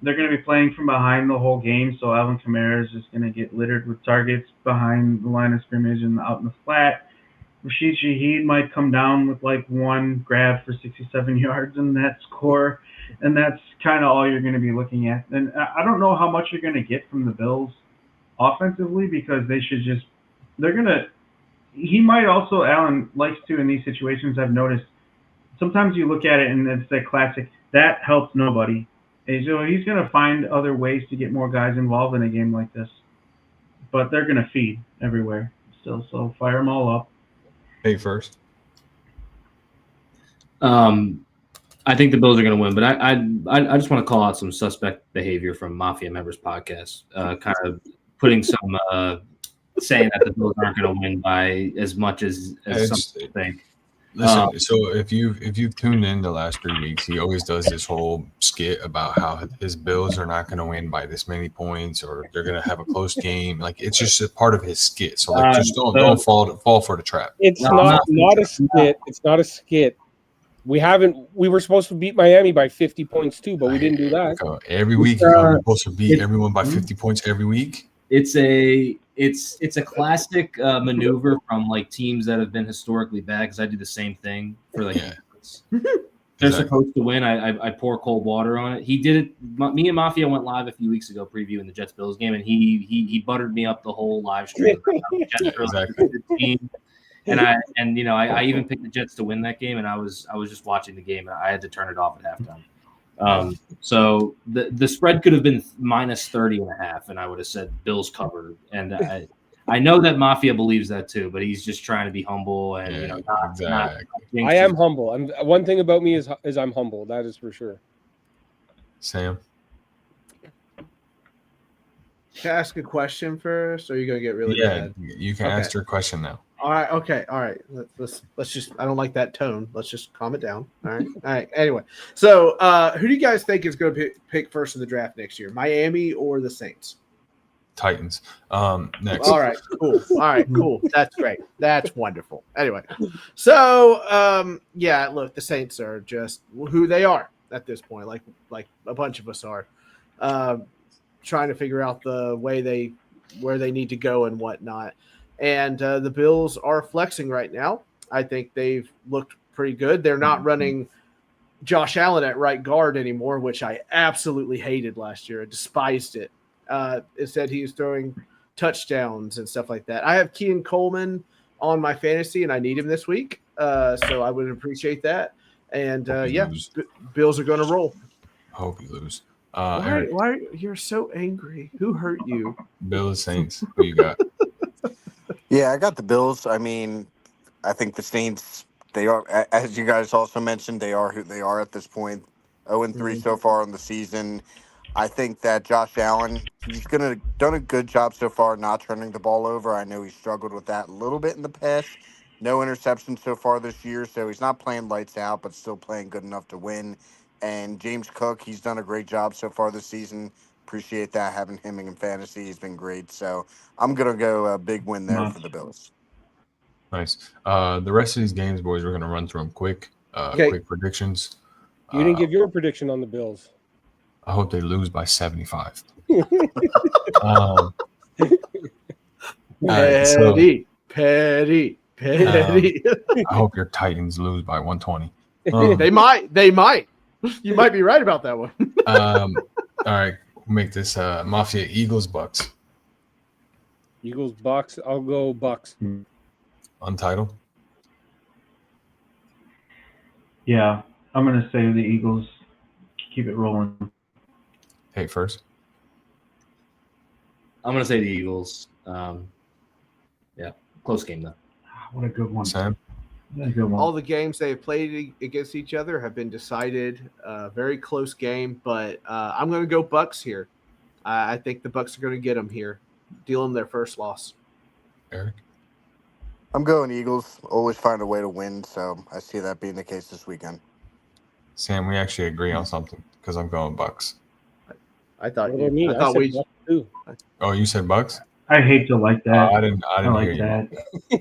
they're going to be playing from behind the whole game. So Alvin Kamara is just going to get littered with targets behind the line of scrimmage and out in the flat. Rashid Shaheed might come down with like one grab for 67 yards in that score. And that's kind of all you're going to be looking at. And I don't know how much you're going to get from the Bills offensively because he might also, Allen likes to in these situations, I've noticed, sometimes you look at it and it's that classic, that helps nobody. And so he's going to find other ways to get more guys involved in a game like this. But they're going to feed everywhere still, so fire them all up. Hey, first. I think the Bills are going to win, but I just want to call out some suspect behavior from Mafia Members Podcast, kind of putting some saying that the Bills aren't going to win by as much as some people think. Listen, so if you've tuned in the last 3 weeks, he always does this whole skit about how his Bills are not going to win by this many points, or they're going to have a close game. Like, it's just a part of his skit. So like, just don't fall for the trap. It's not a skit. It's not a skit. We were supposed to beat Miami by 50 points too, but we didn't do that. Every week you're supposed to beat everyone by 50 points every week. It's a classic maneuver from like teams that have been historically bad, because I do the same thing for like they're supposed to win. I pour cold water on it. He did it. Me and Mafia went live a few weeks ago previewing the Jets Bills game, and he buttered me up the whole live stream. Exactly. And I even picked the Jets to win that game, and I was just watching the game, and I had to turn it off at halftime. So the spread could have been minus 30.5, and I would have said Bills covered. And I know that Mafia believes that too, but he's just trying to be humble and not I am humble. One thing about me is I'm humble. That is for sure. Sam, can I ask a question first, or are you gonna get really mad? You can ask your question now. All right. Okay. All right. Let's just. I don't like that tone. Let's just calm it down. All right. All right. Anyway, so who do you guys think is going to pick first in the draft next year? Miami or the Saints? Titans. Next. All right. Cool. All right. Cool. That's great. That's wonderful. Anyway, so yeah. Look, the Saints are just who they are at this point. Like a bunch of us are, trying to figure out the way where they need to go and whatnot. And the Bills are flexing right now. I think they've looked pretty good. They're not running Josh Allen at right guard anymore, which I absolutely hated last year. I despised it. Instead, he's throwing touchdowns and stuff like that. I have Keon Coleman on my fantasy, and I need him this week. So I would appreciate that. And, Bills are going to roll. Hope you lose. Why you're so angry? Who hurt you? Bills, Saints. Who you got? Yeah, I got the Bills. I mean, I think the Saints, they are, as you guys also mentioned, they are who they are at this point. 0-3 so far in the season. I think that Josh Allen, he's done a good job so far not turning the ball over. I know he struggled with that a little bit in the past. No interceptions so far this year, so he's not playing lights out, but still playing good enough to win. And James Cook, he's done a great job so far this season. Appreciate that, having him in fantasy. He's been great. So I'm going to go a big win there for the Bills. Nice. The rest of these games, boys, we're going to run through them quick. Quick predictions. You didn't give your prediction on the Bills. I hope they lose by 75. Petty. I hope your Titans lose by 120. They might. You might be right about that one. All right. We'll make this Mafia Eagles Bucks. Eagles Bucks. I'll go Bucks. Untitled. Yeah, I'm going to say the Eagles. Keep it rolling. Hey, first. I'm going to say the Eagles. Close game though. What a good one, Sam. All the games they have played against each other have been decided. Very close game, but I'm going to go Bucks here. I think the Bucks are going to get them here, deal them their first loss. Eric? I'm going Eagles. Always find a way to win, so I see that being the case this weekend. Sam, we actually agree on something because I'm going Bucks. I thought What do you mean? I said Bucks too. Oh, you said Bucks? I hate to like that. I didn't like hear that. you.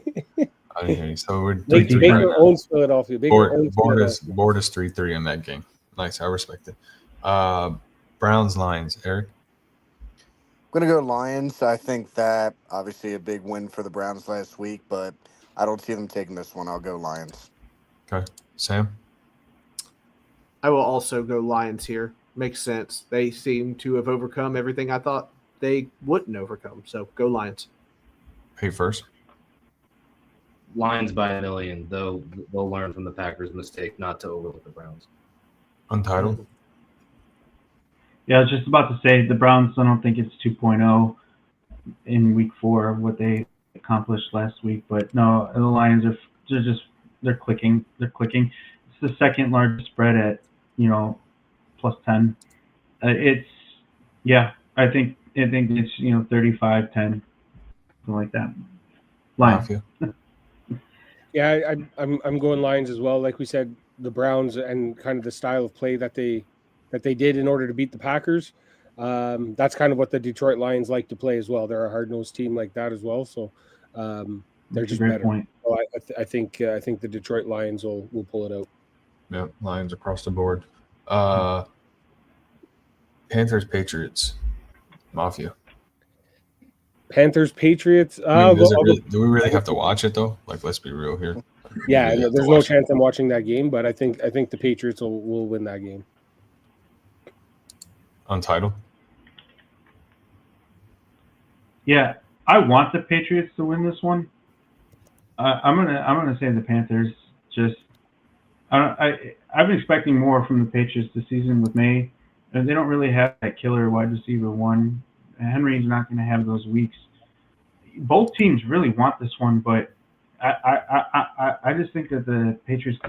I didn't hear you. So we're Baker owns Philadelphia. Board is 3-3 in that game. Nice. I respect it. Browns, Lions. Eric? I'm going to go Lions. I think that obviously a big win for the Browns last week, but I don't see them taking this one. I'll go Lions. Okay. Sam? I will also go Lions here. Makes sense. They seem to have overcome everything I thought they wouldn't overcome. So go Lions. Hey, first. Lions by 1 million, though they'll learn from the Packers' mistake not to overlook the Browns. Untitled. Yeah, I was just about to say the Browns, I don't think it's 2.0 in week 4 of what they accomplished last week. But no, the Lions they're clicking. It's the second largest spread at, plus 10. I think it's 35-10 something like that. Lions. Mafia. Yeah, I'm going Lions as well. Like we said, the Browns and kind of the style of play that they did in order to beat the Packers. That's kind of what the Detroit Lions like to play as well. They're a hard-nosed team like that as well. So they're just better. Point. So I think the Detroit Lions will pull it out. Yep, Lions across the board. Panthers, Patriots, Mafia. Panthers, Patriots. I mean, do we really have to watch it though? Like, let's be real here. Yeah, Really have to there's no watch it. chance I'm watching that game, but I think the Patriots will win that game. Untitled. Yeah, I want the Patriots to win this one. I'm gonna say the Panthers. Just I've been expecting more from the Patriots this season with May. And they don't really have that killer wide receiver one. Henry's not going to have those weeks. Both teams really want this one, but I just think that the Patriots.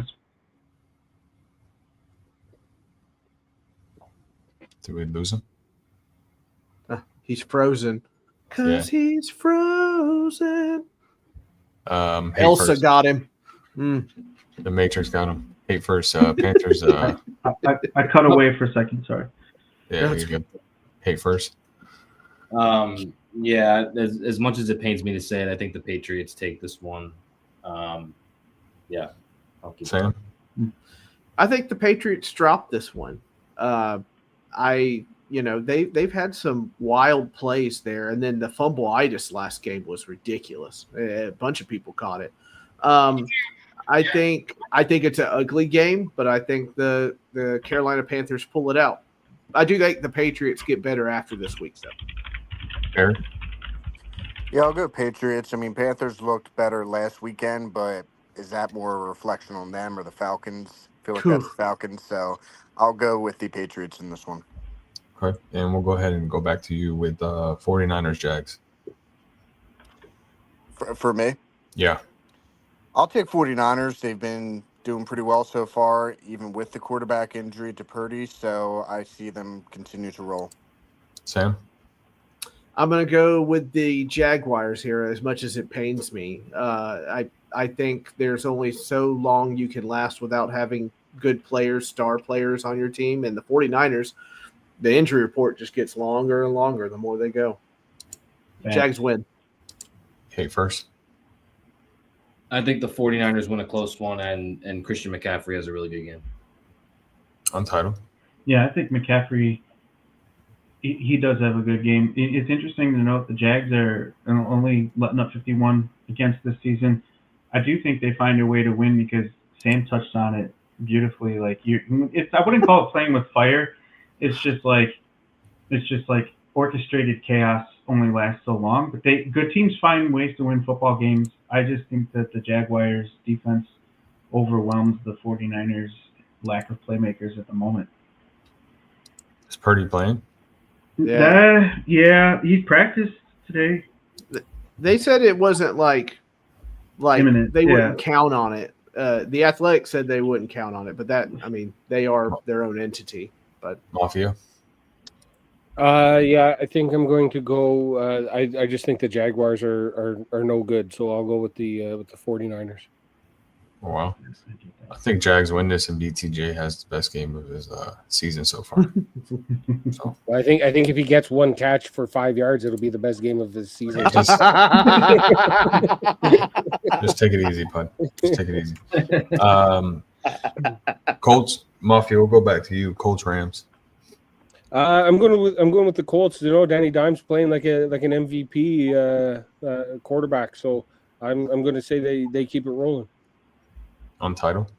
Did we lose him? He's frozen. Because he's frozen. Elsa first. got him. The Matrix got him. Hate first. Panthers. I cut away for a second. Sorry. Yeah, you're good. Hate first. Yeah, as much as it pains me to say it, I think the Patriots take this one. Yeah. I'll keep Sam? I think the Patriots dropped this one. They've had some wild plays there, and then the fumble-itis last game was ridiculous. A bunch of people caught it. I think it's an ugly game, but I think the Carolina Panthers pull it out. I do think the Patriots get better after this week, though. Eric? Yeah, I'll go Patriots. I mean, Panthers looked better last weekend, but is that more a reflection on them or the Falcons? I feel like that's the Falcons, so I'll go with the Patriots in this one. Okay, and we'll go ahead and go back to you with 49ers Jags. For me? Yeah. I'll take 49ers. They've been doing pretty well so far, even with the quarterback injury to Purdy, so I see them continue to roll. Sam? I'm going to go with the Jaguars here, as much as it pains me. I think there's only so long you can last without having good players, star players on your team, and the 49ers, the injury report just gets longer and longer the more they go. Jags win. Hate first. I think the 49ers win a close one, and Christian McCaffrey has a really good game. Untitled. Yeah, I think McCaffrey, he does have a good game. It's interesting to note the Jags are only letting up 51 against this season. I do think they find a way to win because Sam touched on it beautifully. Like I wouldn't call it playing with fire. It's just like orchestrated chaos only lasts so long. But good teams find ways to win football games. I just think that the Jaguars defense overwhelms the 49ers lack of playmakers at the moment. Is Purdy playing? Yeah, he's practiced today. They said it wasn't like imminent. They wouldn't count on it. The Athletic said they wouldn't count on it, but they are their own entity. But Mafia? Yeah, I think I'm going to go. I just think the Jaguars are no good, so I'll go with the 49ers. Oh, wow. I think Jags win this, and BTJ has the best game of his season so far. So. I think if he gets one catch for 5 yards, it'll be the best game of his season. Just take it easy, bud. Just take it easy. Colts, Mafia. We'll go back to you. Colts, Rams. I'm going with the Colts. You know, Danny Dimes playing like an MVP quarterback, so I'm going to say they keep it rolling. Untitled.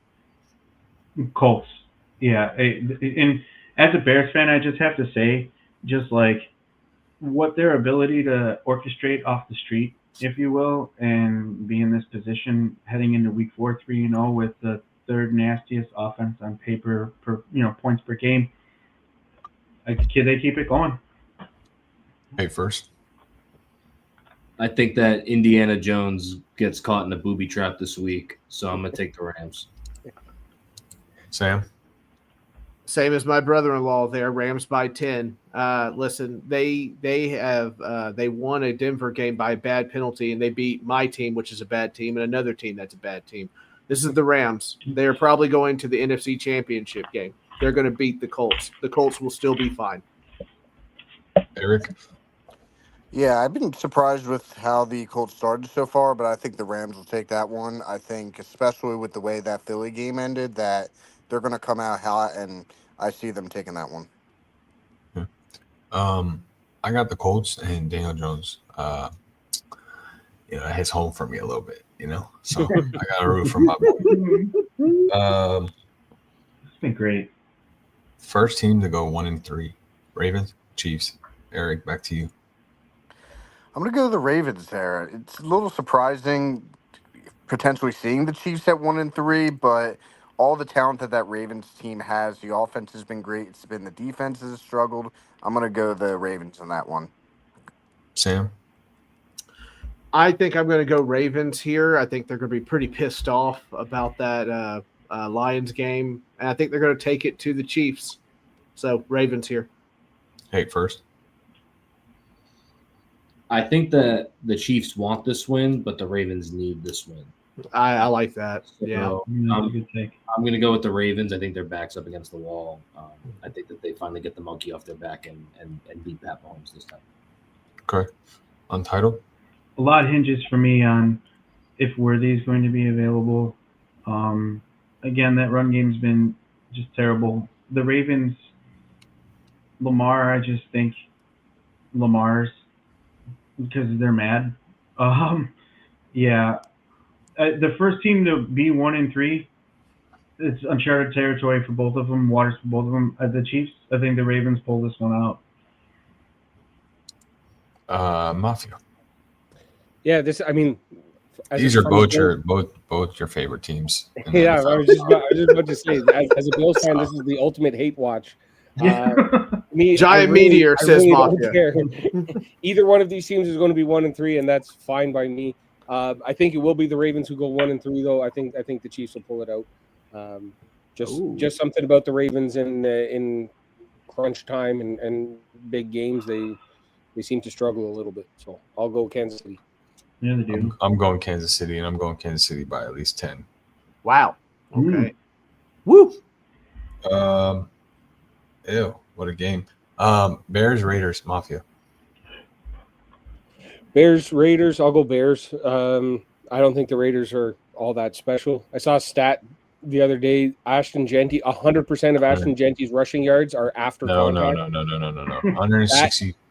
Colts. Yeah. And as a Bears fan, I just have to say, just like what their ability to orchestrate off the street, if you will, and be in this position heading into week 4, 3-0 with the third nastiest offense on paper per points per game. They keep it going. Hey, first. I think that Indiana Jones gets caught in a booby trap this week, so I'm going to take the Rams. Sam? Same as my brother-in-law there, Rams by 10. Listen, they won a Denver game by a bad penalty, and they beat my team, which is a bad team, and another team that's a bad team. This is the Rams. They're probably going to the NFC Championship game. They're going to beat the Colts. The Colts will still be fine. Eric? Yeah, I've been surprised with how the Colts started so far, but I think the Rams will take that one. I think, especially with the way that Philly game ended, that they're going to come out hot, and I see them taking that one. I got the Colts and Daniel Jones. It hits home for me a little bit, So I got to root for my boy. It's been great. First team to go 1-3. Ravens, Chiefs. Eric, back to you. I'm going to go to the Ravens there. It's a little surprising potentially seeing the Chiefs at 1-3, but all the talent that Ravens team has, the offense has been great. It's been the defense has struggled. I'm going to go the Ravens on that one. Sam? I think I'm going to go Ravens here. I think they're going to be pretty pissed off about that Lions game, and I think they're going to take it to the Chiefs. So Ravens here. Hey, first. I think that the Chiefs want this win, but the Ravens need this win. I like that. So, Yeah. That's a good take. I'm going to go with the Ravens. I think their back's up against the wall. I think that they finally get the monkey off their back and beat Pat Mahomes this time. Okay. Untitled? A lot hinges for me on if Worthy is going to be available. Again, that run game's been just terrible. The Ravens, Lamar, I just think Lamar's because they're mad. Yeah. The first team to be 1-3, it's uncharted territory for both of them, waters for both of them. The Chiefs, I think the Ravens pull this one out. Mafia. Yeah, These are both your favorite teams. Yeah, I was just about to say, as a Bills fan, this is the ultimate hate watch. Giant meteor says Mafia. Either one of these teams is going to be 1-3, and that's fine by me. I think it will be the Ravens who go 1-3, though. I think the Chiefs will pull it out. Just something about the Ravens in crunch time and big games, they seem to struggle a little bit. So I'll go Kansas City. Yeah, they do. I'm going Kansas City, and I'm going Kansas City by at least 10. Wow. Okay. Woo. Ew, what a game. Bears, Raiders, Mafia. Bears, Raiders. I'll go Bears. I don't think the Raiders are all that special. I saw a stat the other day. Ashton Genty, 100% of Ashton Genty's rushing yards are after contact. No.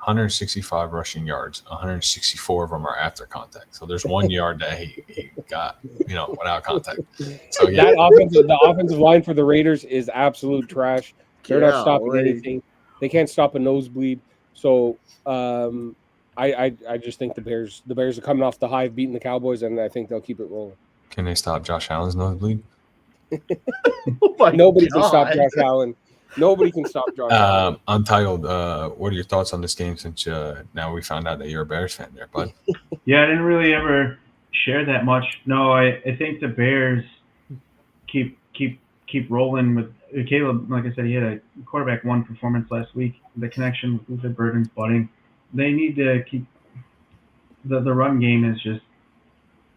165 rushing yards. 164 of them are after contact. So there's 1 yard that he got, without contact. So yeah, the offensive line for the Raiders is absolute trash. They're not stopping anything. They can't stop a nosebleed. So I just think the Bears are coming off the high of beating the Cowboys, and I think they'll keep it rolling. Can they stop Josh Allen's nosebleed? Nobody can stop Josh Allen. Nobody can stop Josh Allen. Untitled, what are your thoughts on this game since now we found out that you're a Bears fan there, bud? Yeah, I didn't really ever share that much. No, I think the Bears keep rolling with Caleb. Like I said, he had a quarterback one performance last week. The connection with the Burden's budding. They need to keep the run game is just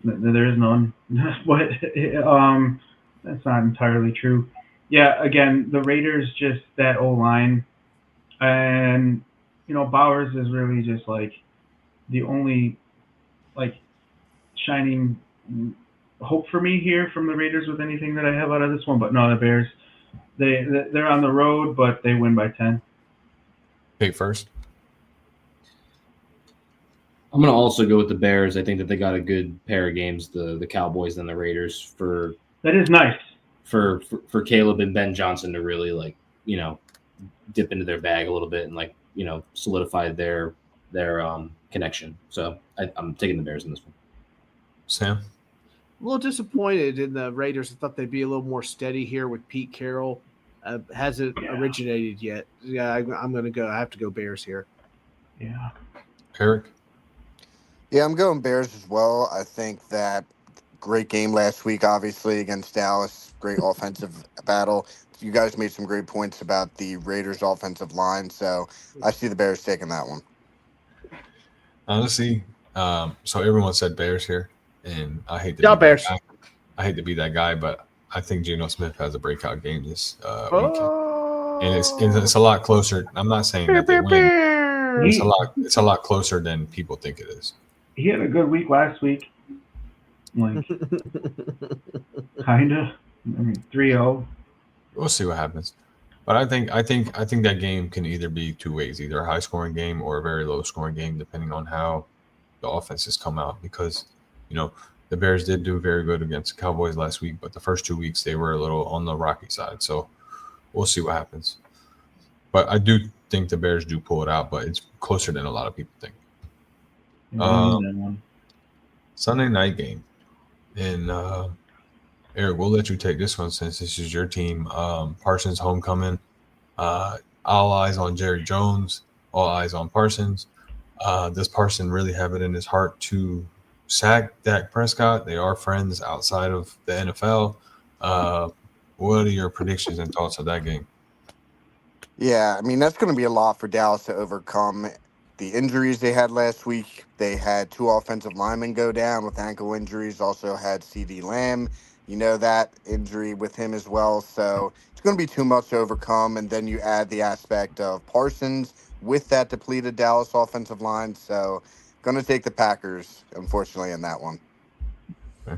there is none. But that's not entirely true. Yeah, again, the Raiders just that O-line, and Bowers is really just like the only like shining hope for me here from the Raiders with anything that I have out of this one. But no, the Bears, they're on the road, but they win by 10. Take first. I'm going to also go with the Bears. I think that they got a good pair of games, the Cowboys and the Raiders, for that is nice for Caleb and Ben Johnson to really dip into their bag a little bit and solidify their connection. So I'm taking the Bears in this one. Sam? A little disappointed in the Raiders. I thought they'd be a little more steady here with Pete Carroll. Hasn't originated yet. Yeah, I'm going to go. I have to go Bears here. Yeah. Eric? Yeah, I'm going Bears as well. I think that great game last week, obviously, against Dallas. Great offensive battle. you guys made some great points about the Raiders' offensive line, so I see the Bears taking that one. Honestly, so everyone said Bears here, and I hate to Yeah, be Bears. that guy. I hate to be that guy, but I think Geno Smith has a breakout game this weekend, Oh. and it's a lot closer. I'm not saying that they win. It's a lot closer than people think it is. He had a good week last week. Like, kinda. I mean, 3-0. We'll see what happens. But I think that game can either be two ways, either a high scoring game or a very low scoring game, depending on how the offenses come out. Because, the Bears did do very good against the Cowboys last week, but the first 2 weeks they were a little on the rocky side. So we'll see what happens. But I do think the Bears do pull it out, but it's closer than a lot of people think. Sunday night game. And Eric, we'll let you take this one since this is your team. Parsons homecoming. All eyes on Jerry Jones. All eyes on Parsons. Does Parsons really have it in his heart to sack Dak Prescott? They are friends outside of the NFL. What are your predictions and thoughts of that game? Yeah, I mean, that's going to be a lot for Dallas to overcome. The injuries they had last week, they had 2 offensive linemen go down with ankle injuries, also had CeeDee Lamb. That injury with him as well. So it's going to be too much to overcome. And then you add the aspect of Parsons with that depleted Dallas offensive line. So going to take the Packers, unfortunately, in that one. Okay.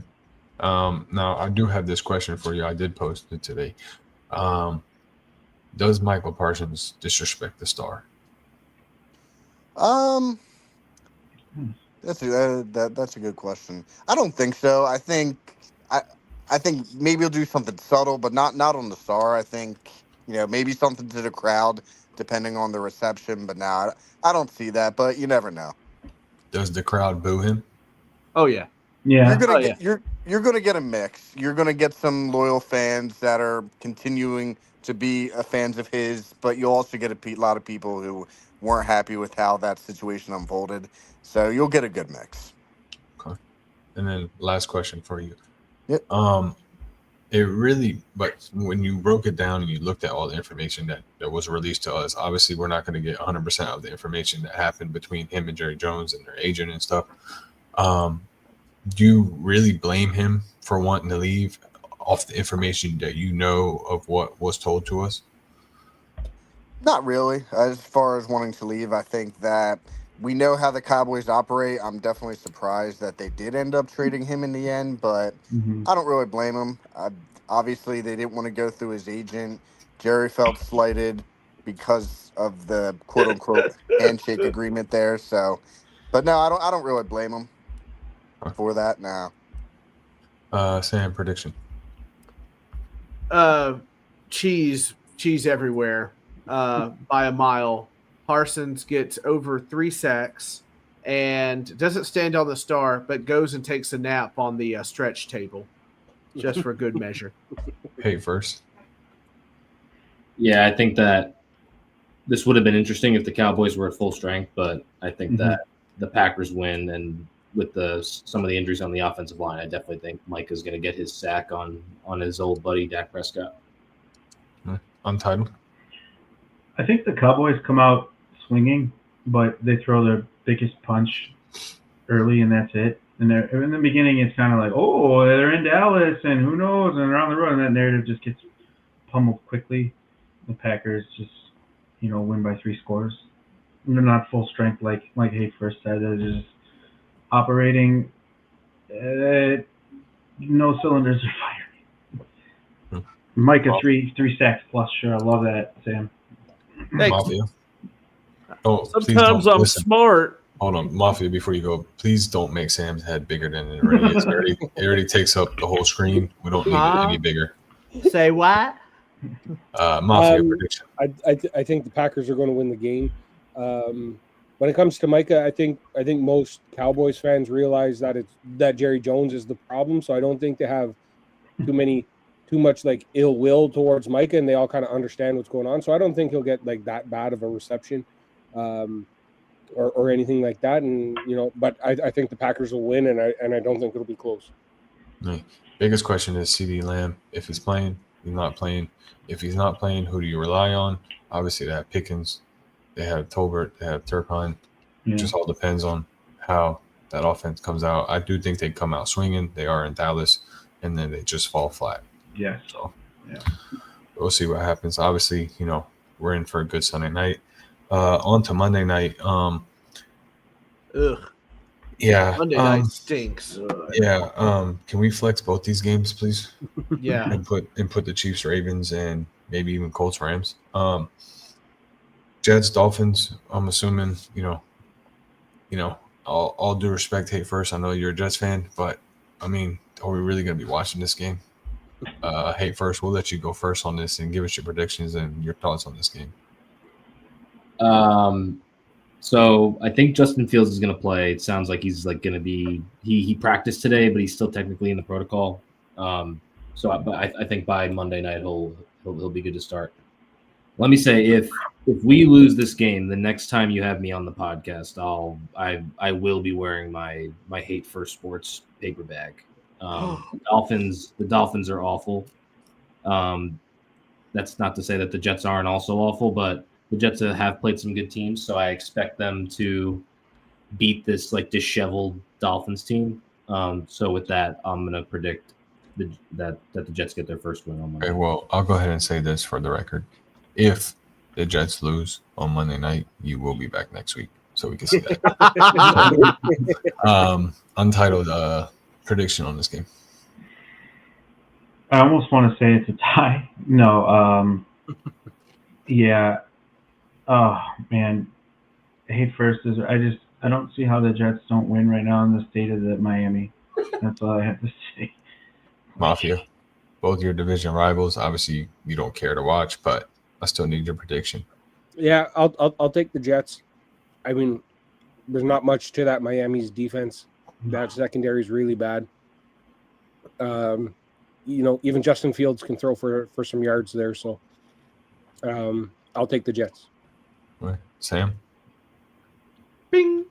Now, I do have this question for you. I did post it today. Does Michael Parsons disrespect the star? That's a good question. I don't think so. I think maybe he'll do something subtle, but not on the star. I think maybe something to the crowd, depending on the reception. But now I don't see that. But you never know. Does the crowd boo him? Oh yeah. Yeah. You're gonna get a mix. You're gonna get some loyal fans that are continuing to be fans of his, but you'll also get a lot of people who weren't happy with how that situation unfolded. So you'll get a good mix. Okay. And then last question for you. Yep. But when you broke it down and you looked at all the information that was released to us, obviously we're not going to get 100% of the information that happened between him and Jerry Jones and their agent and stuff. Do you really blame him for wanting to leave off the information that of what was told to us? Not really. As far as wanting to leave, I think that we know how the Cowboys operate. I'm definitely surprised that they did end up trading him in the end, but I don't really blame him. Obviously, they didn't want to go through his agent. Jerry felt slighted because of the quote-unquote handshake agreement there. So, but no, I don't really blame him for that now. Sam, prediction. Cheese everywhere. By a mile. Parsons gets over 3 sacks and doesn't stand on the star, but goes and takes a nap on the stretch table, just for good measure. Hey, first. Yeah, I think that this would have been interesting if the Cowboys were at full strength, but I think that the Packers win, and with some of the injuries on the offensive line, I definitely think Mike is going to get his sack on his old buddy Dak Prescott. Untitled. I think the Cowboys come out swinging, but they throw their biggest punch early, and that's it. And in the beginning, it's kind of like, oh, they're in Dallas, and who knows, and they're on the road, and that narrative just gets pummeled quickly. The Packers just, win by 3 scores. And they're not full strength like Hay first said. They're just operating. No cylinders are firing. Micah, 3 sacks plus. Sure, I love that, Sam. Thanks. Mafia. Oh, sometimes I'm smart. Hold on, Mafia, before you go, please don't make Sam's head bigger than it already is. It already takes up the whole screen. We don't need it any bigger. Say what? Mafia prediction. I think the Packers are going to win the game. When it comes to Micah, I think most Cowboys fans realize that Jerry Jones is the problem. So I don't think they have too much like ill will towards Micah, and they all kind of understand what's going on. So I don't think he'll get like that bad of a reception, or anything like that. And but I think the Packers will win, and I don't think it'll be close. Right. Biggest question is CeeDee Lamb. If he's playing, He's not playing. If he's not playing, who do you rely on? Obviously, they have Pickens, they have Tolbert, they have Turpine. It just all depends on how that offense comes out. I do think they come out swinging. They are in Dallas, and then they just fall flat. Yes. So we'll see what happens. Obviously, we're in for a good Sunday night. On to Monday night. Ugh. Yeah. Monday night stinks. Yeah. Can we flex both these games, please? Yeah. And put the Chiefs, Ravens, and maybe even Colts, Rams. Jets, Dolphins. I'm assuming, all due respect, Hate First. I know you're a Jets fan, but I mean, are we really going to be watching this game? Hate First, we'll let you go first on this and give us your predictions and your thoughts on this game. So I think Justin Fields is going to play. It sounds like he's like going to be. He practiced today, but he's still technically in the protocol. I think by Monday night he'll be good to start. Let me say, if we lose this game, the next time you have me on the podcast, I will be wearing my Hate First Sports paper bag. The Dolphins are awful. That's not to say that the Jets aren't also awful, but the Jets have played some good teams, so I expect them to beat this like disheveled Dolphins team. So with that, I'm going to predict that the Jets get their first win on Monday. Okay, well, I'll go ahead and say this for the record. If the Jets lose on Monday night, you will be back next week, so we can see that. Untitled prediction on this game. I almost want to say it's a tie. No. Yeah. Oh man, Hate First is. I don't see how the Jets don't win right now in the state of the Miami. That's all I have to say. Mafia, both your division rivals. Obviously, you don't care to watch, but I still need your prediction. Yeah, I'll take the Jets. I mean, there's not much to that Miami's defense. That secondary is really bad. Even Justin Fields can throw for some yards there. So, I'll take the Jets. Right. Sam? Bing.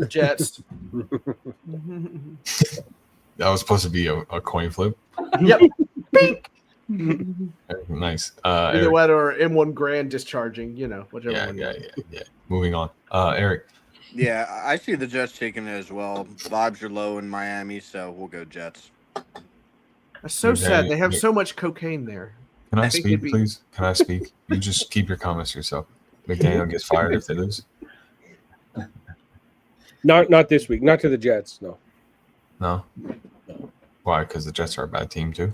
Jets. That was supposed to be a coin flip. Yep. Bing. Nice. Either Eric. way, or M1 Grand discharging, whichever one. Yeah. Moving on. Eric. Yeah, I see the Jets taking it as well. Vibes are low in Miami, so we'll go Jets. That's so sad. They have so much cocaine there. Can I speak, please? Can I speak? You just keep your comments to yourself. McDaniel gets fired if they lose. Not this week. Not to the Jets. No. No. Why? Because the Jets are a bad team too.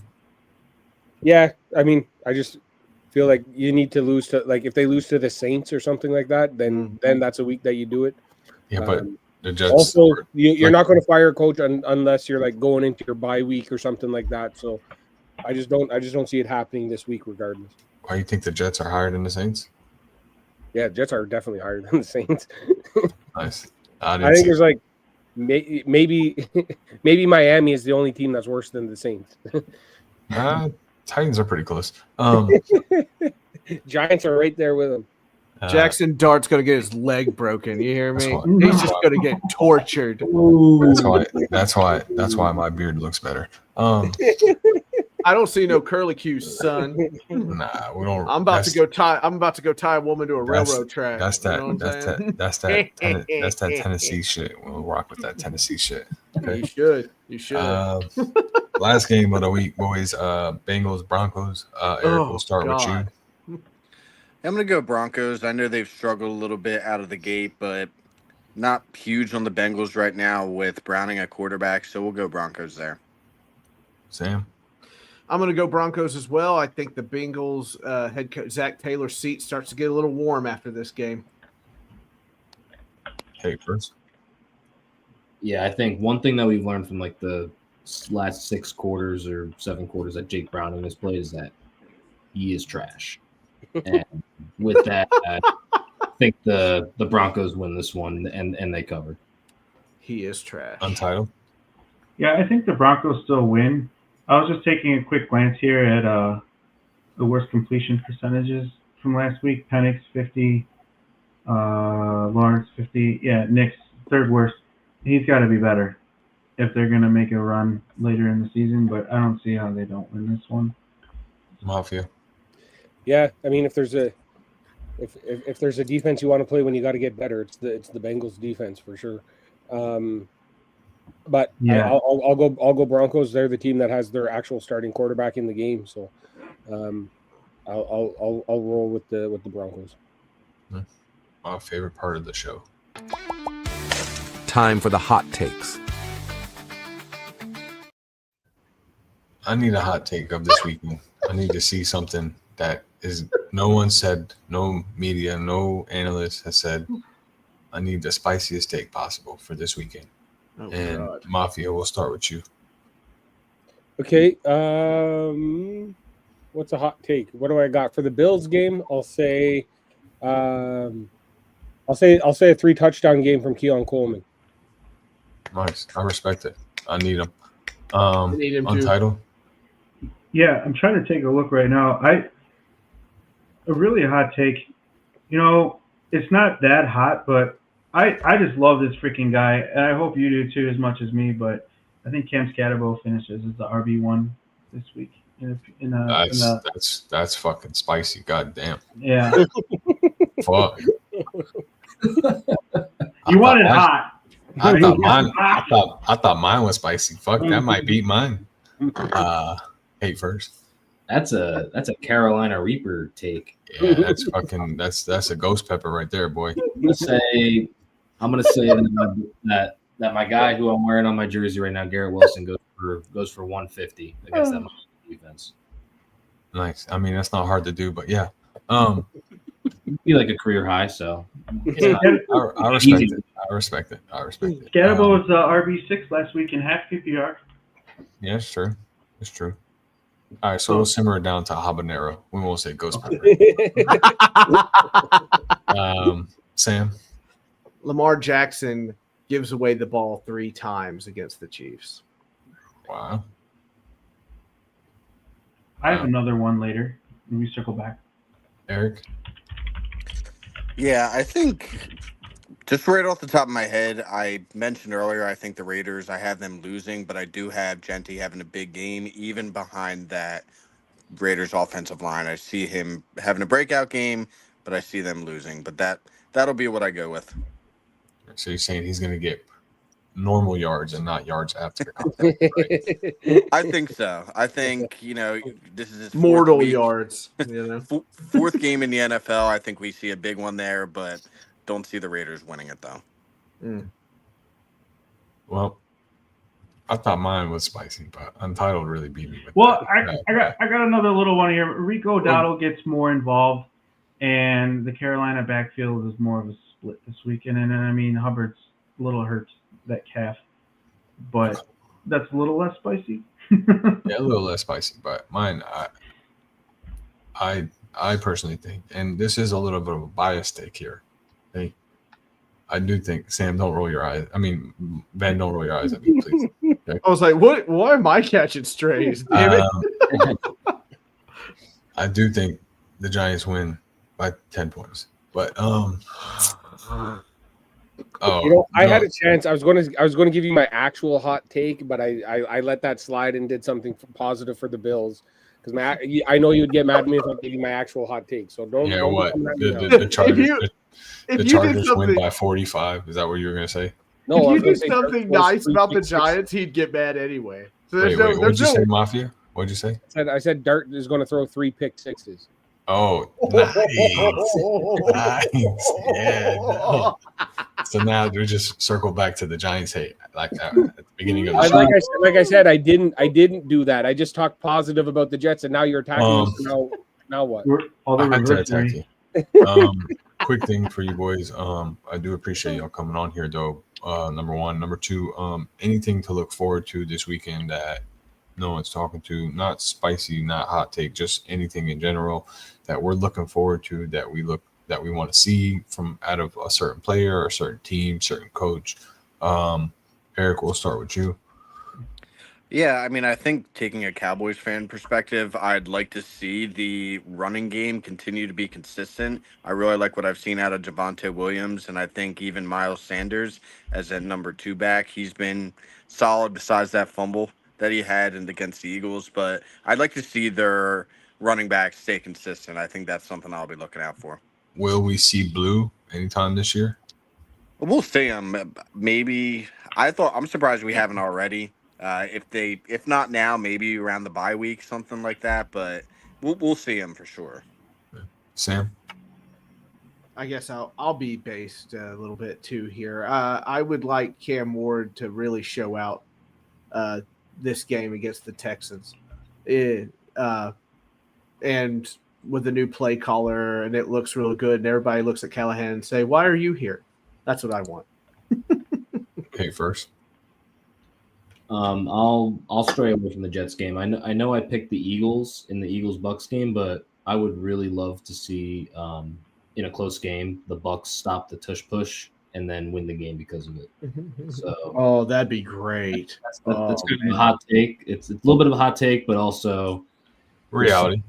Yeah, I mean, I just feel like you need to lose to if they lose to the Saints or something like that, then that's a week that you do it. Yeah, but the Jets also you're not going to fire a coach unless you're going into your bye week or something like that. So I just don't see it happening this week regardless. Why do you think the Jets are higher than the Saints? Yeah, Jets are definitely higher than the Saints. Nice. I think there's maybe Miami is the only team that's worse than the Saints. Titans are pretty close. Giants are right there with them. Jackson Dart's going to get his leg broken. You hear me? He's just going to get tortured. That's why my beard looks better. I don't see no curly Q's, son. Nah, we don't. I'm about to go tie a woman to a railroad track. That's that Tennessee shit. We'll rock with that Tennessee shit. Okay? You should. Last game of the week, boys. Bengals, Broncos. Eric, we'll start with you. I'm going to go Broncos. I know they've struggled a little bit out of the gate, but not huge on the Bengals right now with Browning at quarterback, so we'll go Broncos there. Sam? I'm going to go Broncos as well. I think the Bengals head coach Zach Taylor's seat starts to get a little warm after this game. Hey, first. Yeah, I think one thing that we've learned from the last 6 quarters or 7 quarters that Jake Browning has played is that he is trash. And with that, I think the Broncos win this one and they cover. He is trash. Untitled. Yeah, I think the Broncos still win. I was just taking a quick glance here at the worst completion percentages from last week. Penix 50, Lawrence 50. Yeah, Nick's third worst. He's got to be better if they're going to make a run later in the season, but I don't see how they don't win this one. Mafia. Yeah, I mean, if there's a defense you want to play when you got to get better, it's the Bengals defense for sure. But Yeah. I'll go Broncos. They're the team that has their actual starting quarterback in the game, so I'll roll with the Broncos. My favorite part of the show. Time for the hot takes. I need a hot take of this weekend. I need to see something that is no one said, no media, no analyst has said. I need the spiciest take possible for this weekend. Oh, And God. Mafia, we'll start with you. Okay. What's a hot take? What do I got for the Bills game? I'll say a 3 touchdown game from Keon Coleman. Nice. I respect it. I need him. need him too. Untitled. Yeah, I'm trying to take a look right now. A really hot take. You know, it's not that hot, but I just love this freaking guy, and I hope you do too as much as me. But I think Cam Scatterbo finishes as the RB1 this week. That's fucking spicy. God damn. Yeah. Fuck. You want it hot. I thought mine was spicy. Fuck, that might beat mine. Hate first. That's a Carolina Reaper take. Yeah, that's fucking that's a ghost pepper right there, boy. I'm gonna say that my guy who I'm wearing on my jersey right now, Garrett Wilson, goes for 150 against that Miami defense. Nice. I mean, that's not hard to do, but yeah. Be like a career high, so Yeah, I respect it. I respect it. Scatterbo was RB6 last week in half PPR. Yeah, it's true. It's true. All right, so we'll simmer it down to habanero. We won't say ghost pepper. Sam? Lamar Jackson gives away the ball 3 times against the Chiefs. Wow. I have another one later. Let me circle back. Eric? Yeah, I think just right off the top of my head, I mentioned earlier, I think the Raiders, I have them losing, but I do have Genty having a big game, even behind that Raiders offensive line. I see him having a breakout game, but I see them losing. But that'll be what I go with. So you're saying he's going to get normal yards and not yards after contact, right? I think so. I think, this is his Mortal week. yards. Fourth game in the NFL. I think we see a big one there, but don't see the Raiders winning it, though. Well, I thought mine was spicy, but Untitled really beat me. Well, I got another little one here. Rico Dowdle gets more involved, and the Carolina backfield is more of a split this weekend. And I mean, Hubbard's a little hurts that calf, but that's a little less spicy. Yeah, a little less spicy, but mine, I personally think, and this is a little bit of a bias take here. Hey, I do think, Sam, don't roll your eyes. I mean, Ben, don't roll your eyes at me, please. Okay? I was like, what? Why am I catching strays? Damn it. I do think the Giants win by 10 points, but I had a chance. I was going to give you my actual hot take, but I let that slide and did something positive for the Bills because I know you would get mad at me if I gave you my actual hot take. So don't. Yeah, don't what? come at me now. The Chargers, if the you did Chargers win something- by 45. Is that what you were going to say? No, I if was you gonna did say something Kirk nice was about the 3-6. Giants, he'd get mad anyway. So Wait, what'd you say, Mafia? What'd you say? I said Dart is going to throw 3 pick sixes. Oh, nice. Nice. Yeah. No. So now we just circle back to the Giants hate like that at the beginning of the show. Like I said, I didn't do that. I just talked positive about the Jets, and now you're attacking me. So now what? I had to attack you. Quick thing for you boys. I do appreciate y'all coming on here, though. Number one. Number two, anything to look forward to this weekend that no one's talking to, not spicy, not hot take, just anything in general that we're looking forward to, that we want to see from out of a certain player or a certain team, certain coach. Eric, we'll start with you. Yeah, I mean, I think taking a Cowboys fan perspective, I'd like to see the running game continue to be consistent. I really like what I've seen out of Javonte Williams, and I think even Miles Sanders as a number 2 back, he's been solid besides that fumble that he had against the Eagles. But I'd like to see their running backs stay consistent. I think that's something I'll be looking out for. Will we see Blue anytime this year? We'll see him. Maybe I'm surprised we haven't already. If not now, maybe around the bye week, something like that. But we'll see him for sure. Sam? I guess I'll be based a little bit too here. I would like Cam Ward to really show out this game against the Texans. And with the new play caller, and it looks really good, and everybody looks at Callahan and say, "Why are you here?" That's what I want. Okay, first. I'll stray away from the Jets game. I know I picked the Eagles in the Eagles-Bucks game, but I would really love to see in a close game the Bucks stop the tush push and then win the game because of it. So that'd be great. That's kind of a hot take. It's a little bit of a hot take, but also reality.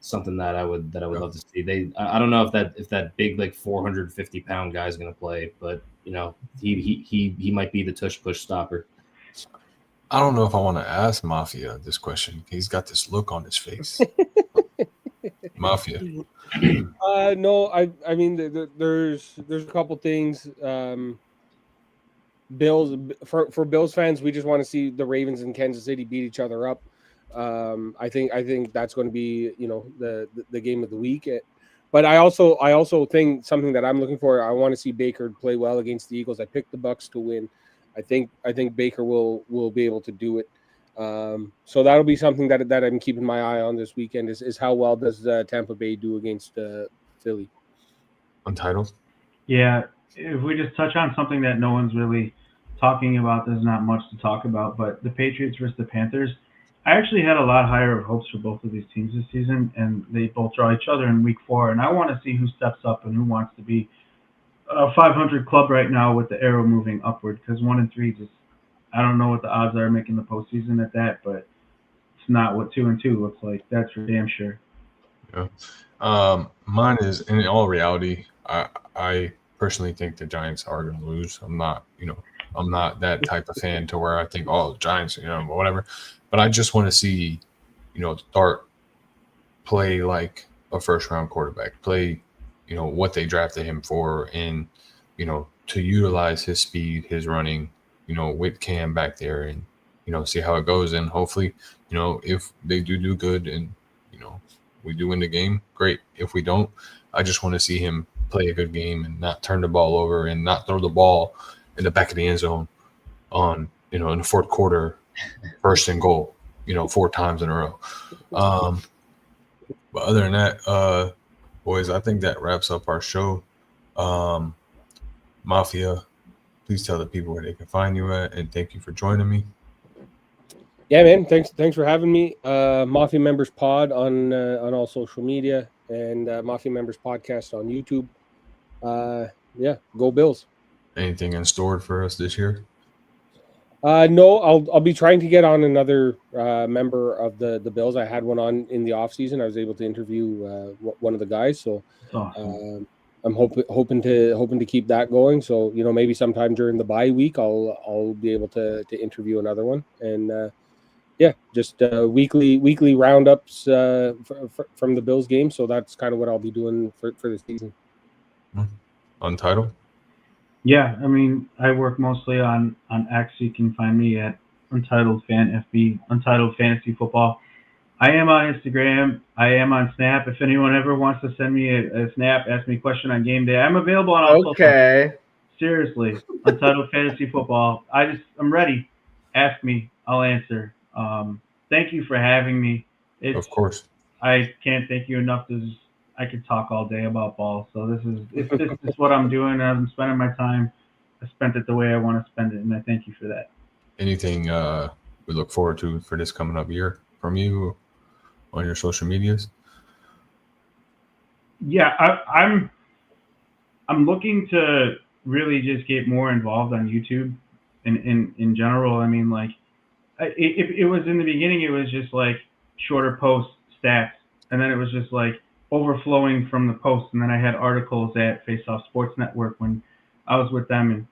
Something that I would love to see. I don't know if that big like 450-pound guy is going to play, but he might be the tush push stopper. I don't know if I want to ask Mafia this question. He's got this look on his face. Mafia. No, I mean there's a couple things. Bills for Bills fans, we just want to see the Ravens and Kansas City beat each other up. I think that's going to be the game of the week. But I also think something that I'm looking for. I want to see Baker play well against the Eagles. I picked the Bucks to win. I think Baker will be able to do it. So that'll be something that I'm keeping my eye on this weekend is how well does Tampa Bay do against Philly. Untitled. Yeah, if we just touch on something that no one's really talking about, there's not much to talk about. But the Patriots versus the Panthers. I actually had a lot higher hopes for both of these teams this season, and they both draw each other in Week 4. And I want to see who steps up and who wants to be a 500 club right now with the arrow moving upward. Because 1-3 just, I don't know what the odds are making the postseason at that, but it's not what 2-2 looks like. That's for damn sure. Yeah. Mine is, in all reality, I personally think the Giants are going to lose. I'm not that type of fan to where I think, the Giants, whatever. But I just want to see, Dart play like a first-round quarterback, play, what they drafted him for, and, to utilize his speed, his running, with Cam back there and, see how it goes. And hopefully, if they do good and, we do win the game, great. If we don't, I just want to see him play a good game and not turn the ball over and not throw the ball in the back of the end zone on, in the fourth quarter, first and goal, 4 times in a row. But other than that, boys, I think that wraps up our show. Mafia, please tell the people where they can find you at, and thank you for joining me. Yeah, man. Thanks for having me. Mafia Members Pod on all social media, and Mafia Members Podcast on YouTube. Yeah, go Bills. Anything in store for us this year? No, I'll be trying to get on another member of the Bills. I had one on in the off season. I was able to interview one of the guys, so Awesome. I'm hoping to keep that going. So maybe sometime during the bye week, I'll be able to interview another one, and just weekly roundups from the Bills game. So that's kind of what I'll be doing for the season. Untitled. Yeah, I mean, I work mostly on X. You can find me at Untitled Fan FB, Untitled Fantasy Football. I am on Instagram. I am on Snap. If anyone ever wants to send me a Snap, ask me a question on game day, I'm available on all Okay. Seriously, Untitled Fantasy Football. I'm ready. Ask me. I'll answer. Thank you for having me. Of course. I can't thank you enough. I could talk all day about ball. So this is what I'm doing. I'm spending my time. I spent it the way I want to spend it, and I thank you for that. Anything we look forward to for this coming up year from you on your social medias? Yeah, I'm looking to really just get more involved on YouTube in general. I mean, like, if it was in the beginning, it was just like shorter posts, stats, and then it was just like overflowing from the posts, and then I had articles at Face Off Sports Network when I was with them and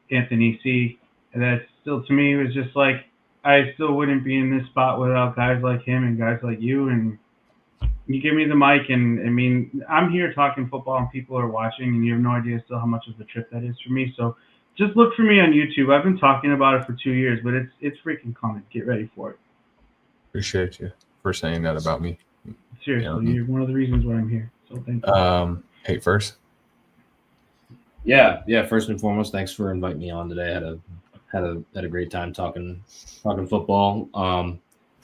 Anthony C. And that still, to me, was just like I still wouldn't be in this spot without guys like him and guys like you, and you give me the mic, and I mean, I'm here talking football, and people are watching, and you have no idea still how much of a trip that is for me. So just look for me on YouTube. I've been talking about it for 2 years, but it's freaking coming. Get ready for it. Appreciate you for saying that about me. Seriously, you're one of the reasons why I'm here. So thank you. Hate first. Yeah. First and foremost, thanks for inviting me on today. I had a great time talking football.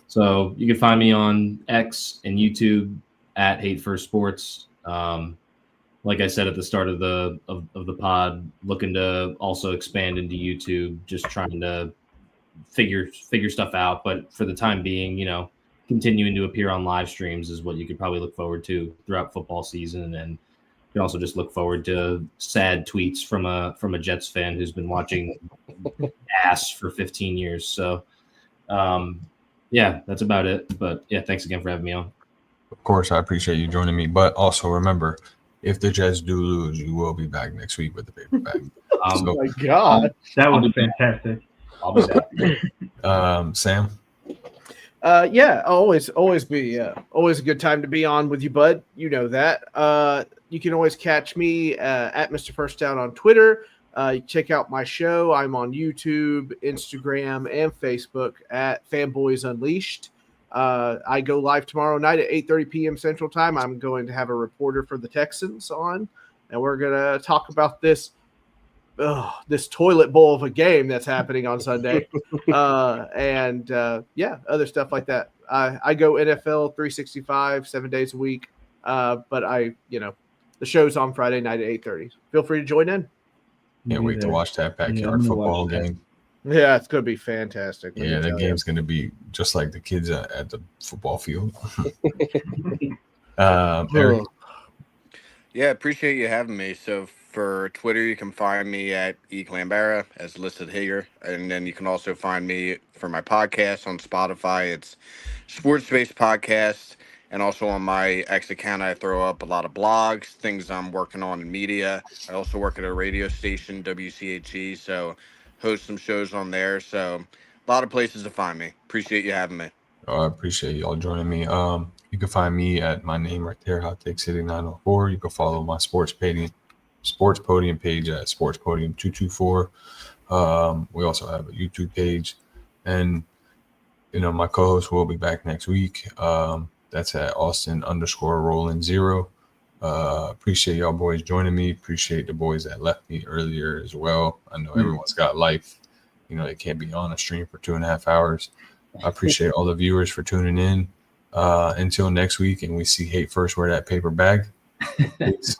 So you can find me on X and YouTube at Hate First Sports. Like I said at the start of the pod, looking to also expand into YouTube, just trying to figure stuff out. But for the time being, continuing to appear on live streams is what you could probably look forward to throughout football season. And you can also just look forward to sad tweets from a Jets fan who's been watching ass for 15 years. So that's about it. But yeah, thanks again for having me on. Of course, I appreciate you joining me. But also remember, if the Jets do lose, you will be back next week with the paper bag. Oh my God. That was fantastic. I'll be back. Sam? Always be always a good time to be on with you, bud. You know that. You can always catch me at Mr. First Down on Twitter. You can check out my show. I'm on YouTube, Instagram, and Facebook at Fanboys Unleashed. I go live tomorrow night at 8:30 p.m. Central Time. I'm going to have a reporter for the Texans on, and we're going to talk about this toilet bowl of a game that's happening on Sunday. And other stuff like that. I go NFL 365 7 days a week. But the show's on Friday night at 8:30. Feel free to join in. Can't wait to watch that backyard football game. Yeah, it's going to be fantastic. Yeah, that game's going to be just like the kids at the football field. Eric? Yeah, appreciate you having me. So for Twitter, you can find me at eClanBara as listed here. And then you can also find me for my podcast on Spotify. It's Sports Space Podcast. And also on my X account, I throw up a lot of blogs, things I'm working on in media. I also work at a radio station, WCHE, so host some shows on there. So a lot of places to find me. Appreciate you having me. I appreciate y'all joining me. You can find me at my name right there, Hot Take City 904. You can follow my Sports Podium page at Sports Podium 224. We also have a YouTube page, and my co-host will be back next week. That's at Austin_Roland0. Appreciate y'all boys joining me. Appreciate the boys that left me earlier as well. I know everyone's got life. They can't be on a stream for 2.5 hours. I appreciate all the viewers for tuning in. Until next week, and we see Hate First wear that paper bag. Peace.